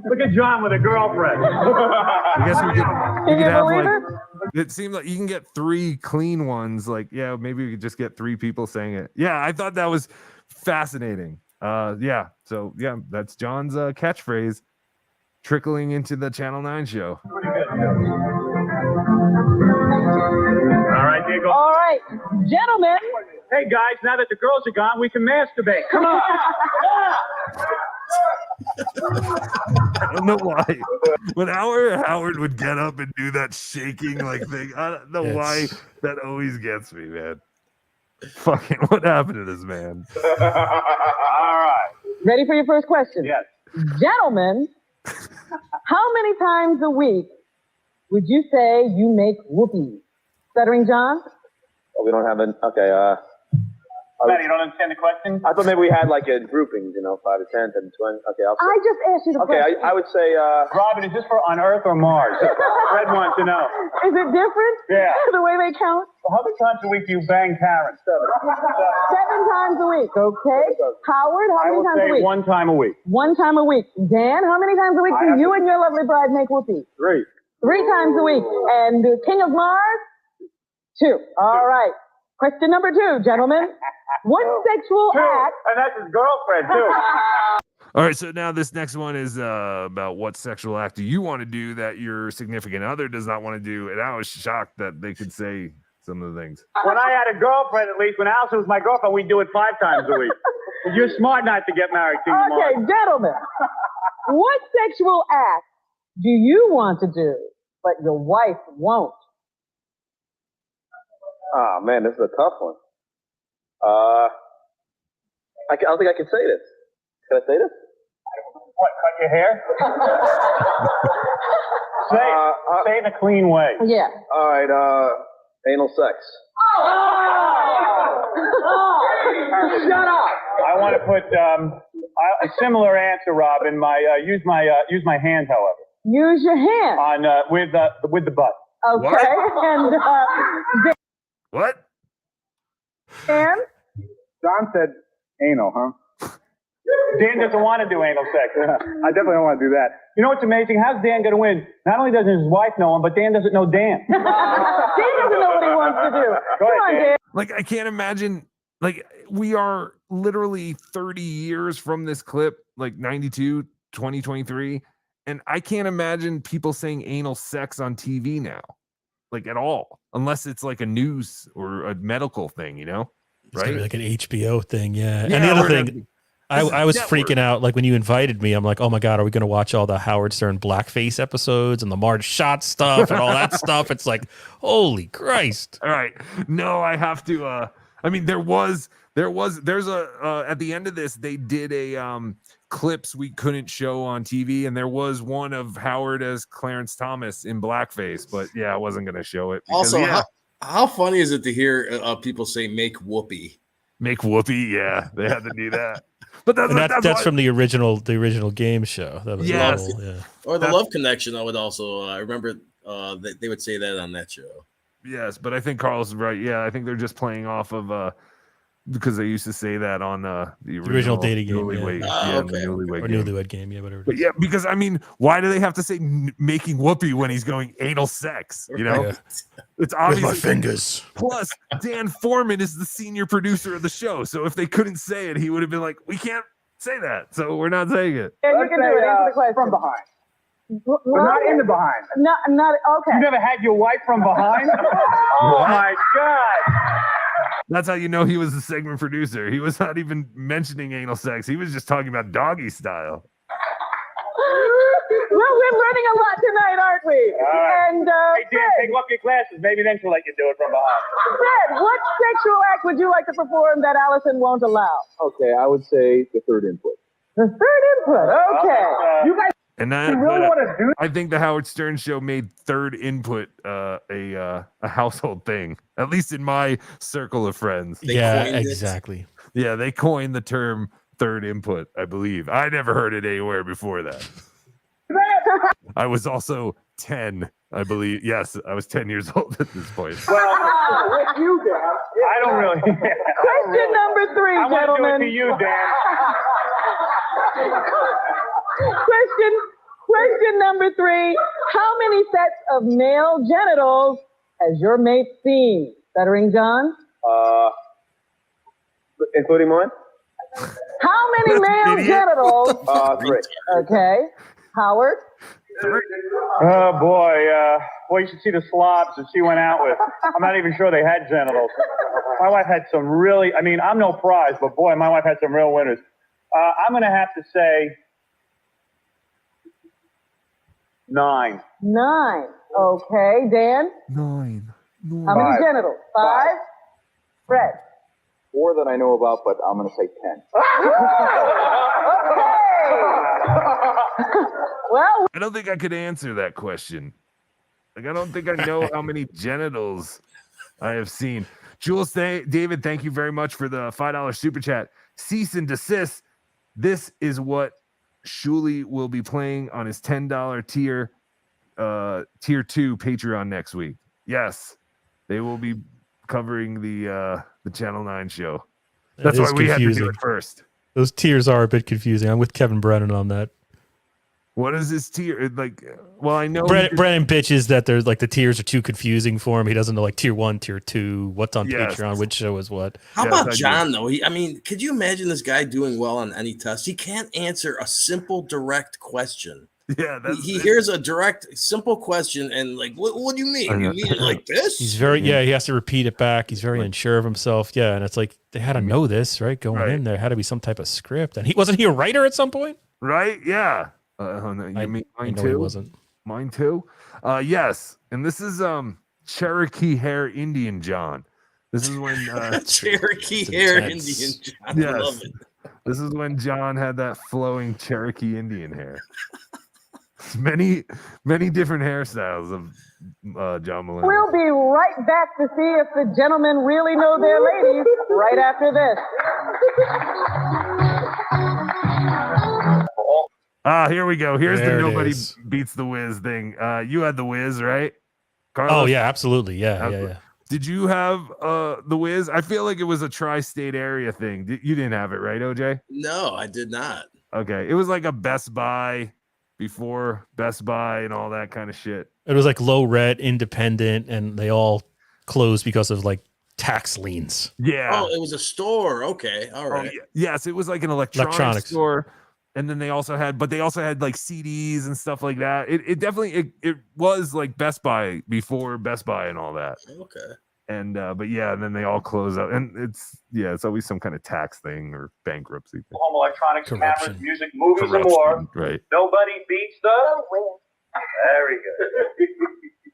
Look at John with a girlfriend. I guess we Can you have believe like. it? It seemed like you can get 3 clean ones. Like, yeah, maybe we could just get 3 people saying it. Yeah, I thought that was fascinating. Yeah. So yeah, that's John's catchphrase trickling into the Channel 9 show. Pretty good. All right, there you go. All right, gentlemen. Hey guys, now that the girls are gone, we can masturbate. Come on. I don't know why. When Howard would get up and do that shaking like thing, I don't know why that always gets me, man. Fucking, what happened to this man? All right. Ready for your first question? Yes. Gentlemen, how many times a week would you say you make whoopee? Stuttering John? Oh, we don't have an. Okay. Matt, you don't understand the question? I thought maybe we had like a grouping, 5 to 10, 10 to 20. Okay, I just asked you the question. I would say. Robin, is this for on Earth or Mars? Fred wants to know. Is it different? Yeah. The way they count? How many times a week do you bang Karen? 7 times a week, okay? Howard, how many times a week? 1 time a week. 1 time a week. Dan, how many times a week do you and your lovely bride make whoopee? 3. 3 times a week. And the King of Mars? 2. All right. Question number 2, gentlemen. What sexual 2. act? And that's his girlfriend, too. All right, so now this next one is about what sexual act do you want to do that your significant other does not want to do, and I was shocked that they could say some of the things. When I had a girlfriend, at least, when Allison was my girlfriend, we'd do it 5 times a week. You're smart not to get married to Okay, gentlemen. What sexual act do you want to do, but your wife won't? Oh, man, this is a tough one. I don't think I can say this. Can I say this? What, cut your hair? Say it in a clean way. Yeah. All right, anal sex. Shut up. I want to put a similar answer, Robin. Use my hand, however. Use your hand. On with the butt. Okay. What? And What? Dan? Don said anal, huh? Dan doesn't want to do anal sex. I definitely don't want to do that. You know what's amazing? How's Dan going to win? Not only doesn't his wife know him, but Dan doesn't know Dan. Dan doesn't know what he wants to do. Go Come ahead, on, Dan. Dan. Like, I can't imagine, like, we are literally 30 years from this clip, like 92, 2023, and I can't imagine people saying anal sex on TV now, like, at all, unless it's like a news or a medical thing, you know? It's gonna be like an HBO thing, yeah. Yeah, And the other or thing, I was freaking out, like when you invited me, I'm like, oh my God, are we going to watch all the Howard Stern blackface episodes and the Marge Shot stuff and all that stuff? It's like, holy Christ. All right. No, I have to, I mean, there's a, at the end of this, they did a, clips we couldn't show on TV. And there was one of Howard as Clarence Thomas in blackface, but yeah, I wasn't going to show it. Because, Also, yeah, how funny is it to hear people say make whoopee? make whoopee. Yeah, they had to do that. But that's from the original game show. That was Yes. cool, yeah. Or the Love Connection. I would also I remember they would say that on that show. Yes, but I think Carl's right. Yeah, I think they're just playing off of because they used to say that on the original dating game, Newlywed, yeah. the Newlywed Or Game. Newlywed Game, yeah, whatever. But yeah, because I mean, why do they have to say making whoopee when he's going anal sex? You know, Yeah. it's obvious. With my fingers. Plus, Dan Foreman is the senior producer of the show, so if they couldn't say it, he would have been like, "We can't say that, so we're not saying it." Yeah, you can do it. Answer the question. From behind. But not in the behind. Not okay. You never had your wife from behind? Oh my God. That's how you know he was the segment producer. He was not even mentioning anal sex. He was just talking about doggy style. Well, we're learning a lot tonight, aren't we? All right. And Hey, Dan, Fred, take off your glasses. Maybe then she'll let you do it from behind. Fred, what sexual act would you like to perform that Allison won't allow? Okay, I would say the third input. The third input. Okay. You guys And that, really want to do I think the Howard Stern show made third input a household thing, at least in my circle of friends. Yeah, exactly. Yeah, they coined the term third input, I believe. I never heard it anywhere before that. I was also 10, I believe. Yes, I was 10 years old at this point. Well, with you, Dan. I don't really. Question number 3, I want gentlemen. to do it to you, Dan. Question number 3. How many sets of male genitals has your mate seen? Stuttering John? Including mine? How many male genitals? 3. Okay. Howard? Oh boy, you should see the slobs that she went out with. I'm not even sure they had genitals. My wife had some really, I mean, I'm no prize, but boy, my wife had some real winners. I'm going to have to say 9. 9. Okay. Dan? 9. How many genitals? 5? Fred? 4 that I know about, but I'm going to say 10. Well, I don't think I could answer that question. Like, I don't think I know how many genitals I have seen. Jules, David, thank you very much for the $5 super chat. Cease and desist. This is what Shuli will be playing on his $10 tier 2 Patreon next week. Yes, they will be covering the Channel 9 show. That's why we had to do it first. Those tiers are a bit confusing. I'm with Kevin Brennan on that. What is this tier? Like, well, I know Brennan bitches that there's like the tiers are too confusing for him. He doesn't know like tier 1, tier 2, what's on Patreon, which show is what. How about John though? I mean, could you imagine this guy doing well on any test? He can't answer a simple, direct question. Yeah, he hears a direct, simple question and like, what do you mean? You mean it like this? He's very he has to repeat it back. He's very unsure of himself. Yeah, and it's like they had to know this, right? Going in there had to be some type of script. And wasn't he a writer at some point? Right? Yeah. You mean mine too? He wasn't. Mine too. Yes, and this is Cherokee Hair Indian John. This is when Cherokee Hair Indian John. Yes. I love it. This is when John had that flowing Cherokee Indian hair. Many different hairstyles of John Mulaney. We'll be right back to see if the gentlemen really know their ladies right after this. Here we go. Here's There the it nobody is. beats the Wiz thing. You had the Wiz, right? Carlos? Oh yeah, absolutely. Yeah. Did you have the Wiz? I feel like it was a tri-state area thing. You didn't have it, right, OJ? No, I did not. Okay. It was like a Best Buy before Best Buy and all that kind of shit. It was like low rent, independent, and they all closed because of like tax liens. Yeah. Oh, it was a store. Okay. All right. Yes, it was like an electronics store. And then they also had like CDs and stuff like that. It definitely was like Best Buy before Best Buy and all that. Okay. And but yeah, and then they all close up, and it's always some kind of tax thing or bankruptcy thing. Home electronics, Corruption. cameras, music, movies, and Corruption, more. right? Nobody beats the. Very good.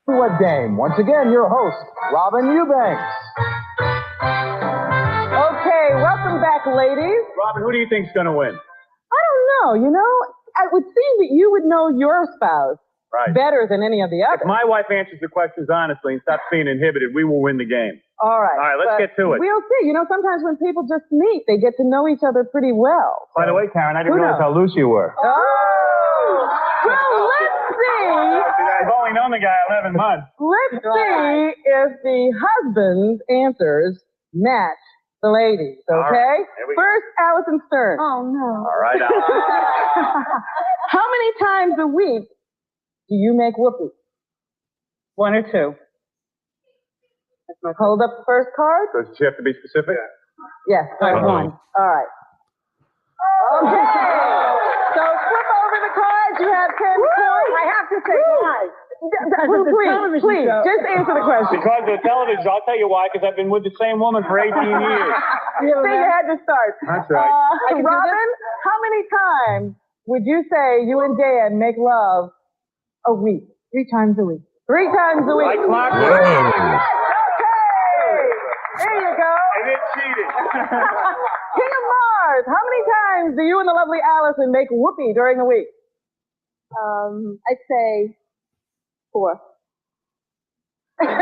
NewlyWed Game. Once again, your host, Robin Eubanks. Okay, welcome back, ladies. Robin, who do you think's going to win? I don't know. It would seem that you would know your spouse better than any of the others. If my wife answers the questions honestly and stops being inhibited, we will win the game. All right. All right, let's get to it. We'll see. Sometimes when people just meet, they get to know each other pretty well. By the way, Karen, I didn't Who realize knows? how loose you were. Oh! Well, let's see. I've only known the guy 11 months. Let's see if the husband's answers match the ladies, okay? All right, here we go. First, Allison Stern. Oh, no. All right, Allison. How many times a week do you make whoopee? 1 or 2. Hold up the first card. Does she have to be specific? Yes, card 1. All right. Okay. So flip over the cards. You have 10 points. I have to say why. Please, just answer the question. Because of the television, I'll tell you why, because I've been with the same woman for 18 years. See, you had to start. That's right. Robin, how many times would you say you and Dan make love a week? 3 times a week. 3 times a week. Like clockwork. Okay. There you go. And it cheated. King of Mars, how many times do you and the lovely Allison make whoopee during the week? I'd say 4. Fred,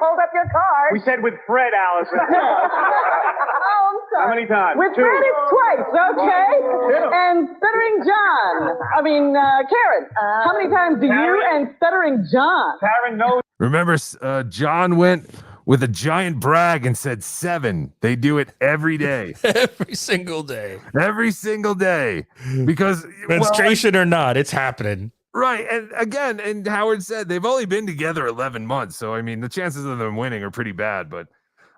hold up your card. We said with Fred, Allison. Oh, I'm sorry. How many times? With 2. Fred, it's twice, okay? And stuttering Karen, how many times do you and stuttering John? Karen knows. Remember, John went with a giant brag and said 7. They do it every day. Every single day. Every single day. Because menstruation or not, it's happening. Right. And again, and Howard said they've only been together 11 months. So, I mean, the chances of them winning are pretty bad. But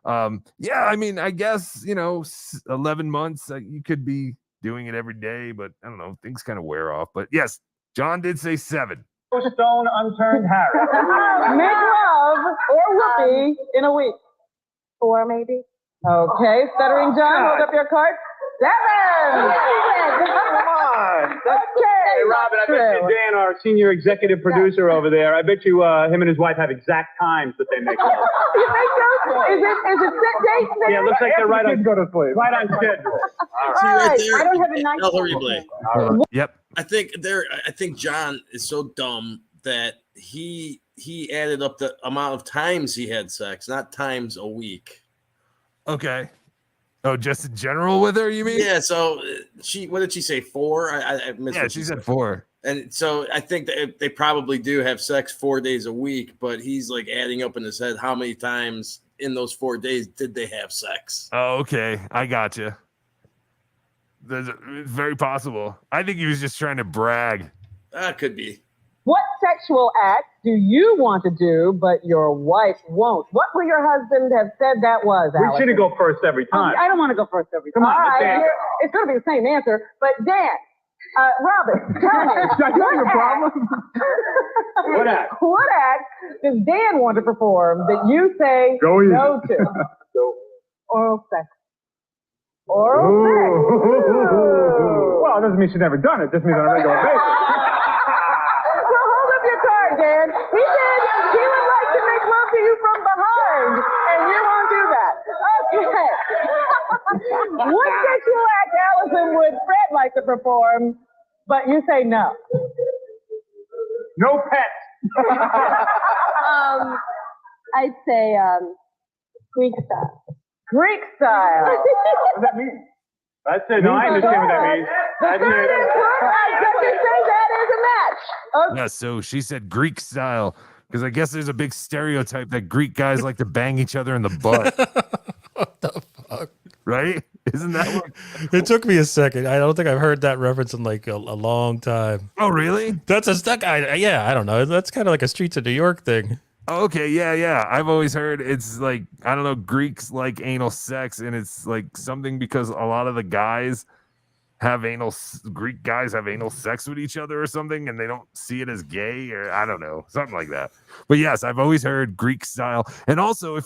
yeah, I mean, I guess, 11 months, you could be doing it every day. But I don't know, things kind of wear off. But yes, John did say 7. Stone unturned Harry. Make love or whoopee in a week. 4 maybe. Okay, stuttering John, hold up your card. 7! Come on. Okay, Hey, Robin, I bet you Dan, our senior executive producer over there, I bet you him and his wife have exact times that they make love. You think so? Is it set dates? Yeah, it looks like they're right on, Go to sleep. right on schedule. See right there. I don't have a nice Ellery Yep. I think John is so dumb that he added up the amount of times he had sex, not times a week. Okay. Oh, just in general with her, you mean? Yeah. So what did she say? 4? I missed. Yeah, what she said 4. And so I think that they probably do have sex 4 days a week, but he's like adding up in his head how many times in those 4 days did they have sex. Oh, okay. I gotcha. It's very possible. I think he was just trying to brag. Could be. What sexual act do you want to do, but your wife won't? What will your husband have said that was, We Allison? shouldn't go first every time. I don't want to go first every time. Come on, All right, Dan. it's going to be the same answer. But Dan, Robin, tell me. Is that your problem? What act? What act does Dan want to perform that you say Go easy. no to? Oral sex. Oral sex. Ooh. Well, it doesn't mean she's never done it. It just means on a regular basis. Well, hold up your card, Dan. He said he would like to make love to you from behind, and you won't do that. Okay. What sexual act, Allison, would Fred like to perform, but you say no? No pets. I'd say Greek style. Greek style. What does that mean? That's it. No, I understand what that means. That's it. I just say that is a match. Okay. Yeah, so she said Greek style because I guess there's a big stereotype that Greek guys like to bang each other in the butt. What the fuck? Right? Isn't that what? It took me a second. I don't think I've heard that reference in like a long time. Oh, really? That's a stuck. Yeah, I don't know. That's kind of like a Streets of New York thing. Okay, yeah. I've always heard it's like, I don't know, Greeks like anal sex, and it's like something because a lot of the guys have Greek guys have anal sex with each other or something, and they don't see it as gay, or I don't know, something like that. But yes, I've always heard Greek style. And also,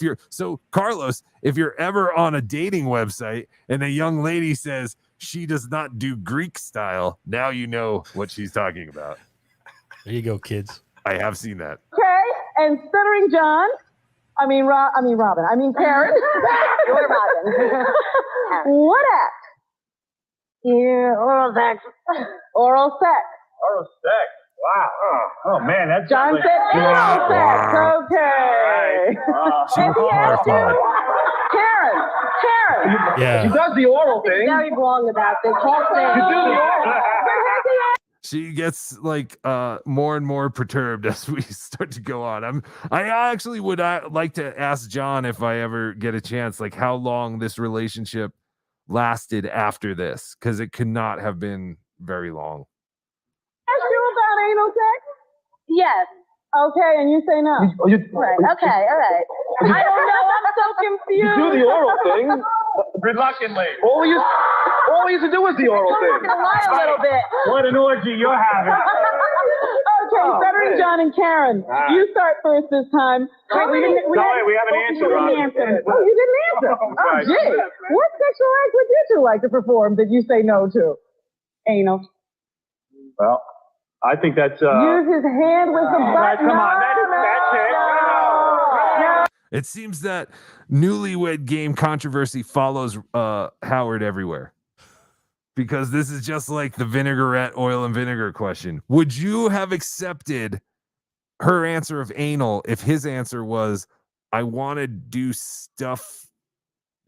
Carlos, if you're ever on a dating website and a young lady says she does not do Greek style, now you know what she's talking about. There you go, kids. I have seen that. Okay, and Stuttering John. Robin. Karen. You're Robin. What act? Yeah, oral sex. Oral sex. Oral sex. Wow. Oh man, that's John said oral sex. Okay. Has he asked you? Karen. Yeah. She does the oral thing. Very wrong about this whole thing. You do the oral. She gets like more and more perturbed as we start to go on. I actually would like to ask John, if I ever get a chance, like how long this relationship lasted after this, because it could not have been very long. Ask you about anal sex? Yes. Okay, and you say no. Right. Okay. All right. I don't know. I'm so confused. You do the oral thing. Reluctantly. All we used to do was the oral thing. I'm gonna lie a little bit. What an orgy you're having. Okay, Stuttering John and Karen, you start first this time. We haven't answered. Oh, you didn't answer. Oh, gee. What sexual act would you two like to perform that you say no to? Anal. Well, I think that's Use his hand with the butt. Come on, that's it. No. It seems that NewlyWed Game controversy follows Howard everywhere, because this is just like the vinaigrette, oil and vinegar question. Would you have accepted her answer of anal if his answer was, I want to do stuff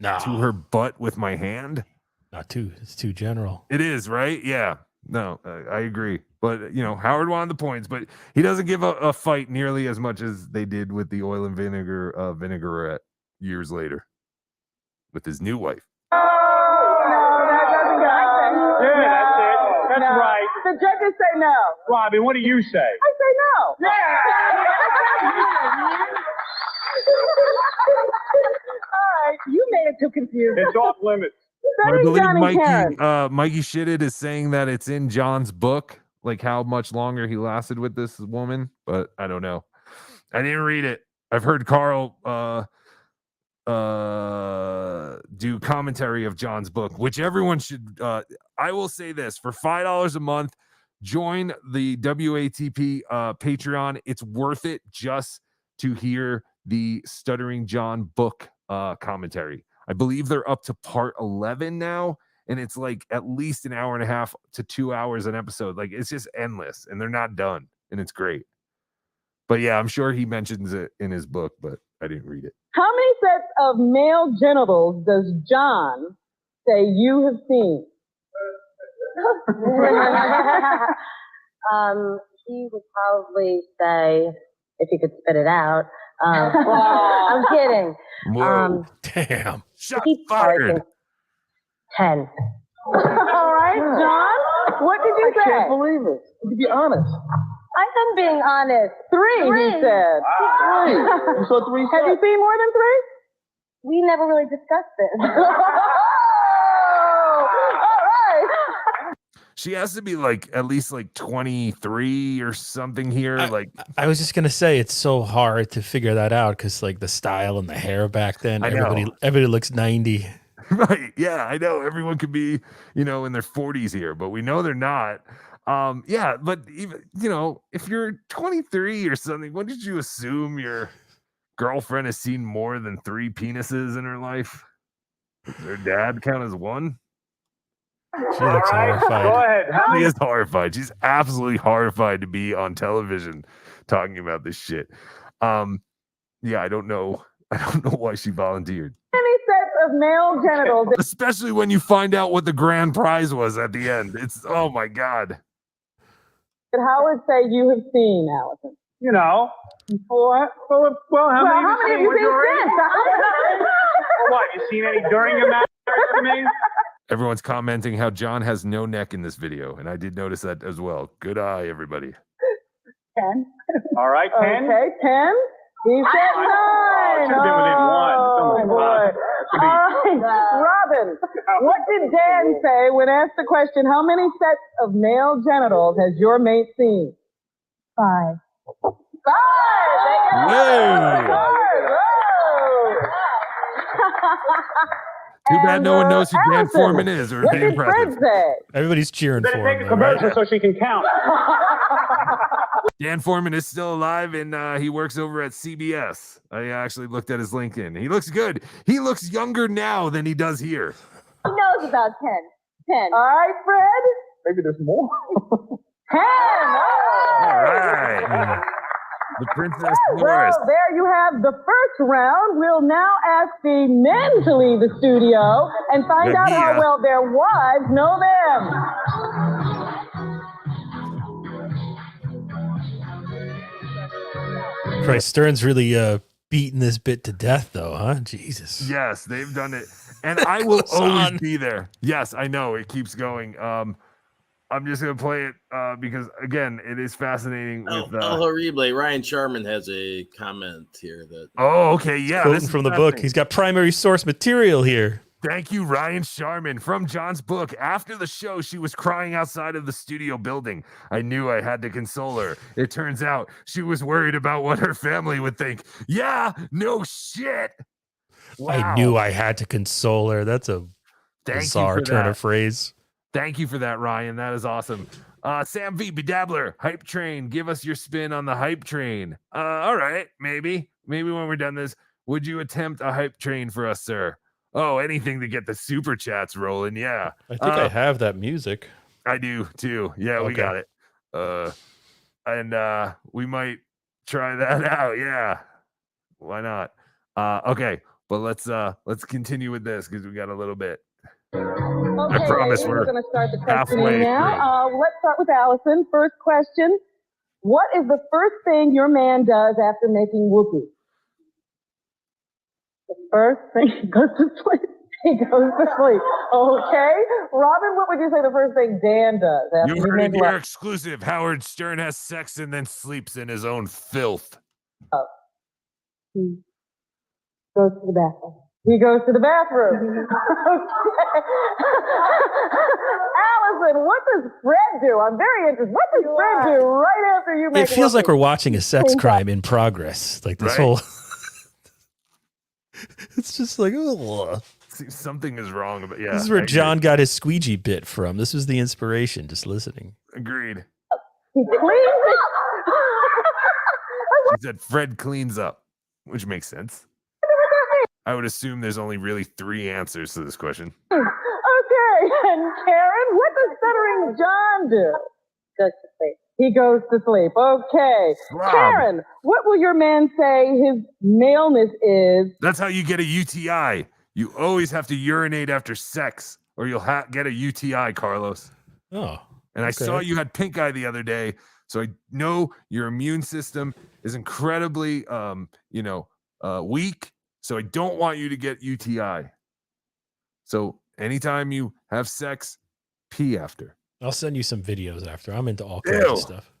to her butt with my hand? It's too general. It is, right? Yeah. No, I agree. But, Howard wanted the points, but he doesn't give a fight nearly as much as they did with the oil and vinegar vinaigrette years later with his new wife. No, that doesn't go. Yeah, that's it. That's right. The judges say no. Robin, what do you say? I say no. All right, you made it too confusing. It's off limits. I believe John and Karen. Mikey Shitted is saying that it's in John's book, like how much longer he lasted with this woman, but I don't know. I didn't read it. I've heard Carl do commentary of John's book, which everyone should. I will say this: for $5 a month, join the WATP Patreon. It's worth it just to hear the Stuttering John book commentary. I believe they're up to part 11 now, and it's like at least an hour and a half to 2 hours an episode. Like, it's just endless, and they're not done, and it's great. But yeah, I'm sure he mentions it in his book, but I didn't read it. How many sets of male genitals does John say you have seen? He would probably say, if he could spit it out. I'm kidding. Whoa. Damn. Shot He fired. 10. All right, John, what did you say? I can't believe it. To be honest. I'm being honest. 3, he said. 3. You saw 3 Have you seen more than 3? We never really discussed this. She has to be like at least like 23 or something here. I was just gonna say it's so hard to figure that out because like the style and the hair back then, everybody looks 90. Right. Yeah, I know. Everyone could be, in their 40s here, but we know they're not. Yeah, but even, if you're 23 or something, what did you assume your girlfriend has seen more than 3 penises in her life? Does her dad count as 1? She looks horrified. Go ahead. She is horrified. She's absolutely horrified to be on television talking about this shit. Yeah, I don't know why she volunteered. Many sets of male genitals. Especially when you find out what the grand prize was at the end. It's, oh my God. How would say you have seen, Allison? 4. Well, how many have you seen since? What, you seen any during your marriage to me? Everyone's commenting how John has no neck in this video, and I did notice that as well. Good eye, everybody. 10. All right, 10. Okay, 10. He said 9. Should have been within 1. Oh, boy. All right, Robin, what did Dan say when asked the question, how many sets of male genitals has your mate seen? 5. 5! Too bad no one knows who Dan Foreman is, or what be did impressive. Fred say? Everybody's cheering for Better take him. a commercial so she can count. Dan Foreman is still alive, and he works over at CBS. I actually looked at his LinkedIn. He looks good. He looks younger now than he does here. He knows about 10. 10. All right, Fred. Maybe there's more. 10. All right. The Princess Norris. Well, there you have the first round. We'll now ask the men to leave the studio and find out how well their wives know them. Christ, Stern's really beating this bit to death, though, huh? Jesus. Yes, they've done it. And I will always be there. Yes, I know. It keeps going. I'm just going to play it because, again, it is fascinating. With El Horrible. Ryan Sharman has a comment here. Oh, okay. Yeah. Quoting from the book. He's got primary source material here. Thank you, Ryan Sharman. From John's book. After the show, she was crying outside of the studio building. I knew I had to console her. It turns out she was worried about what her family would think. Yeah, no shit. Wow. I knew I had to console her. That's a bizarre turn of phrase. Thank you for that, Ryan. That is awesome. Sam V, BeDabbler, Hype Train. Give us your spin on the Hype Train. All right, maybe when we're done this, would you attempt a Hype Train for us, sir? Oh, anything to get the super chats rolling. Yeah. I think I have that music. I do too. Yeah, we got it. And we might try that out. Yeah. Why not? Okay, but let's continue with this because we got a little bit. Okay, I promise we're going to start the questioning halfway now. Let's start with Allison. First question. What is the first thing your man does after making whoopee? The first thing, he goes to sleep. He goes to sleep. Okay. Robin, what would you say the first thing Dan does after You he heard it makes here exclusive. Howard Stern has sex and then sleeps in his own filth. He goes to the bathroom. He goes to the bathroom. Allison, what does Fred do? I'm very interested. What does Fred do right after you make It feels like we're watching a sex crime in progress. Like this whole... It's just like, oh. See, something is wrong about This is where John got his squeegee bit from. This was the inspiration, just listening. Agreed. He cleans up. He said Fred cleans up, which makes sense. I would assume there's only really 3 answers to this question. Okay, and Karen, what does stuttering John do? Goes to sleep. He goes to sleep. Okay. Rob. Karen, what will your man say his maleness is? That's how you get a UTI. You always have to urinate after sex, or you'll get a UTI, Carlos. Oh. And I saw you had pink eye the other day, so I know your immune system is incredibly, weak. So I don't want you to get UTI. So anytime you have sex, pee after. I'll send you some videos after. I'm into all kinds of stuff.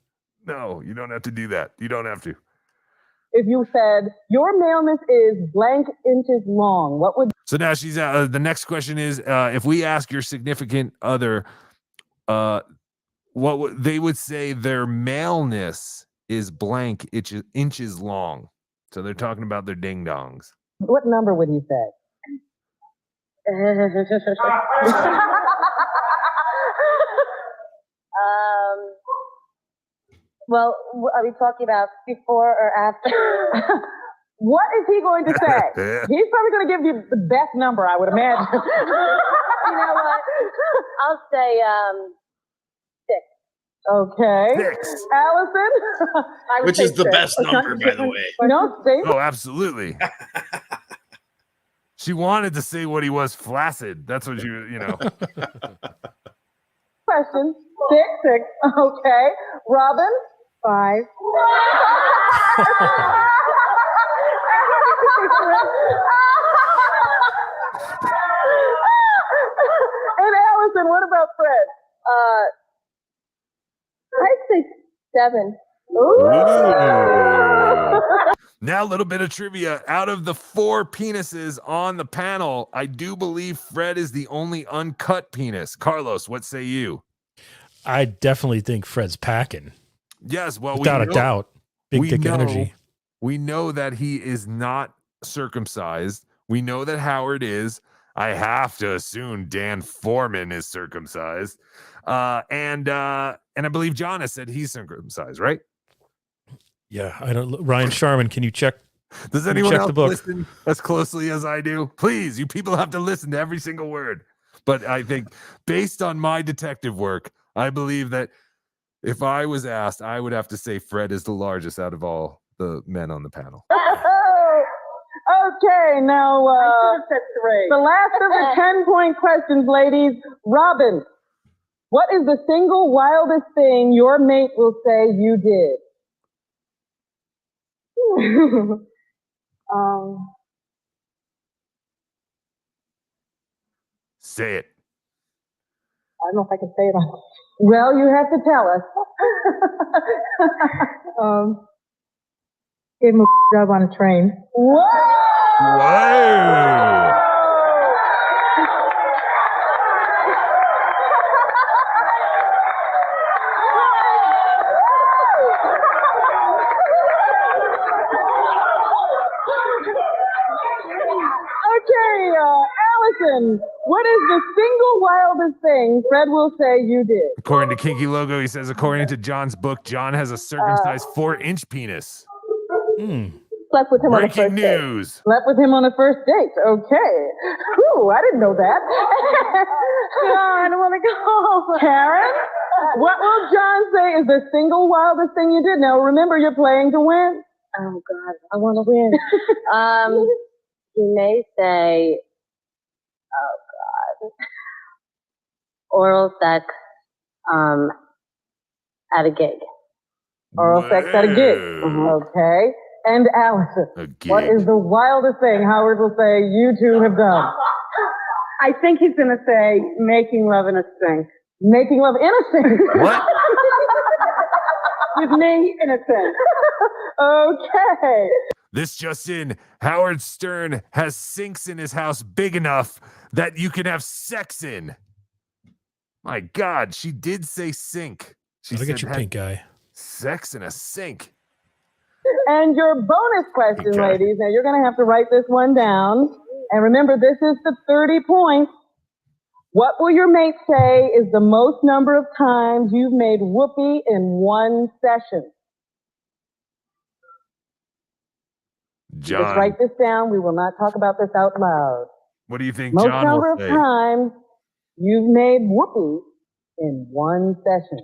No, you don't have to do that. You don't have to. If you said your maleness is blank inches long, what would? So now she's the next question is if we ask your significant other, what they would say their maleness is blank inches long. So they're talking about their ding dongs. What number would you say? Well, are we talking about before or after? What is he going to say? He's probably going to give you the best number, I would imagine. You know what? I'll say 6. Okay. 6. Allison? Which is the best number, by the way. No, Steve? Oh, absolutely. She wanted to say what he was, flaccid. That's what you know. Question. 6. Okay. Robin? 5. And Allison, what about Fred? I'd say 7. Now, a little bit of trivia. Out of the 4 penises on the panel, I do believe Fred is the only uncut penis. Carlos, what say you? I definitely think Fred's packing. Yes, well, without a doubt. Big dick energy. We know that he is not circumcised. We know that Howard is. I have to assume Dan Foreman is circumcised. And I believe John has said he's circumcised, right? Yeah, I don't. Ryan Sharman, can you check? Does anyone else listen as closely as I do? Please, you people have to listen to every single word. But I think based on my detective work, I believe that if I was asked, I would have to say Fred is the largest out of all the men on the panel. Okay, now the last of the 10-point questions, ladies. Robin, what is the single wildest thing your mate will say you did? Say it. I don't know if I can say it. Well, you have to tell us. Gave him a job on a train. Whoa! Whoa! Okay, Allison, what is the single wildest thing Fred will say you did? According to Kinky Logo, he says, according to John's book, John has a circumcised 4-inch penis. Slept with him on a Breaking first date. news. Slept with him on a first date. Okay. Whew, I didn't know that. God, I want to go. Karen, what will John say is the single wildest thing you did? Now, remember, you're playing to win. Oh, God, I want to win. He may say, oh, God, oral sex at a gig. Oral sex at a gig. Okay. And Allison, what is the wildest thing Howard will say you two have done? I think he's going to say making love in a sink. Making love in a sink? What? With me in a sink. Okay. This just in, Howard Stern has sinks in his house big enough that you can have sex in. My God, she did say sink. She Look said at your pink eye. Sex in a sink. And your bonus question, ladies. Now, you're going to have to write this one down. And remember, this is the 30 points. What will your mate say is the most number of times you've made whoopee in one session? John. Just write this down. We will not talk about this out loud. What do you think Most John number will of say? times you've made whoopee in one session.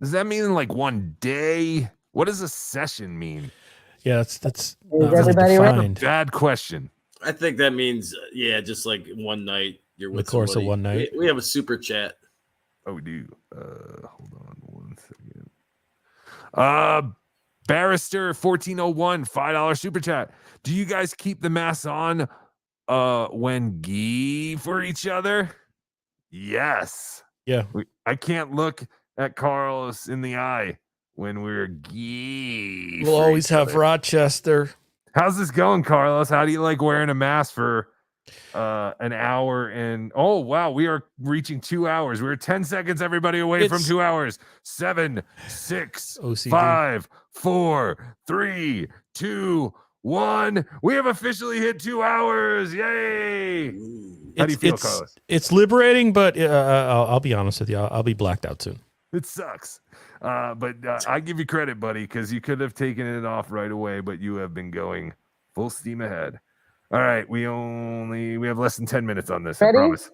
Does that mean like one day? What does a session mean? Yeah, that's Is everybody ready? Bad question. I think that means, just like one night you're with the course somebody. of one night. We have a super chat. Oh, we do. Hold on 1 second. Barrister 1401, $5 super chat. Do you guys keep the masks on when gee for each other? Yes. Yeah. I can't look at Carlos in the eye when we're gee. We'll always have Rochester. How's this going, Carlos? How do you like wearing a mask for an hour? And oh wow, we are reaching 2 hours. We're 10 seconds, everybody, away from 2 hours. 7, 6, OCD. 5, 4, 3, 2, 1. We have officially hit 2 hours. Yay! How do you feel, Carlos? It's liberating, but I'll be honest with you. I'll be blacked out soon. It sucks. But I give you credit, buddy, because you could have taken it off right away, but you have been going full steam ahead. All right, we have less than 10 minutes on this. Ready? I promise.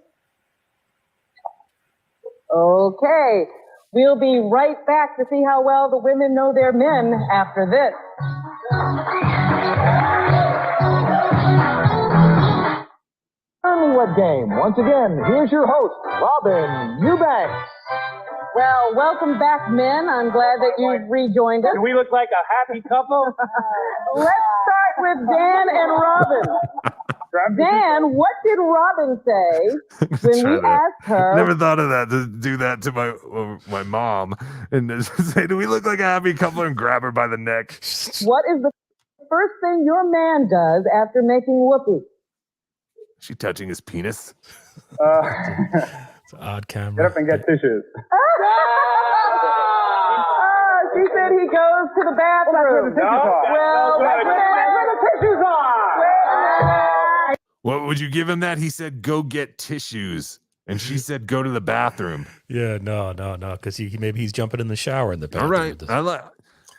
Okay. We'll be right back to see how well the women know their men after this. NewlyWed Game. Once again, here's your host, Robin Eubanks. Well, welcome back, men. I'm glad that you've rejoined us. Do we look like a happy couple? Let's start with Dan and Robin. Dan, what did Robin say when we asked her? Never thought of that, to do that to my mom and just say, do we look like a happy couple, and grab her by the neck? What is the first thing your man does after making whoopee? She touching his penis? It's an odd camera. Get up and get tissues. She said he goes to the bathroom. Well, that's where the tissues are. Well, that's where the tissues are. What would you give him that? He said, go get tissues. And she said, go to the bathroom. Yeah, no, because maybe he's jumping in the shower in the bathroom. All right.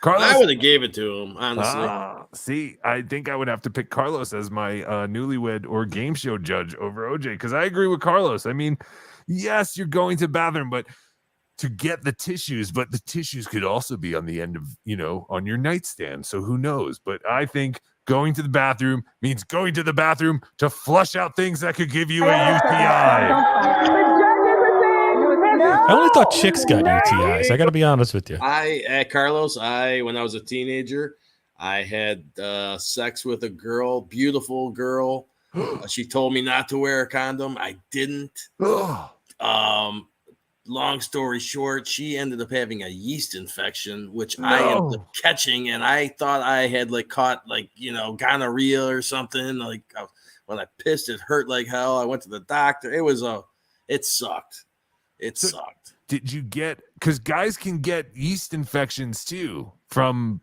Carlos, I would have gave it to him, honestly. See, I think I would have to pick Carlos as my newlywed or game show judge over OJ, because I agree with Carlos. I mean, yes, you're going to the bathroom, but to get the tissues, but the tissues could also be on the end of, on your nightstand. So who knows? But I think going to the bathroom means going to the bathroom to flush out things that could give you a UTI. I only thought chicks got UTIs. I got to be honest with you. Carlos, when I was a teenager, I had sex with a girl, beautiful girl. She told me not to wear a condom. I didn't. Long story short, she ended up having a yeast infection, which I ended up catching, and I thought I had caught gonorrhea or something. When I pissed, it hurt like hell. I went to the doctor. It sucked. It sucked. Did you because guys can get yeast infections too from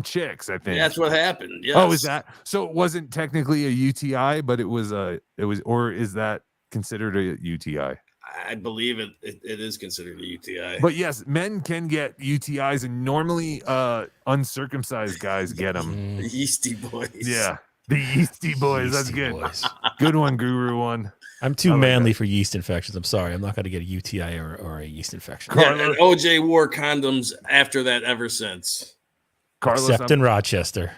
chicks, I think. That's what happened. Yes. Oh, is that so? It wasn't technically a UTI, but it was, or is that considered a UTI? I believe it is considered a UTI. But yes, men can get UTIs, and normally uncircumcised guys get them. The yeasty boys. Yeah, the yeasty boys. That's good. Good one, Guru one. I'm too manly for yeast infections. I'm sorry. I'm not going to get a UTI or a yeast infection. Yeah, and OJ wore condoms after that ever since. Carlos, except in Rochester.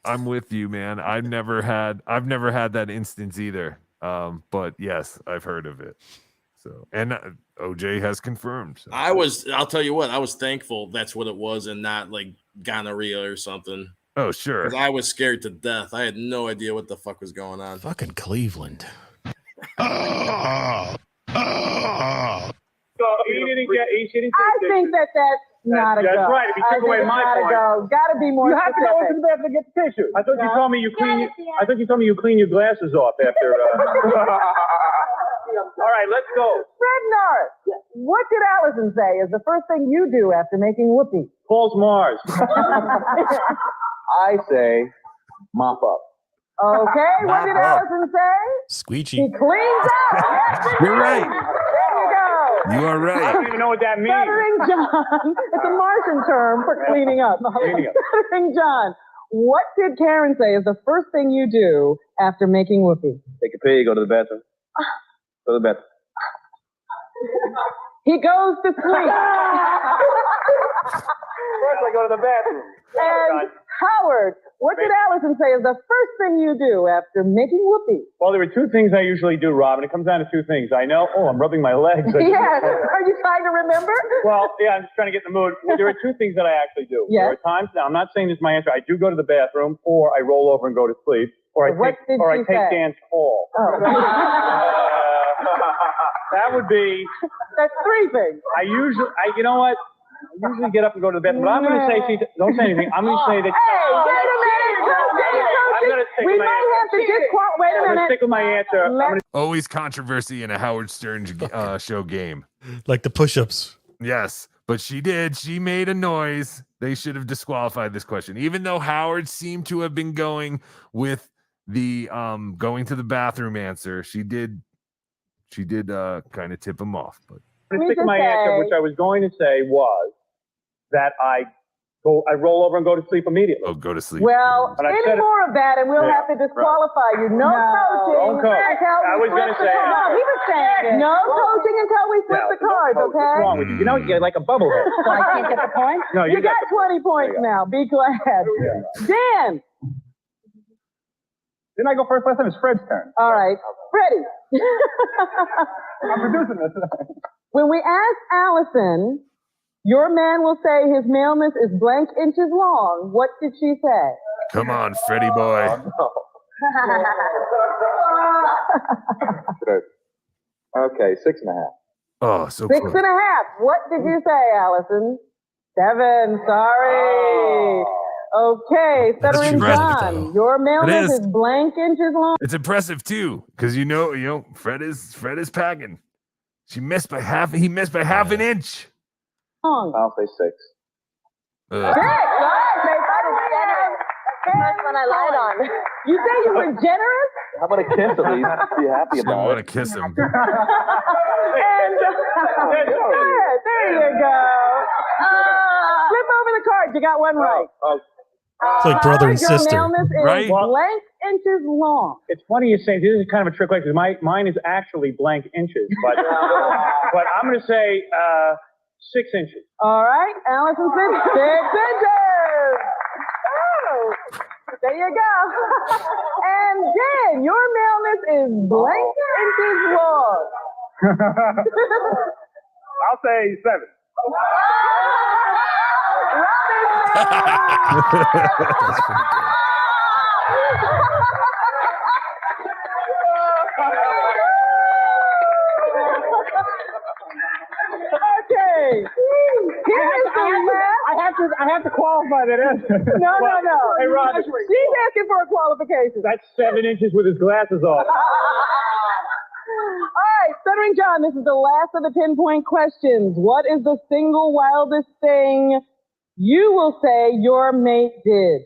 I'm with you, man. I've never had that instance either. But yes, I've heard of it. So, and OJ has confirmed. So. I'll tell you what, I was thankful that's what it was and not gonorrhea or something. Oh, sure. 'Cause I was scared to death. I had no idea what the fuck was going on. Fucking Cleveland. So he didn't I think that's not a go. That's right. If you took away my point, Gotta be more you have to go into the bathroom to get the tissue. I thought you told me you clean your glasses off after. All right, let's go. Fred Norris, what did Allison say is the first thing you do after making whoopee? Paul's Mars. I say mop up. Okay, what did Allison say? Squeegee. He cleans up. Yes, You're right. There you go. You are I right. don't even know what that means. Stuttering John. It's a Martian term for cleaning up. Stuttering John. What did Karen say is the first thing you do after making whoopee? Take a pee, go to the bathroom. Go to the bathroom. He goes to sleep. First, I go to the bathroom. And Howard, what did Allison say is the first thing you do after making whoopee? Well, there are two things I usually do, Robin. It comes down to two things. I know. Oh, I'm rubbing my legs. Yes. Are you trying to remember? Well, yeah, I'm just trying to get in the mood. There are two things that I actually do. Yes. There are times, now I'm not saying this is my answer. I do go to the bathroom, or I roll over and go to sleep, or I take Dan's call. Oh. That would be. That's three things. You know what? I usually get up and go to the bathroom, but I'm going to say, don't say anything. I'm going to say that. Hey, wait a minute. I'm going to stick We with my might answer. have to disqualify. Wait a I'm going to minute. stick with my answer. I'm gonna Always controversy in a Howard Stern show game. Like the push-ups. Yes, but she did. She made a noise. They should have disqualified this question, even though Howard seemed to have been going with the going to the bathroom answer. She did kind of tip him off, but. I'm going to stick with my answer, which I was going to say was that I roll over and go to sleep immediately. Oh, go to sleep. Well, any more of that, and we'll have to disqualify you. No coaching. Don't coach. I was going to say. No, he was saying no coaching until we flip the cards, okay? What's wrong with you? You know, you're like a bubblehead. So I can't get the point? No, you got 20 points now. Be glad. Dan. Didn't I go first last time? It's Fred's turn. All right. Freddie. I'm producing this. When we ask Allison, your man will say his maleness is blank inches long. What did she say? Come on, Freddie boy. Okay, 6.5. Oh, so 6.5. close. What did you say, Allison? 7. Sorry. Okay, Stuttering John. Your maleness is blank inches long. It's impressive too, because you know, Fred is packing. She missed by half. He missed by half an inch. I'll say 6. That's what I lied on. You say you were generous? How about a kiss at least? Be happy I about want to it. kiss him. And there you go. Flip over the cards. You got one right. It's like brother and sister, your maleness is right? blank inches long. It's funny you say this is kind of a trick question because mine is actually blank inches, but but I'm going to say 6 inches. All right, Allison said 6 inches. Oh, there you go. And Dan, your maleness is blank inches long. I'll say 7. That's pretty good. Okay. I have to qualify that answer. No. Hey, Rob. She's asking for a qualification. That's 7 inches with his glasses off. All right, Stuttering John, this is the last of the 10-point questions. What is the single wildest thing you will say your mate did?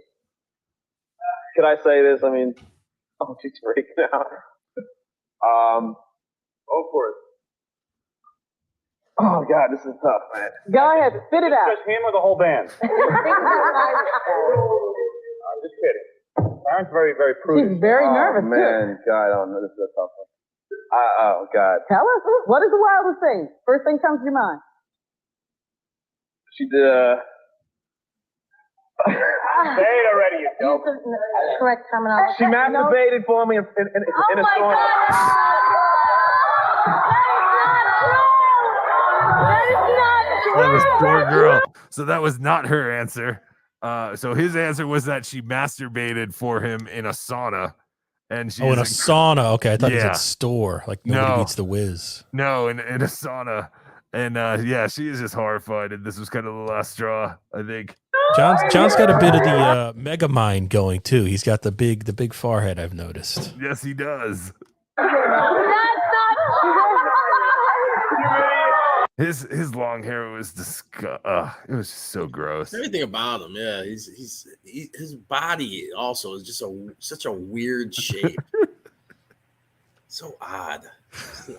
Could I say this? I mean, oh, she's freaking out. Go for it. Oh, God, this is tough, man. Go ahead, spit it out. Just him or the whole band? I'm just kidding. Aaron's very, very prudent. She's very nervous, Oh, man, God, I don't know. This is a tough one. Oh, God. Tell us, what is the wildest thing? First thing comes to your mind. She did, Say it already, you dope. Correct terminology. She masturbated for me in a sauna. That was poor girl. So that was not her answer. So his answer was that she masturbated for him in a sauna. And she's in a sauna. Okay, I thought you Yeah. said store. Like nobody No. beats the whiz. No, in a sauna. And yeah, she is just horrified. And this was kind of the last straw, I think. John's got a bit of the mega mind going too. He's got the big forehead, I've noticed. Yes, he does. His long hair was it was just so gross. Everything about him, yeah. His body also is just such a weird shape. So odd.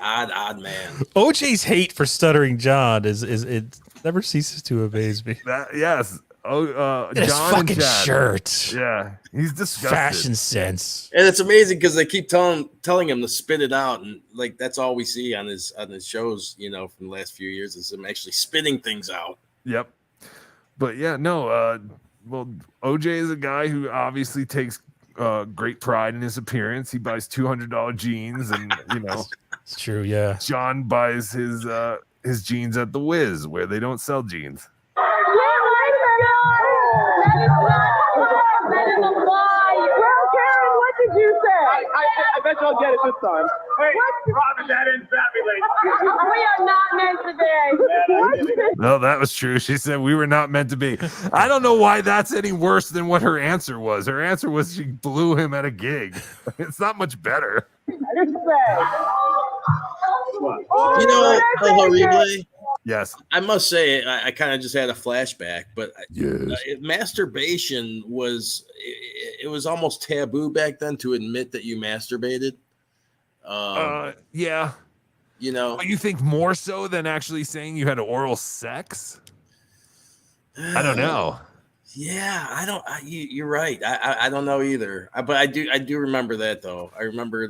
Odd man. OJ's hate for Stuttering John is it never ceases to amaze me. Yes. His John fucking and Chad. shirt. Yeah, he's disgusted. Fashion sense. And it's amazing because they keep telling him to spit it out, and like that's all we see on his shows, from the last few years is him actually spitting things out. Yep. But yeah, no, well, OJ is a guy who obviously takes great pride in his appearance. He buys $200 jeans, and it's true. Yeah, John buys his jeans at the Wiz, where they don't sell jeans. What did you say? I bet you'll get it this time. Hey, Robin, that ends badly, ladies. We are not meant to be. No, that was true. She said we were not meant to be. I don't know why that's any worse than what her answer was. Her answer was she blew him at a gig. It's not much better. Yes. I must say, I kind of just had a flashback, but yes. Masturbation was almost taboo back then to admit that you masturbated. Yeah. You think more so than actually saying you had oral sex? I don't know. Yeah, you're right. I don't know either. But I do remember that though. I remember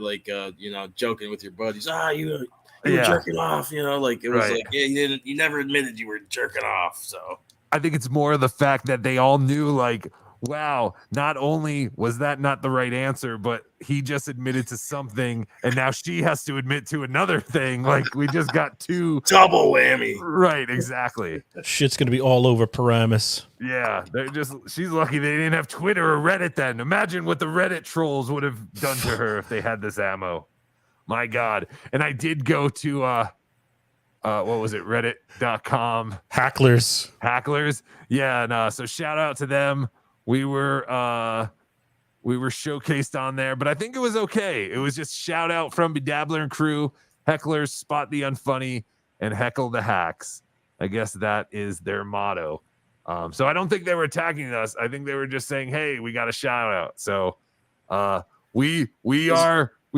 joking with your buddies. You were jerking off. It was you never admitted you were jerking off. So I think it's more of the fact that they all knew, wow, not only was that not the right answer, but he just admitted to something, and now she has to admit to another thing. We just got two double whammy. Right, exactly. Shit's gonna be all over Paramus. Yeah, she's lucky they didn't have Twitter or Reddit then. Imagine what the Reddit trolls would have done to her if they had this ammo. My God. And I did go to what was it, reddit.com. Hacklers. Yeah, and so shout out to them. We were showcased on there, but I think it was okay. It was just shout out from BeDabblin and crew, hecklers, spot the unfunny, and heckle the hacks. I guess that is their motto. So I don't think they were attacking us. I think they were just saying, hey, we got a shout out. So we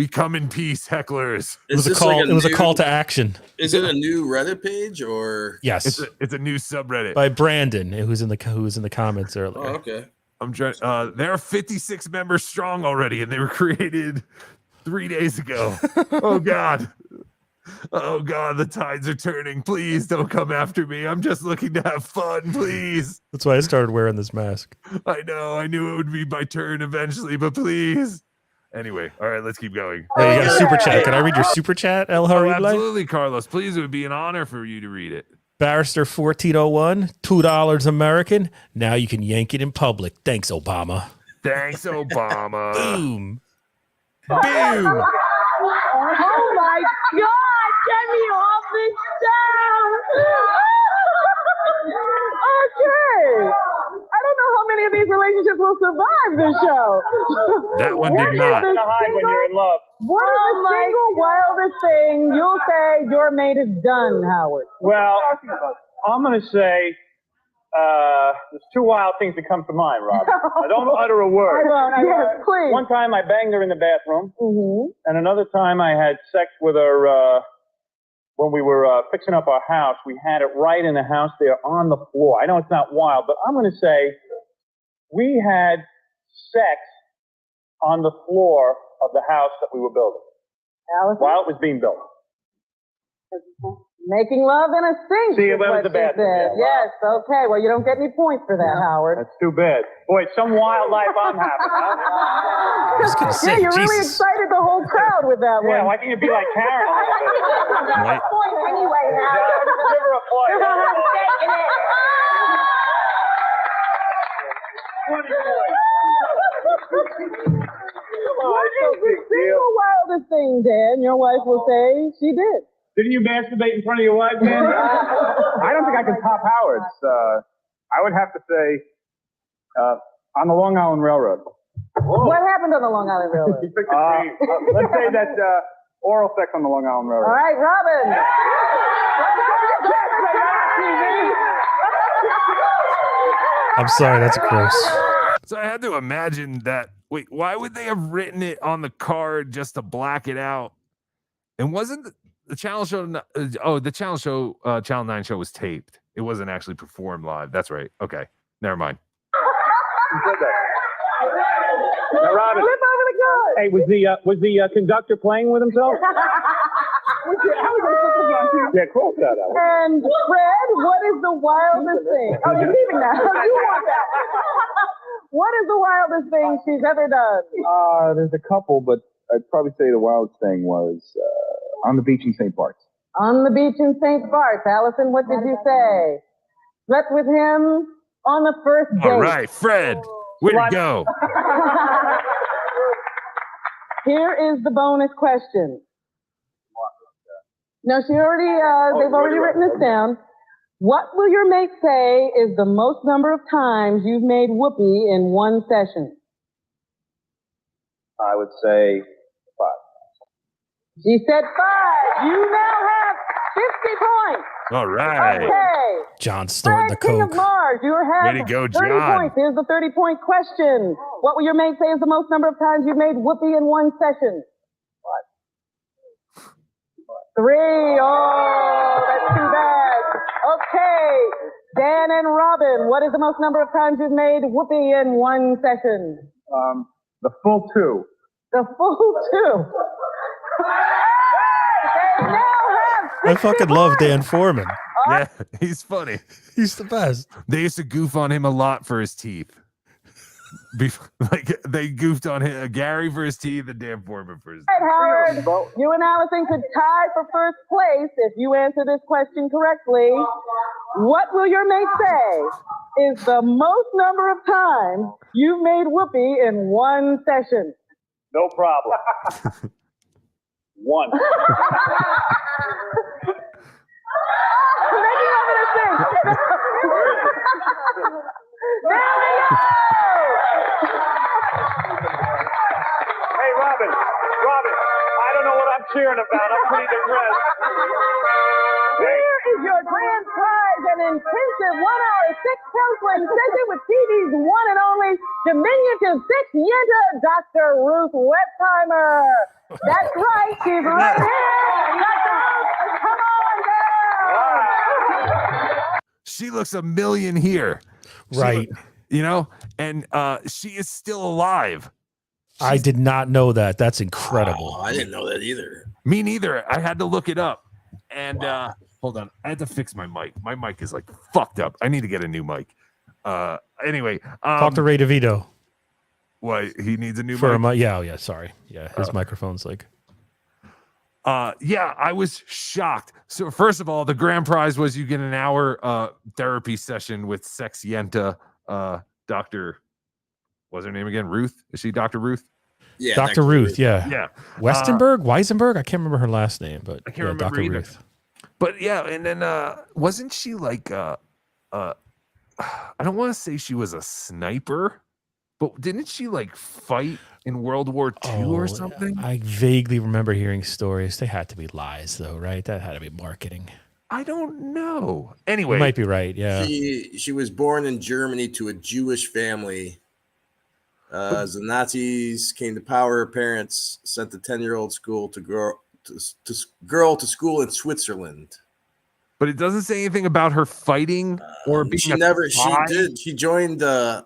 come in peace, hecklers. It was a call to action. Is it a new Reddit page or? Yes, it's a new subreddit by Brandon, who was in the comments earlier. Oh, okay. I'm trying. There are 56 members strong already, and they were created 3 days ago. Oh God, the tides are turning. Please don't come after me. I'm just looking to have fun. Please. That's why I started wearing this mask. I know. I knew it would be my turn eventually, but please. Anyway, all right, let's keep going. Hey, you got a super chat. Can I read your super chat, El Harible? Absolutely, Carlos. Please, it would be an honor for you to read it. Barrister 1401, $2 American. Now you can yank it in public. Thanks, Obama. Thanks, Obama. Boom. Oh my God! Get me off this show! Okay. I don't know how many of these relationships will survive this show. That one did not. Hide when you're in love. What is the single wildest thing you'll say your mate has done, Howard? Well, I'm going to say there's two wild things that come to mind, Rob. I don't utter a word. Yes, please. One time I banged her in the bathroom, and another time I had sex with her when we were fixing up our house. We had it right in the house there on the floor. I know it's not wild, but I'm going to say we had sex on the floor of the house that we were building. Allison? While it was being built. Making love in a sink. See, is that was what the bad she said. thing, yeah. Yes, okay. Well, you don't get any points for that, Howard. That's too bad. Boy, it's some wild life I'm having, huh? Yeah, you're really excited the whole crowd with that one. Yeah, why can't you be like Karen? Right. Points anyway, now. Give her a point. What is the single wildest thing, Dan? Your wife will say she did. Didn't you masturbate in front of your wife, man? I don't think I can top Howard's. I would have to say on the Long Island Railroad. What happened on the Long Island Railroad? Let's say that oral sex on the Long Island Railroad. All right, Robin. I'm sorry, that's gross. So I had to imagine that. Wait, why would they have written it on the card just to black it out? And wasn't the channel show? The channel show, Channel 9 show was taped. It wasn't actually performed live. That's right. Okay, never mind. Now, Robin, hey, was the conductor playing with himself? Yeah, Crow got that one. And Fred, what is the wildest thing? Oh, you're leaving now. You want that. What is the wildest thing she's ever done? There's a couple, but I'd probably say the wildest thing was on the beach in St. Bart's. On the beach in St. Bart's. Allison, what did you say? Slept with him on the first date. All right, Fred, way to go. Here is the bonus question. No, they've already written this down. What will your mate say is the most number of times you've made whoopee in one session? I would say 5. She said 5. You now have 50 points. All right. Okay. John's snorting the King of coke. Mars, you have Way to go, 30 John. points. Here's the 30-point question. What will your mate say is the most number of times you've made whoopee in one session? 3. Oh, that's too bad. Okay. Dan and Robin, what is the most number of times you've made whoopee in one session? The full 2. The full 2. They now have I fucking love Dan Foreman. Yeah, he's funny. He's the best. They used to goof on him a lot for his teeth. Like they goofed on him, Gary for his teeth and Dan Foreman for his teeth. Howard, you and Allison could tie for first place if you answer this question correctly. What will your mate say is the most number of times you've made whoopee in one session? No problem. 1. Making over the thing. There we go. Hey, Robin, I don't know what I'm cheering about. I'm pretty depressed. Here is your grand prize, an intensive 1-hour 6-counseling session with TV's one and only diminutive 6-yenta Dr. Ruth Westheimer. That's right, she's right here. Dr. Ruth, come on down. She looks a million here. Right. You know, and she is still alive. I did not know that. That's incredible. Oh, I didn't know that either. Me neither. I had to look it up. And hold on, I had to fix my mic. My mic is like fucked up. I need to get a new mic. Anyway, Talk to Ray DeVito. Why he needs a new For mic? yeah, sorry. Yeah, his microphone's like. Yeah, I was shocked. So first of all, the grand prize was you get an hour therapy session with Sex Yenta, Dr. What's her name again? Ruth? Is she Dr. Ruth? Yeah, Dr. Ruth, yeah. Yeah. Westenberg, Weisenberg? I can't remember her last name, but I can't remember Dr. either. Ruth. But yeah, and then wasn't she like I don't want to say she was a sniper, but didn't she like fight in World War II or something? I vaguely remember hearing stories. They had to be lies, though, right? That had to be marketing. I don't know. Anyway, You might be right. Yeah. She was born in Germany to a Jewish family. As the Nazis came to power, her parents sent the 10-year-old girl to school in Switzerland. But it doesn't say anything about her fighting or being. She did. She joined the.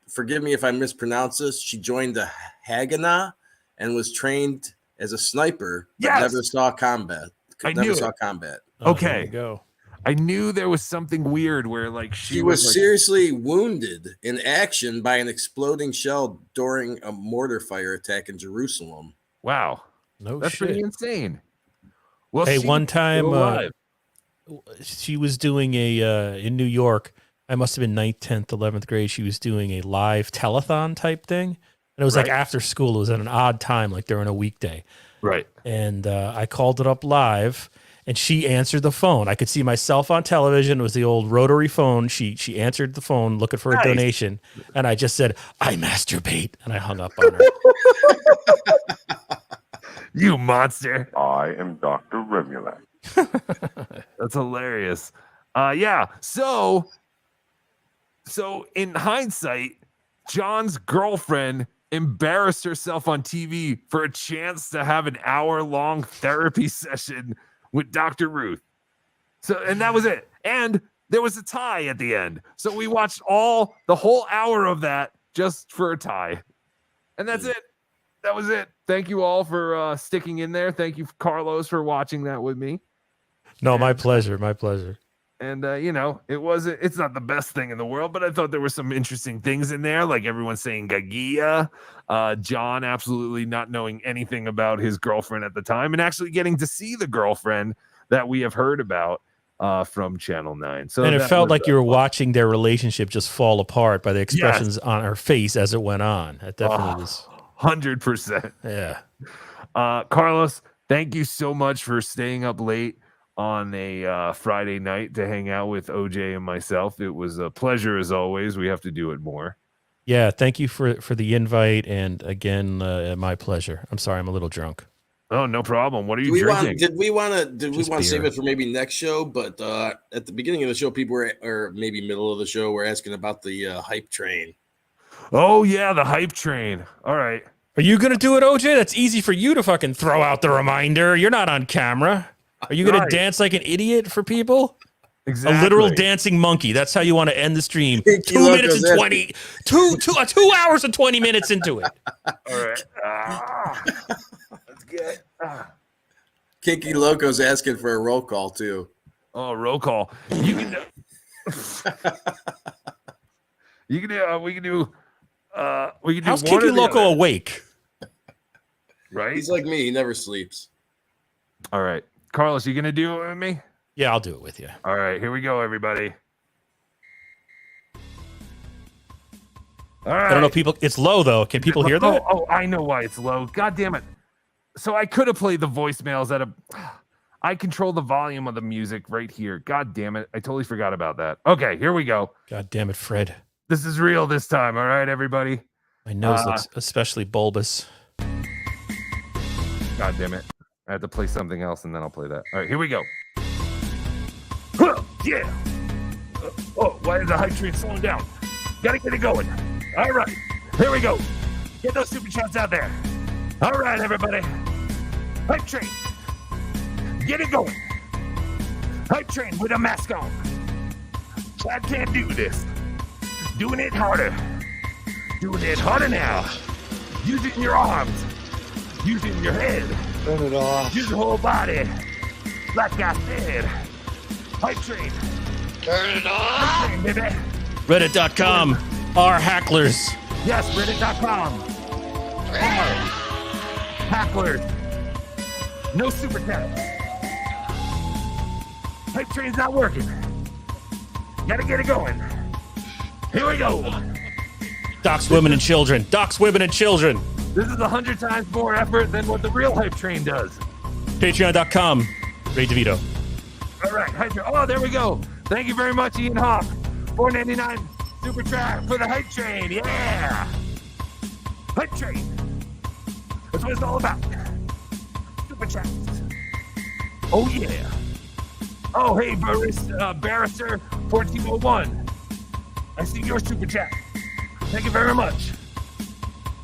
Forgive me if I mispronounce this. She joined the Haganah and was trained as a sniper, but never saw combat. Never saw combat. Okay, there you go. I knew there was something weird where like she was seriously wounded in action by an exploding shell during a mortar fire attack in Jerusalem. Wow, that's pretty insane. Well, hey, she one was time still alive. she was doing a in New York. I must have been 9th, 10th, 11th grade. She was doing a live telethon type thing. And it was like after school. It was at an odd time, like during a weekday. Right. And I called it up live, and she answered the phone. I could see myself on television. It was the old rotary phone. She answered the phone looking for a donation. And I just said, I masturbate. And I hung up on her. You monster. I am Dr. Remulak. That's hilarious. Yeah. So in hindsight, John's girlfriend embarrassed herself on TV for a chance to have an hour-long therapy session with Dr. Ruth. So, and that was it. And there was a tie at the end. So we watched the whole hour of that just for a tie. And that's it. That was it. Thank you all for sticking in there. Thank you, Carlos, for watching that with me. No, my pleasure. My pleasure. And it's not the best thing in the world, but I thought there were some interesting things in there, like everyone saying Gagia, John absolutely not knowing anything about his girlfriend at the time, and actually getting to see the girlfriend that we have heard about from Channel 9. So and it felt like you were watching their relationship just fall apart by the expressions on her face as it went on. It definitely was 100%. Yeah. Carlos, thank you so much for staying up late on a Friday night to hang out with OJ and myself. It was a pleasure as always. We have to do it more. Yeah, thank you for the invite, and again, my pleasure. I'm sorry, I'm a little drunk. Oh, no problem. What are you drinking? Did we want to Just save beer. it for maybe next show? But at the beginning of the show, people were, or maybe middle of the show, were asking about the hype train. Oh yeah, the hype train. All right. Are you gonna do it, OJ? That's easy for you to fucking throw out the reminder. You're not on camera. Are you gonna dance like an idiot for people? Exactly. A literal dancing monkey. That's how you want to end the stream. Pinky 2 minutes Loco's and 20. 2 hours and 20 minutes into it. All right. Let's get. Kinky Loco's asking for a roll call too. Oh, roll call. You can. We can do. How's one or Kinky the Loco other. awake? Right. He's like me. He never sleeps. All right, Carlos, you gonna do it with me? Yeah, I'll do it with you. All right, here we go, everybody. All right. I don't know, people. It's low though. Can people hear that? Oh, I know why it's low. God damn it. So I could have played the voicemails at a. I control the volume of the music right here. God damn it. I totally forgot about that. Okay, here we go. God damn it, Fred. This is real this time. All right, everybody. My nose looks especially bulbous. God damn it. I have to play something else and then I'll play that. All right, here we go. Yeah. Why is the hype train slowing down? Gotta get it going. All right, here we go. Get those super chats out there. All right, everybody. Hype train. Get it going. Hype train with a mask on. Chad can't do this. Doing it harder. Doing it harder now. Using your arms. Using your head. Turn it off. Use your whole body. Like I said. Hype train. Turn it off. Hype train, baby. Reddit.com. Our hacklers. Yes, Reddit.com. Hacklers. No super chats. Hype train's not working. Gotta get it going. Here we go. Dox women and children. Dox women and children. This is 100 times more effort than what the real hype train does. Patreon.com. Ray DeVito. All right, hype train. Oh, there we go. Thank you very much, Ian Hawk. $4.99 super chat for the hype train. Yeah. Hype train. That's what it's all about. Super chats. Oh, yeah. Oh, hey, Barrister 1401. I see your super chat. Thank you very much.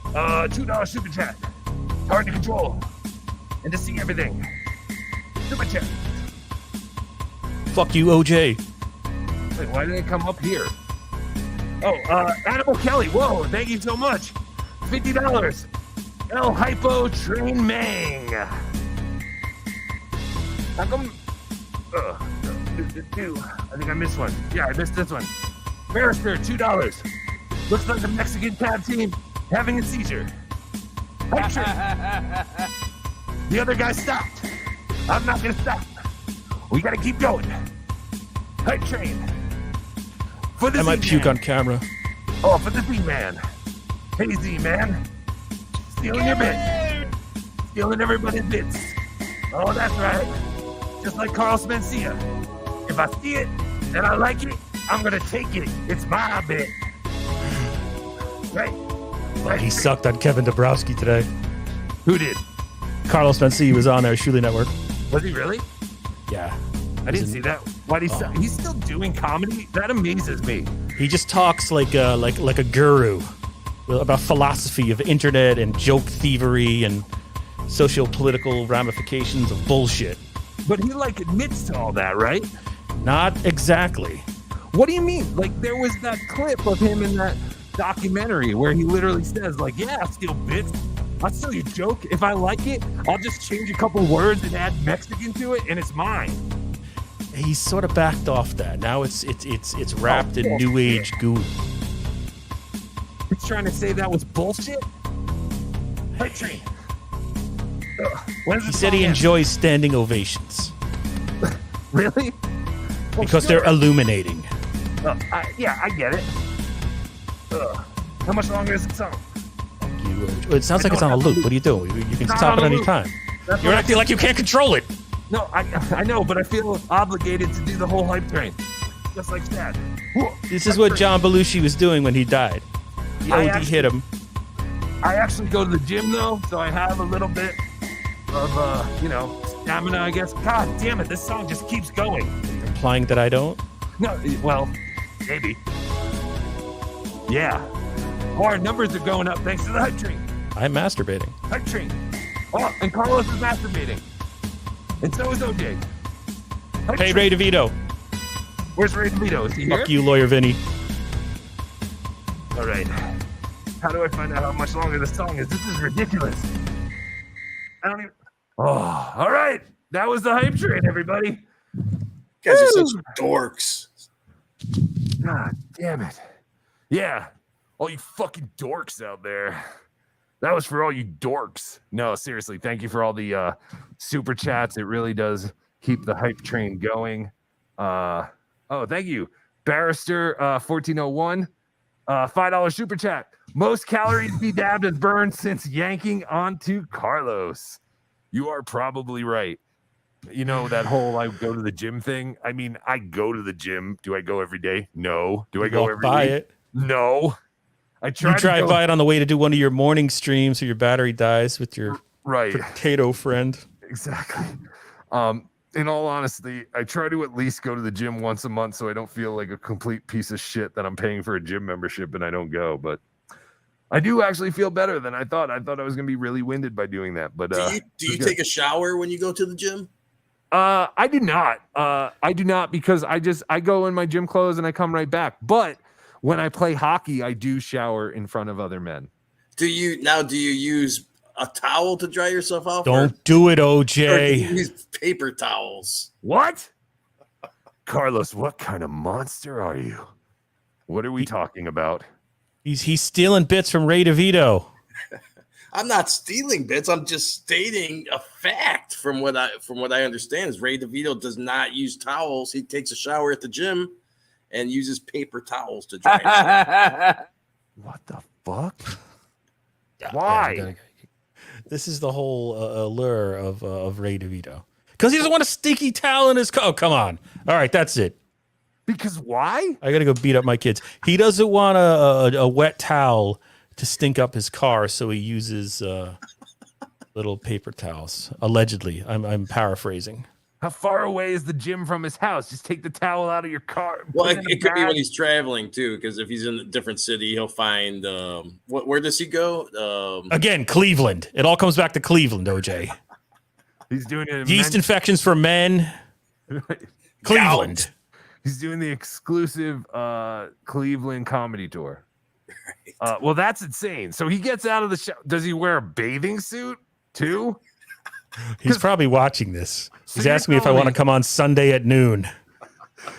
$2 super chat. Hard to control and to see everything. Super chat. Fuck you, OJ. Wait, why did it come up here? Oh, Animal Kelly. Whoa, thank you so much. $50. El Hypo Train Mang. How come? I think I missed one. Yeah, I missed this one. Barrister, $2. Looks like the Mexican tab team having a seizure. Hype train. The other guy stopped. I'm not gonna stop. We gotta keep going. Hype train. For the I might puke on camera. Oh, for the Z-Man. Hey, Z-Man. Stealing your bits. Stealing everybody's bits. Oh, that's right. Just like Carl Mencia. If I see it and I like it, I'm gonna take it. It's my bit. Right? He sucked on Kevin Dabrowski today. Who did? Carlos Mencia was on there, Shuli Network. Was he really? Yeah. I didn't see that. Why did he suck? He's still doing comedy? That amazes me. He just talks like a guru about philosophy of internet and joke thievery and socio-political ramifications of bullshit. But he admits to all that, right? Not exactly. What do you mean? There was that clip of him in that documentary where he literally says, yeah, I'll steal bits. I'll steal your joke. If I like it, I'll just change a couple words and add Mexican to it, and it's mine. He's sort of backed off that. Now it's wrapped in new age goo. He's trying to say that was bullshit. Hype train. He said he enjoys standing ovations. Really? Because they're illuminating. Yeah, I get it. How much longer is the song? It sounds like it's on a loop. What are you doing? You can stop it any time. You're acting like you can't control it. No, I know, but I feel obligated to do the whole hype train. Just like that. This is what John Belushi was doing when he died. The OD hit him. I actually go to the gym, though, so I have a little bit of, stamina, I guess. God damn it, this song just keeps going. Implying that I don't? No, well, maybe. Yeah. Our numbers are going up thanks to the hype train. I'm masturbating. Hype train. Oh, and Carlos is masturbating. And so is OJ. Hey, Ray DeVito. Where's Ray DeVito? Is he here? Fuck you, Lawyer Vinny. All right. How do I find out how much longer the song is? This is ridiculous. I don't even... Oh, all right. That was the hype train, everybody. You guys are such dorks. God damn it. Yeah. All you fucking dorks out there. That was for all you dorks. No, seriously. Thank you for all the super chats. It really does keep the hype train going. Thank you. Barrister 1401. $5 super chat. Most calories BeDabbed has burned since yanking onto Carlos. You are probably right. You know, that whole I go to the gym thing. I mean, I go to the gym. Do I go every day? No. Do I go every by week? it? No. I try You to drive go... by it on the way to do one of your morning streams so your battery dies with your potato friend. Exactly. In all honesty, I try to at least go to the gym once a month so I don't feel like a complete piece of shit that I'm paying for a gym membership and I don't go. But I do actually feel better than I thought. I thought I was going to be really winded by doing that. But do you take a shower when you go to the gym? I do not. I do not because I go in my gym clothes and I come right back. But when I play hockey, I do shower in front of other men. Do you use a towel to dry yourself off? Don't do it, Or do OJ. you use paper towels? What? Carlos, what kind of monster are you? What are we talking about? He's stealing bits from Ray DeVito. I'm not stealing bits. I'm just stating a fact. From what I understand, is Ray DeVito does not use towels. He takes a shower at the gym and uses paper towels to dry himself. What the fuck? Why? This is the whole allure of Ray DeVito. Because he doesn't want a stinky towel in his car. Oh, come on. All right, that's it. Because why? I got to go beat up my kids. He doesn't want a wet towel to stink up his car, so he uses little paper towels. Allegedly. I'm paraphrasing. How far away is the gym from his house? Just take the towel out of your car. Well, it could be when he's traveling too, because if he's in a different city, he'll find where does he go? Again, Cleveland. It all comes back to Cleveland, OJ. He's doing it. Yeast infections for men. Cleveland. He's doing the exclusive Cleveland comedy tour. Well, that's insane. So he gets out of the shower. Does he wear a bathing suit too? He's probably watching this. He's asking me if I want to come on Sunday at noon.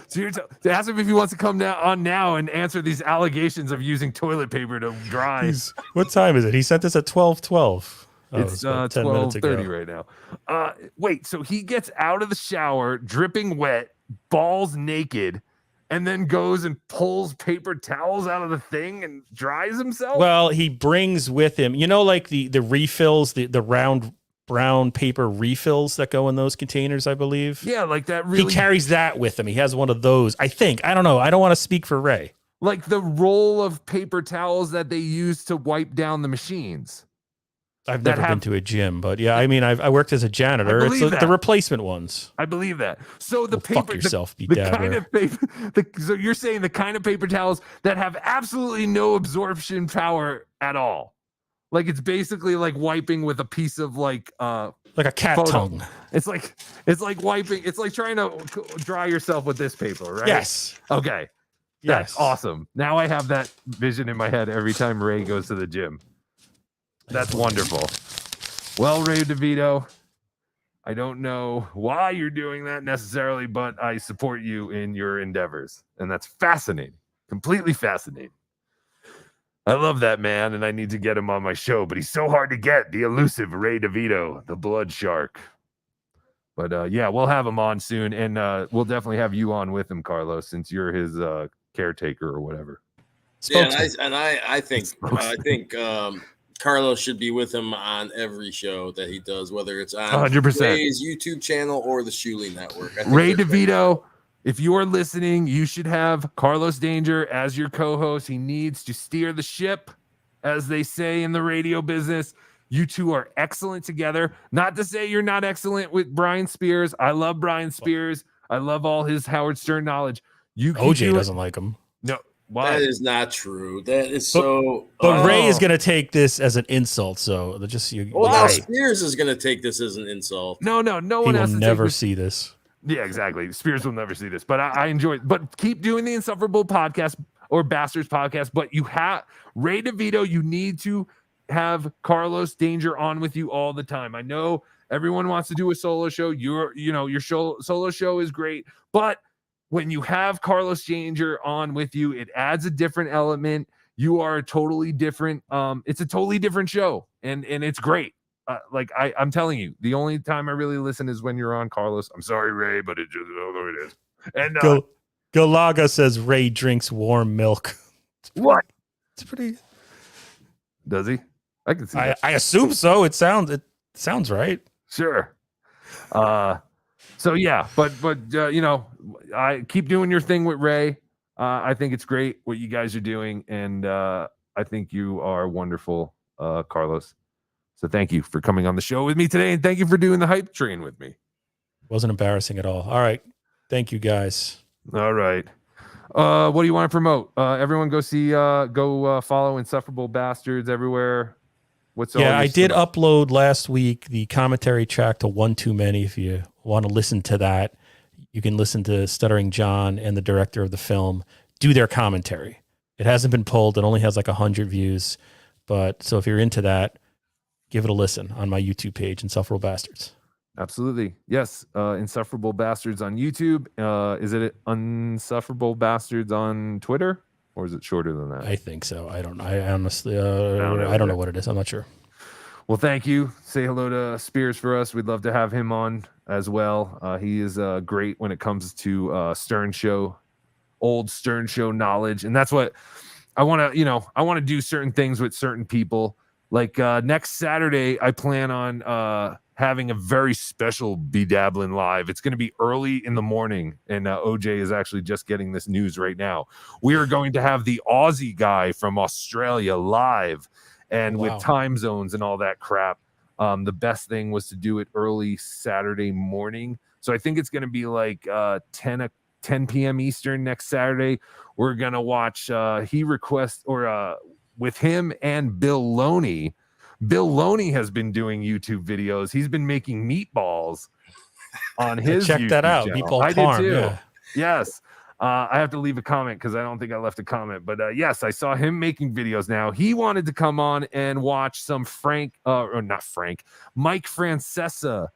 So you're ask him if he wants to come on now and answer these allegations of using toilet paper to dry. What time is it? He sent this at 12:12. It's 12:30 right now. Wait, so he gets out of the shower, dripping wet, balls naked, and then goes and pulls paper towels out of the thing and dries himself? Well, he brings with him, like the refills, the round brown paper refills that go in those containers, I believe. Yeah, like that. He carries that with him. He has one of those, I think. I don't know. I don't want to speak for Ray. Like the roll of paper towels that they use to wipe down the machines. I've never been to a gym, but yeah, I mean, I worked as a janitor. It's the replacement ones. I believe that. So the paper, fuck yourself, the kind of paper. So you're saying the kind of paper towels that have absolutely no absorption power at all. Like it's basically like wiping with a piece of like a cat tongue. It's like wiping. It's like trying to dry yourself with this paper, right? Yes. Okay. That's awesome. Now I have that vision in my head every time Ray goes to the gym. That's wonderful. Well, Ray DeVito, I don't know why you're doing that necessarily, but I support you in your endeavors. And that's fascinating. Completely fascinating. I love that man, and I need to get him on my show, but he's so hard to get. The elusive Ray DeVito, the blood shark. But yeah, we'll have him on soon, and we'll definitely have you on with him, Carlos, since you're his caretaker or whatever. Yeah, I think Carlos should be with him on every show that he does, whether it's on 100%. Ray's YouTube channel or the Shuli Network. I think Ray DeVito, if you are listening, you should have Carlos Danger as your co-host. He needs to steer the ship, as they say in the radio business. You two are excellent together. Not to say you're not excellent with Brian Spears. I love Brian Spears. I love all his Howard Stern knowledge. OJ doesn't like him. No, why? That is not true. That is But Ray is going to take this as an insult. So just now Spears is going to take this as an insult. No one he has will to never take see this. Yeah, exactly. Spears will never see this, but I enjoy it. But keep doing the Insufferable podcast or Bastards podcast. But you have Ray DeVito. You need to have Carlos Danger on with you all the time. I know everyone wants to do a solo show. Your solo show is great, but when you have Carlos Danger on with you, it adds a different element. You are a totally different. It's a totally different show, and it's great. I'm telling you, the only time I really listen is when you're on, Carlos. I'm sorry, Ray, but it is. And Galaga says Ray drinks warm milk. What? It's pretty. Does he? I can see that. I assume so. It sounds right. Sure. So yeah, but I keep doing your thing with Ray. I think it's great what you guys are doing, and I think you are wonderful, Carlos. So thank you for coming on the show with me today, and thank you for doing the hype train with me. Wasn't embarrassing at all. All right. Thank you, guys. All right. What do you want to promote? Everyone go follow Insufferable Bastards everywhere. I did upload last week the commentary track to One Too Many. If you want to listen to that, you can listen to Stuttering John and the director of the film do their commentary. It hasn't been pulled. It only has like 100 views. But so if you're into that, give it a listen on my YouTube page, Insufferable Bastards. Absolutely. Yes. Insufferable Bastards on YouTube. Is it Insufferable Bastards on Twitter? Or is it shorter than that? I think so. I don't know. I honestly, I don't know what it is. I'm not sure. Well, thank you. Say hello to Spears for us. We'd love to have him on as well. He is great when it comes to Stern Show, old Stern Show knowledge. And that's what I want to, I want to do certain things with certain people. Like next Saturday, I plan on having a very special BeDabblin live. It's going to be early in the morning, and OJ is actually just getting this news right now. We are going to have the Aussie guy from Australia live, and with time zones and all that crap. The best thing was to do it early Saturday morning. So I think it's going to be like 10 p.m. Eastern next Saturday. We're going to watch with him and Bill Loney. Bill Loney has been doing YouTube videos. He's been making meatballs on his Check YouTube that out. channel. Meatball I Farm, did too. yeah. Yes. I have to leave a comment because I don't think I left a comment. But yes, I saw him making videos now. He wanted to come on and watch some Mike Francesa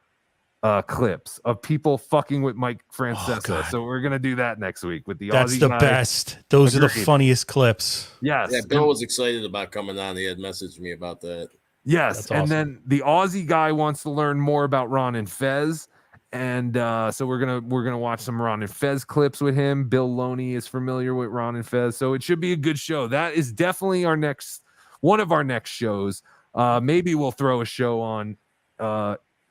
clips of people fucking with Mike Francesa. So we're going to do that next week with the That's Aussie the guy. best. Those are the Agreed. funniest clips. Yes. Yeah, Bill was excited about coming on. He had messaged me about that. Yes, That's and awesome. then the Aussie guy wants to learn more about Ron and Fez, and so we're gonna watch some Ron and Fez clips with him. Bill Loney is familiar with Ron and Fez, so it should be a good show. That is definitely one of our next shows. Maybe we'll throw a show on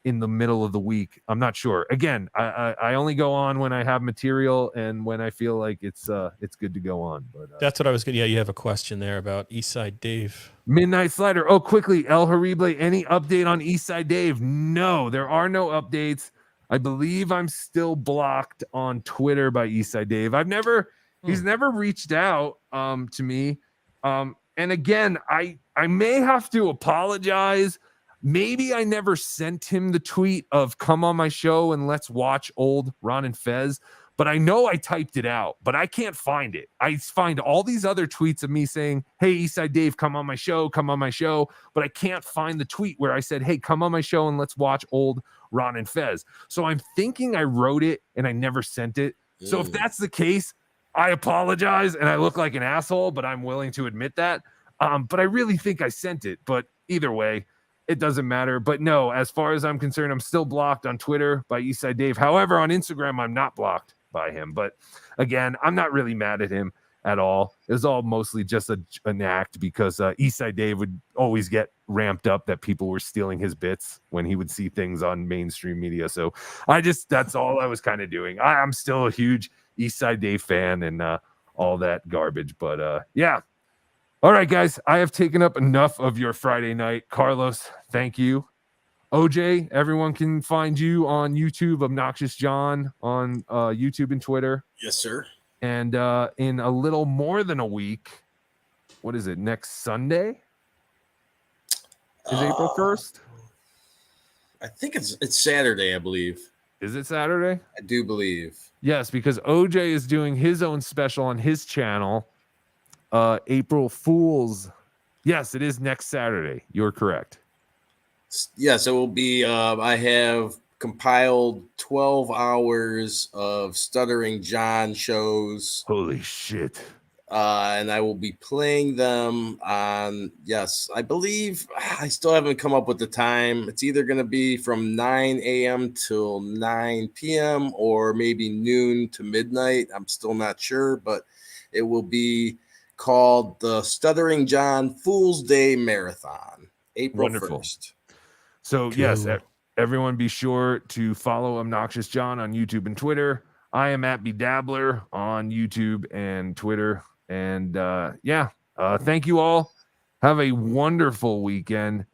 in the middle of the week. I'm not sure. Again, I only go on when I have material and when I feel like it's good to go on. But That's what I was going to. Yeah, you have a question there about Eastside Dave. Midnight Slider. Oh, quickly, El Horrible. Any update on Eastside Dave? No, there are no updates. I believe I'm still blocked on Twitter by Eastside Dave. He's never reached out to me. And again, I may have to apologize. Maybe I never sent him the tweet of come on my show and let's watch old Ron and Fez. but I know I typed it out, but I can't find it. I find all these other tweets of me saying, hey, Eastside Dave, come on my show, but I can't find the tweet where I said, hey, come on my show and let's watch old Ron and Fez. So I'm thinking I wrote it and I never sent it. So if that's the case, I apologize and I look like an asshole, but I'm willing to admit that. But I really think I sent it. But either way, it doesn't matter. But no, as far as I'm concerned, I'm still blocked on Twitter by Eastside Dave. However, on Instagram, I'm not blocked by him. But again, I'm not really mad at him at all. It was all mostly just an act because Eastside Dave would always get ramped up that people were stealing his bits when he would see things on mainstream media. So that's all I was kind of doing. I'm still a huge Eastside Dave fan and all that garbage. But yeah. All right, guys, I have taken up enough of your Friday night. Carlos, thank you. OJ, everyone can find you on YouTube, Obnoxious John on YouTube and Twitter. Yes, sir. And in a little more than a week, what is it, next Sunday? Is April 1st? I think it's Saturday, I believe. Is it Saturday? I do believe. Yes, because OJ is doing his own special on his channel. April Fool's. Yes, it is next Saturday. You're correct. Yes, it will be. I have compiled 12 hours of Stuttering John shows. Holy shit. And I will be playing them on, yes, I believe, I still haven't come up with the time. It's either going to be from 9 a.m. till 9 p.m. or maybe noon to midnight. I'm still not sure, but it will be called the Stuttering John Fool's Day Marathon, April 1st. So, yes, everyone be sure to follow Obnoxious John on YouTube and Twitter. I am at BeDabbler on YouTube and Twitter. And thank you all. Have a wonderful weekend.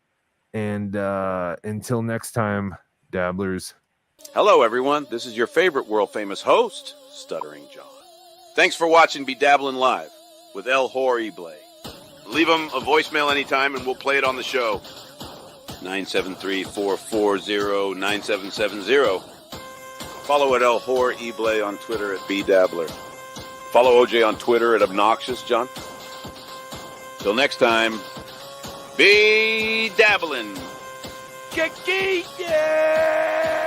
And until next time, Dabblers. Hello, everyone. This is your favorite world-famous host, Stuttering John. Thanks for watching BeDabblin Live with El Horrible. Leave him a voicemail anytime and we'll play it on the show. 973-440-9770. Follow at El Horrible on Twitter at BeDabbler. Follow OJ on Twitter at Obnoxious John. Till next time, BeDabblin. Yeah!